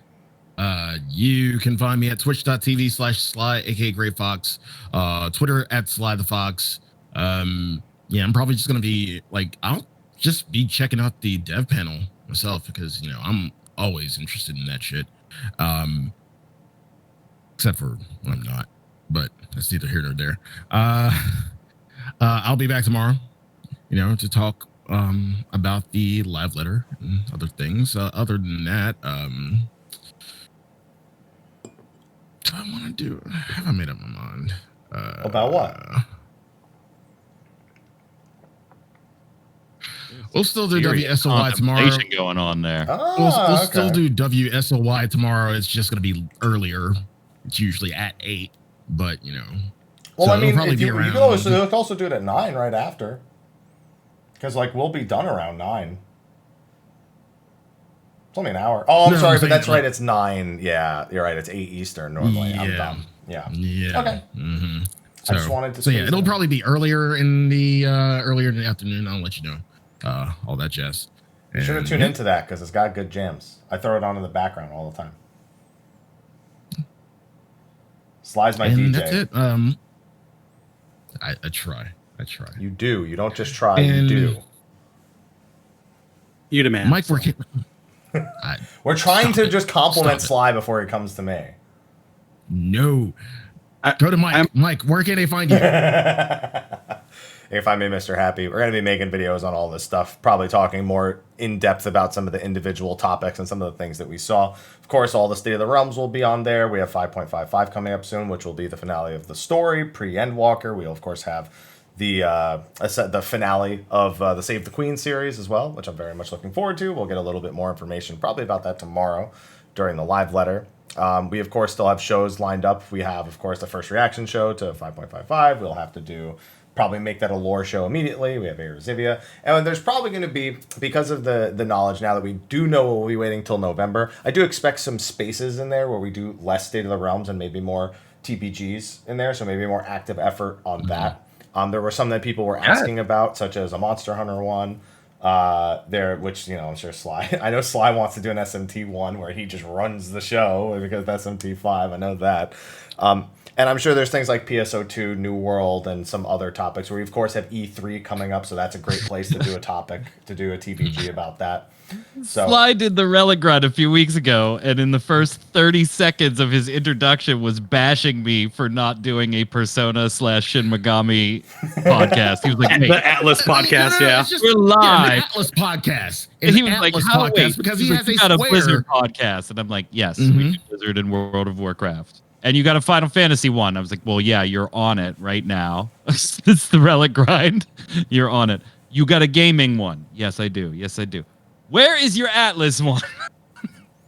You can find me at twitch.tv/Sly, aka Great Fox, Twitter at Sly the Fox. Yeah, I'm probably just gonna be like, I'll just be checking out the dev panel myself because I'm always interested in that shit. Except for when I'm not, but that's neither here nor there. I'll be back tomorrow, to talk about the live letter and other things. Other than that, what do I want to do? Have I made up my mind? About what? We'll still do Serious WSOY tomorrow. contemplation going on there. We'll still do WSOY tomorrow. It's just going to be earlier. It's usually at 8, but Well, so I mean, it'll probably if be you around. can also do it at 9 right after. Because, we'll be done around 9. It's only an hour. Oh, I'm No, sorry, I'm but that's saying, right. It's 9. Yeah, you're right. It's 8 Eastern normally. I'm Yeah. dumb. Yeah. Yeah. Okay. Mm-hmm. I just wanted to So yeah, squeeze it'll in. probably be earlier in the afternoon. I'll let you know. All that jazz. You should have And, tuned yeah. into that because it's got good jams. I throw it on in the background all the time. Sly's my And DJ. that's it. I try. You do. You don't just try. And- You do. You demand. Mike, we're We're trying to just compliment Stop it. Sly before he comes to me. no. Go to Mike. Mike, where can they find you? If I may, Mr. Happy, we're going to be making videos on all this stuff, probably talking more in depth about some of the individual topics and some of the things that we saw. Of course, all the State of the Realms will be on there. We have 5.55 coming up soon, which will be the finale of the story, pre-Endwalker. We'll, of course, have the finale of the Save the Queen series as well, which I'm very much looking forward to. We'll get a little bit more information probably about that tomorrow during the live letter. We, of course, still have shows lined up. We have, of course, the first reaction show to 5.55. We'll have to probably make that a lore show immediately. We have Erzivia. And there's probably going to be, because of the knowledge now that we do know we'll be waiting till November, I do expect some spaces in there where we do less State of the Realms and maybe more TPGs in there, so maybe more active effort on that. There were some that people were asking about, such as a Monster Hunter one. Which, I'm sure Sly, I know Sly wants to do an SMT one where he just runs the show because of SMT5. I know that. And I'm sure there's things like PSO2, New World, and some other topics. We, of course, have E3 coming up, so that's a great place to do a topic, to do a TBG about that. So Sly did the Relic Run a few weeks ago, and in the first 30 seconds of his introduction was bashing me for not doing a Persona/Shin Megami podcast. He was like, "Hey, The Atlas podcast, yeah. It's just, we're live." an Atlas podcast. And he was like, Atlas "How podcast wait?" because He's he like, has "You got a swear. Blizzard podcast," and I'm like, "Yes, we do Blizzard and World of Warcraft." And you got a Final Fantasy one. I was like, "Well, yeah, you're on it right now. It's the Relic Grind. You're on it. You got a gaming one. Yes, I do. Yes, I do. Where is your Atlas one?"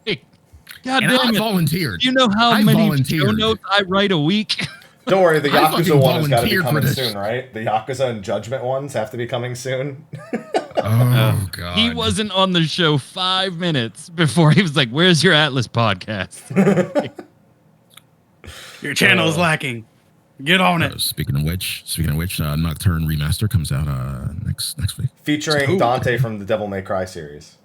God And damn I it. volunteered. Do you know how I many volunteered. show notes I write a week? don't worry, the I fucking Yakuza one has got to be volunteered for coming this. soon, right? The Yakuza and Judgment ones have to be coming soon. Oh god. He wasn't on the show 5 minutes before he was like, "Where's your Atlas podcast?" Your channel is lacking. Get on it. Speaking of which, Nocturne Remaster comes out next week. Featuring Ooh. Dante from the Devil May Cry series.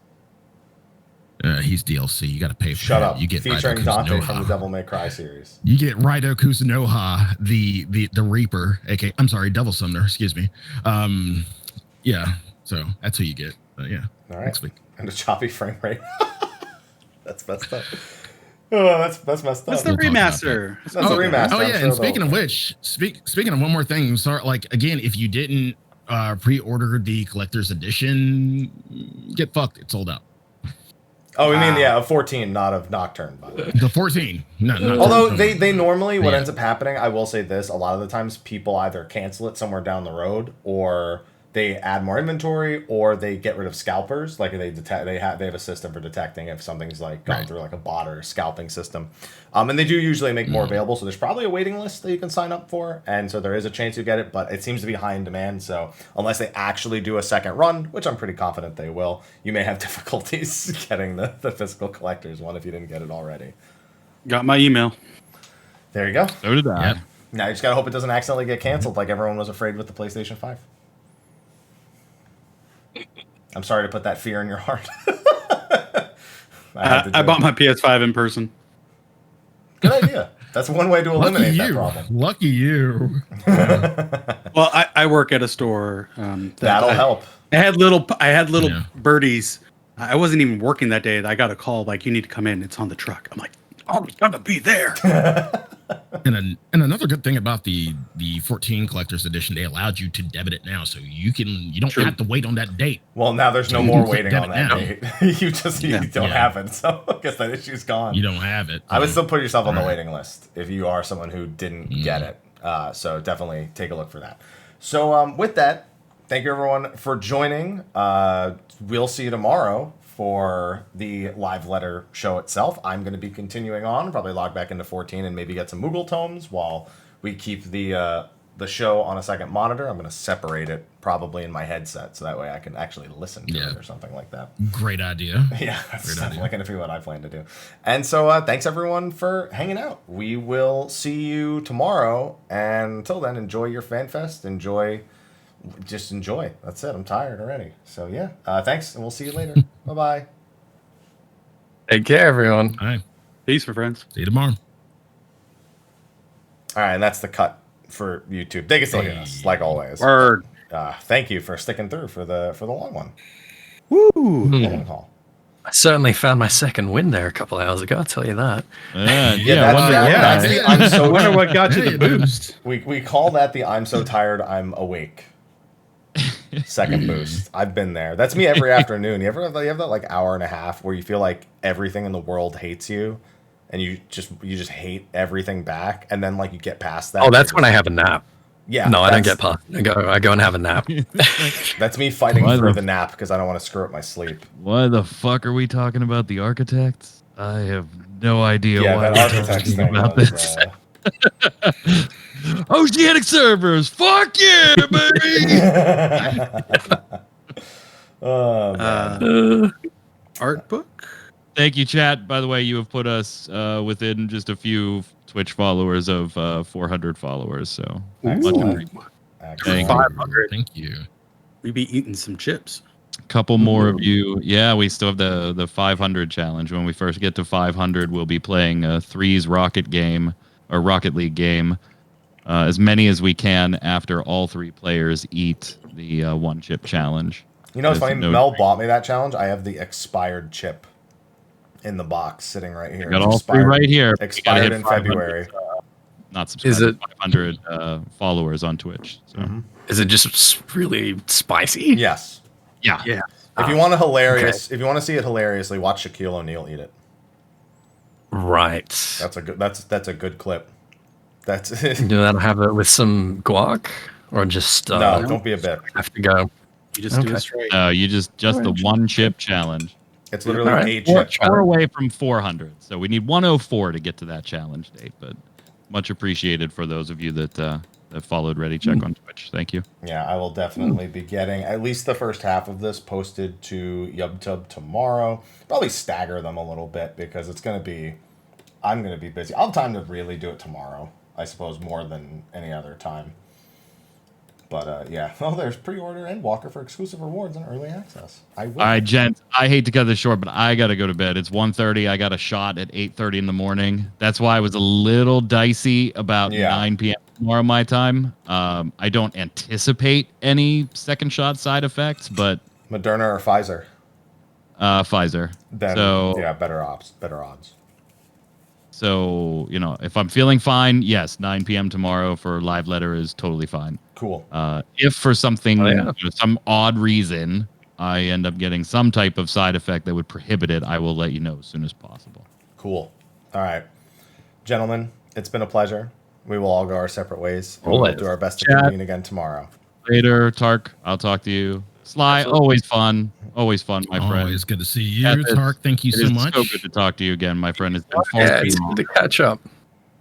He's DLC. You got to pay for Shut him. up. You get Featuring Raido Dante Kuzunoha. from the Devil May Cry series. You get Raido Kuzunoha, the Reaper, aka I'm sorry, Devil Summoner. Excuse me. Yeah. So that's who you get. Yeah. All right. Next week. And a choppy frame rate. That's messed up. Oh, that's messed up. That's the We'll talk about remaster. That's a remaster. Oh I'm yeah, sure and speaking they'll- of which, speaking of one more thing, sorry, like again, if you didn't pre-order the collector's edition, get fucked. It's sold out. Oh, we mean, yeah, of 14, not of Nocturne, by the way. The 14. No. Although they normally, what Yeah. ends up happening, I will say this, a lot of the times people either cancel it somewhere down the road, or they add more inventory, or they get rid of scalpers. Like they have a system for detecting if something's like gone Right. through like a bot or a scalping system. And they do usually make more available, so there's probably a waiting list that you can sign up for, and so there is a chance you get it, but it seems to be high in demand. So unless they actually do a second run, which I'm pretty confident they will, you may have difficulties getting the physical collector's one if you didn't get it already. Got my email. There you go. So did I. Yep. Now you just gotta hope it doesn't accidentally get canceled like everyone was afraid with the PlayStation 5. I'm sorry to put that fear in your heart. I bought my PS5 in person. Good idea. That's one way to eliminate that problem. Lucky you. Well, I work at a store. That'll help. I had little Yeah. birdies. I wasn't even working that day. I got a call like, "You need to come in. It's on the truck." I'm like, "Oh, it's gonna be there." And another good thing about the 14 collector's edition, they allowed you to debit it now, so you don't True. have to wait on that date. Well, now there's no You more can waiting debit on that now. date. you don't Yeah. have it, so I guess that issue's gone. You don't have it. I would still put yourself on the Right. waiting list if you are someone who didn't get it. So definitely take a look for that. So with that, thank you everyone for joining. We'll see you tomorrow for the live letter show itself. I'm going to be continuing on, probably log back into 14 and maybe get some Moogle tomes while we keep the show on a second monitor. I'm going to separate it probably in my headset so that way I can actually listen to it or something like that. Great idea. Yeah, that's Great definitely idea. going to be what I plan to do. And so thanks everyone for hanging out. We will see you tomorrow. And until then, enjoy your FanFest. Just enjoy. That's it. I'm tired already. So yeah, thanks, and we'll see you later. Bye-bye. Take care, everyone. All right. Peace, my friends. See you tomorrow. All right, and that's the cut for YouTube. They can still hear us, like always. Word. Thank you for sticking through for the long one. Woo. Long haul. I certainly found my second win there a couple hours ago, I'll tell you that. That's the I'm I so wonder what got you Hey, the dude. boost. we call that the I'm so tired I'm awake. Second boost. I've been there. That's me every afternoon. You have that like hour and a half where you feel like everything in the world hates you, and you just hate everything back, and then like you get past that. Oh, that's when I have a nap. Yeah. No, I don't that's- get past. I go and have a nap. That's me fighting Why through the- the nap because I don't want to screw up my sleep. Why the fuck are we talking about the architects? I have no idea Yeah, why that we're architect's talking thing about was, this. Oceanic servers, fuck yeah, baby! Oh, man. Art book. Thank you, chat. By the way, you have put us within just a few Twitch followers of 400 followers. So much Excellent. appreciated. Excellent. 500. Thank you. We be eating some chips. Couple more of you. Yeah, we still have the 500 challenge. When we first get to 500, we'll be playing a Threes Rocket game or Rocket League game, as many as we can after all 3 players eat the 1 chip challenge. You know, it's funny. Mel bought me that challenge. I have the expired chip in the box sitting right here. Got all 3 right here. Expired in February. Not subscribed. Is it 500 followers on Twitch? So. Is it just really spicy? Yes. Yeah. If you want if you want to see it hilariously, watch Shaquille O'Neal eat it. Right. That's a good clip. That's Do that have it with some guac or just no? Don't be a bitch. Have to go. You just do it straight. No, you just the 1 chip challenge. It's literally 8 chips. We're away from 400, so we need 104 to get to that challenge date. But much appreciated for those of you that followed Readycheck on Twitch. Thank you. Yeah, I will definitely be getting at least the first half of this posted to YubTub tomorrow. Probably stagger them a little bit because I'm going to be busy. I'll have time to really do it tomorrow, I suppose, more than any other time. But yeah, there's pre-order and Walker for exclusive rewards and early access. All right, gents, I hate to cut this short, but I got to go to bed. It's 1:30. I got a shot at 8:30 in the morning. That's why I was a little dicey about 9 p.m. tomorrow my time. I don't anticipate any second shot side effects, but Moderna or Pfizer? Pfizer. Then, so yeah, better odds. So, if I'm feeling fine, yes, 9 p.m. tomorrow for live letter is totally fine. Cool. If for something, some odd reason, I end up getting some type of side effect that would prohibit it, I will let you know as soon as possible. Cool. All right. Gentlemen, it's been a pleasure. We will all go our separate ways. We'll do our best to convene again tomorrow. Later, Tark. I'll talk to you. Sly, always fun. Always fun, my friend. Always good to see you, Tark. Thank you so much. It's so good to talk to you again, my friend. It's been it's good to catch up.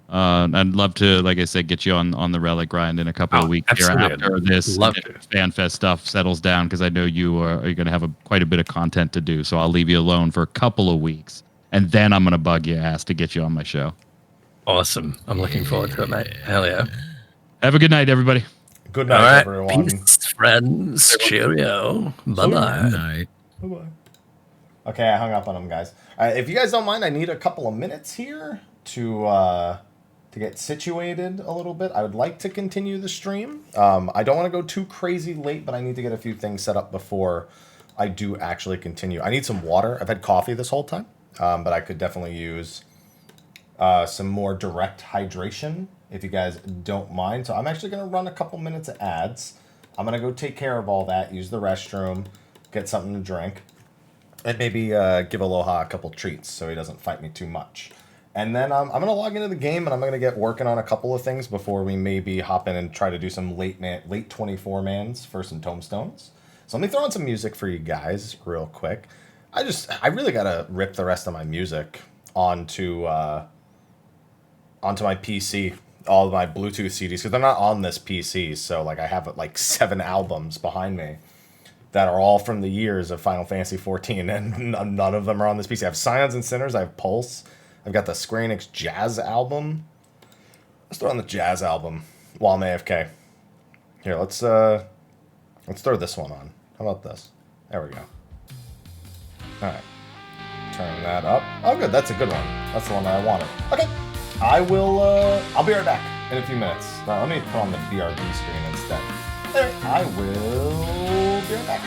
I'd love to, like I said, get you on the relic grind in a couple of weeks here after this FanFest stuff settles down, because I know you are going to have quite a bit of content to do. So I'll leave you alone for a couple of weeks, and then I'm going to bug your ass to get you on my show. Awesome. I'm looking forward to it, mate. Hell yeah. Have a good night, everybody. Good night, everyone. Peace, friends. Cheerio. Bye-bye. Good night. Bye-bye. Okay, I hung up on them, guys. If you guys don't mind, I need a couple of minutes here to get situated a little bit. I would like to continue the stream. I don't want to go too crazy late, but I need to get a few things set up before I do actually continue. I need some water. I've had coffee this whole time, but I could definitely use some more direct hydration if you guys don't mind. So I'm actually going to run a couple minutes of ads. I'm going to go take care of all that, use the restroom, get something to drink, and maybe give Aloha a couple treats so he doesn't fight me too much. And then I'm going to log into the game, and I'm going to get working on a couple of things before we maybe hop in and try to do some late 24-mans for some tombstones. So let me throw in some music for you guys real quick. I really got to rip the rest of my music onto my PC, all of my Bluetooth CDs, because they're not on this PC. So like I have like 7 albums behind me that are all from the years of Final Fantasy 14, and none of them are on this PC. I have Scions and Sinners, I have Pulse, I've got the Square Enix Jazz album. Let's throw on the Jazz album while I'm AFK. Here, let's throw this one on. How about this? There we go. Alright. Turn that up. Oh good, that's a good one. That's the one that I wanted. Okay. I'll be right back in a few minutes. Let me put on the BRB screen instead. There, I will be right back.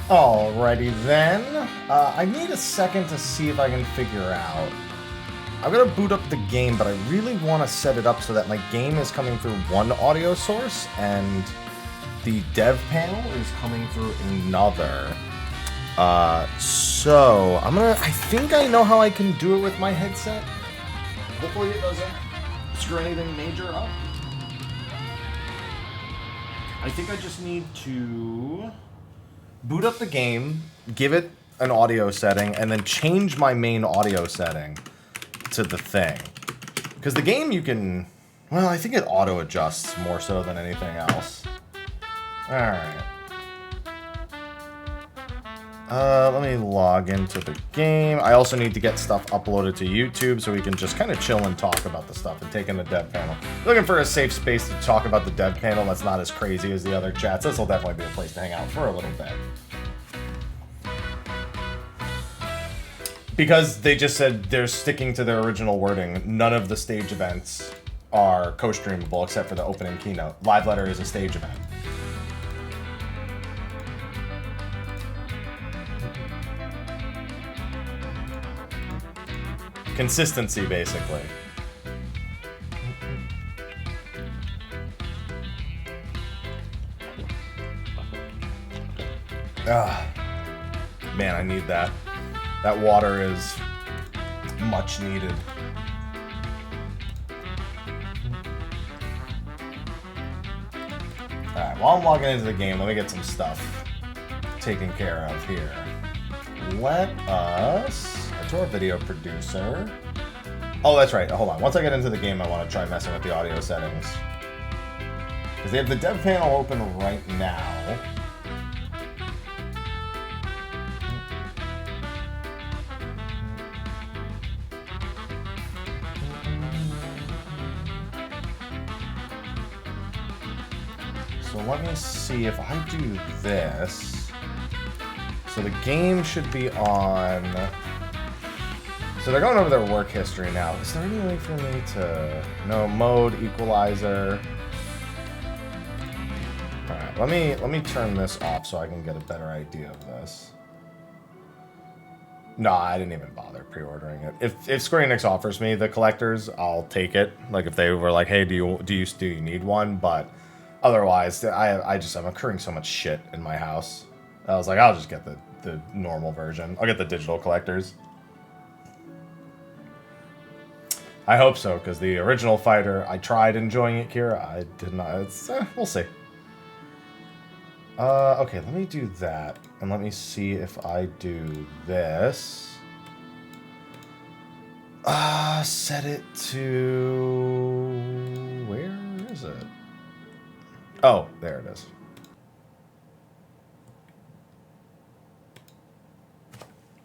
Alrighty then. I need a second to see if I can figure out. I'm gonna boot up the game, but I really want to set it up so that my game is coming through one audio source and the dev panel is coming through another. So I think I know how I can do it with my headset. Hopefully it doesn't screw anything major up. I think I just need to boot up the game, give it an audio setting, and then change my main audio setting to the thing. Because the game you can... Well, I think it auto-adjusts more so than anything else. Alright. Let me log into the game. I also need to get stuff uploaded to YouTube so we can just kind of chill and talk about the stuff and take in the dev panel. Looking for a safe space to talk about the dev panel that's not as crazy as the other chats. This will definitely be a place to hang out for a little bit. Because they just said they're sticking to their original wording. None of the stage events are co-streamable except for the opening keynote. Live Letter is a stage event. Consistency, basically. Man, I need that. That water is much needed. Alright, while I'm logging into the game, let me get some stuff taken care of here. Let us... to our video producer. Oh, that's right. Hold on. Once I get into the game, I want to try messing with the audio settings. Because they have the dev panel open right now. So let me see if I do this. So the game should be on... So they're going over their work history now. Is there any way for me to... No, mode, equalizer. Alright, let me turn this off so I can get a better idea of this. No, I didn't even bother pre-ordering it. If Square Enix offers me the collectors, I'll take it. Like if they were like, hey, do you need one? But otherwise, I'm accruing so much shit in my house. I was like, I'll just get the normal version. I'll get the digital collectors. I hope so, because the original fighter, I tried enjoying it, Kira. I did not. We'll see. Okay, let me do that. And let me see if I do this. Set it to... Where is it? Oh, there it is.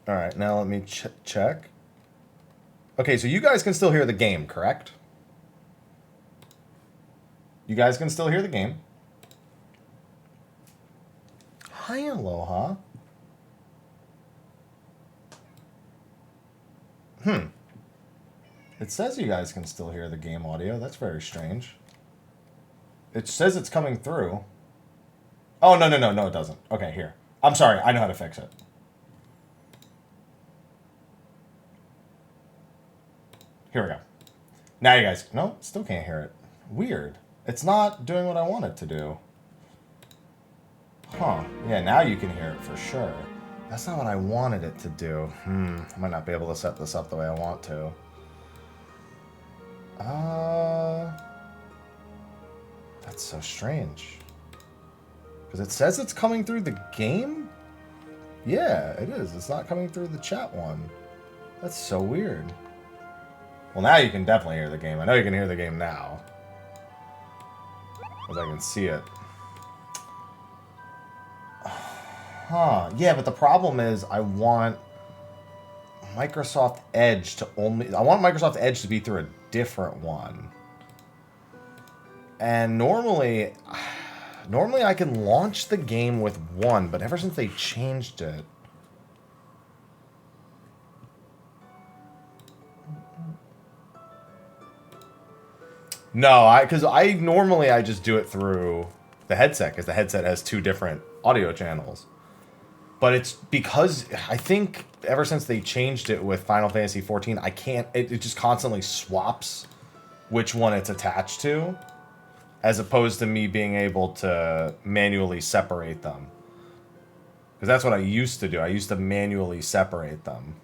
Alright, now let me check. Okay, so you guys can still hear the game, correct? You guys can still hear the game. Hi, Aloha. It says you guys can still hear the game audio. That's very strange. It says it's coming through. Oh, no, it doesn't. Okay, here. I'm sorry, I know how to fix it. Here we go. Now you guys... No, still can't hear it. Weird. It's not doing what I want it to do. Huh. Yeah, now you can hear it for sure. That's not what I wanted it to do. I might not be able to set this up the way I want to. That's so strange. Because it says it's coming through the game? Yeah, it is. It's not coming through the chat one. That's so weird. Well, now you can definitely hear the game. I know you can hear the game now. Because I can see it. Huh. Yeah, but the problem is I want Microsoft Edge to only... I want Microsoft Edge to be through a different one. And normally I can launch the game with one, but ever since they changed it... No, because I normally just do it through the headset, because the headset has two different audio channels. But it's because I think ever since they changed it with Final Fantasy 14, I can't. It just constantly swaps which one it's attached to, as opposed to me being able to manually separate them. Because that's what I used to do. I used to manually separate them.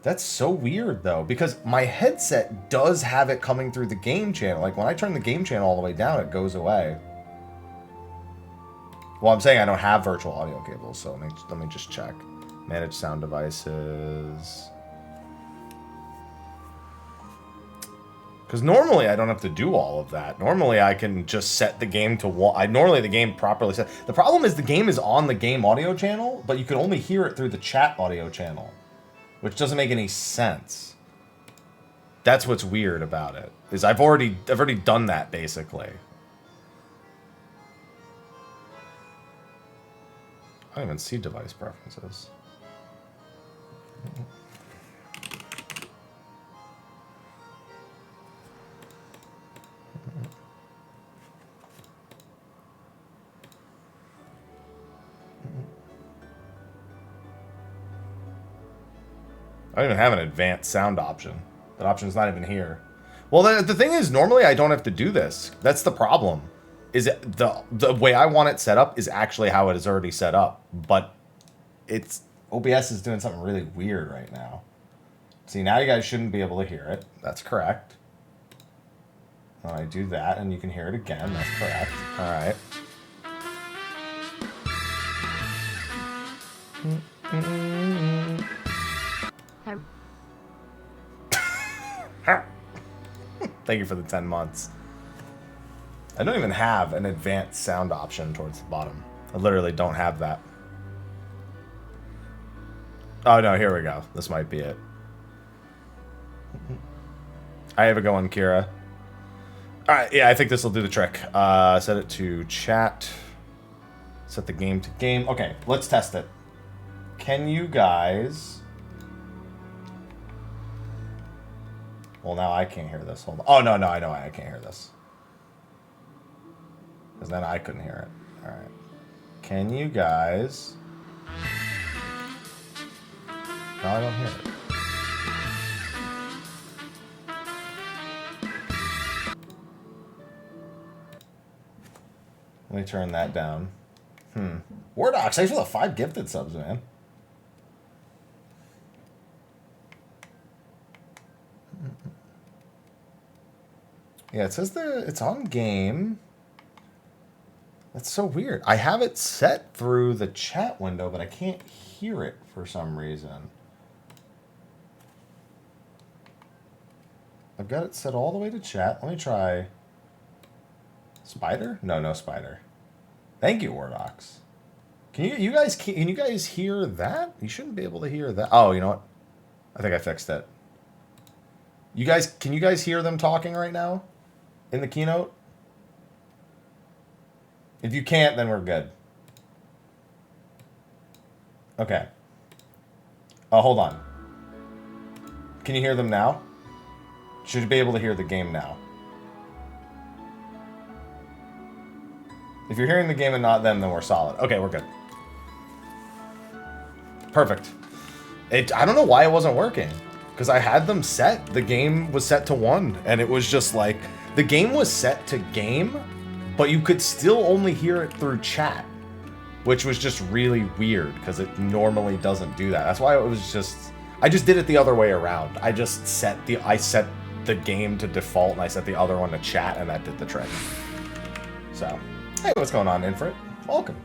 That's so weird, though, because my headset does have it coming through the game channel. Like, when I turn the game channel all the way down, it goes away. Well, I'm saying I don't have virtual audio cables, so let me just check. Manage sound devices. Because normally I don't have to do all of that. Normally I can just set the game to one. Normally the game properly set. The problem is the game is on the game audio channel, but you can only hear it through the chat audio channel, which doesn't make any sense. That's what's weird about it. Is I've already done that basically. I don't even see device preferences. I don't even have an advanced sound option. That option's not even here. Well, the thing is, normally I don't have to do this. That's the problem. Is it the way I want it set up is actually how it is already set up, but it's OBS is doing something really weird right now. See, now you guys shouldn't be able to hear it. That's correct. When I do that, and you can hear it again. That's correct. All right. Thank you for the 10 months. I don't even have an advanced sound option towards the bottom. I literally don't have that. Oh no, here we go. This might be it. I have it going, Kira. Alright, yeah, I think this will do the trick. Set it to chat. Set the game to game. Okay, let's test it. Can you guys... Well, now I can't hear this. Hold on. Oh, no, I know I can't hear this. Because then I couldn't hear it. Alright. Can you guys... No, I don't hear it. Let me turn that down. Wardox, thanks for the 5 gifted subs, man. Yeah, it says it's on game. That's so weird. I have it set through the chat window, but I can't hear it for some reason. I've got it set all the way to chat. Let me try... Spider? No spider. Thank you, Wardox. Can you guys hear that? You shouldn't be able to hear that. Oh, you know what? I think I fixed it. Can you guys hear them talking right now? In the keynote? If you can't, then we're good. Okay. Oh, hold on. Can you hear them now? Should be able to hear the game now. If you're hearing the game and not them, then we're solid. Okay, we're good. Perfect. I don't know why it wasn't working. Because I had them set. The game was set to 1. And it was just like... The game was set to game, but you could still only hear it through chat. Which was just really weird, because it normally doesn't do that. That's why it was just... I just did it the other way around. I set the game to default, and I set the other one to chat, and that did the trick. So, hey, what's going on, Infrit? Welcome.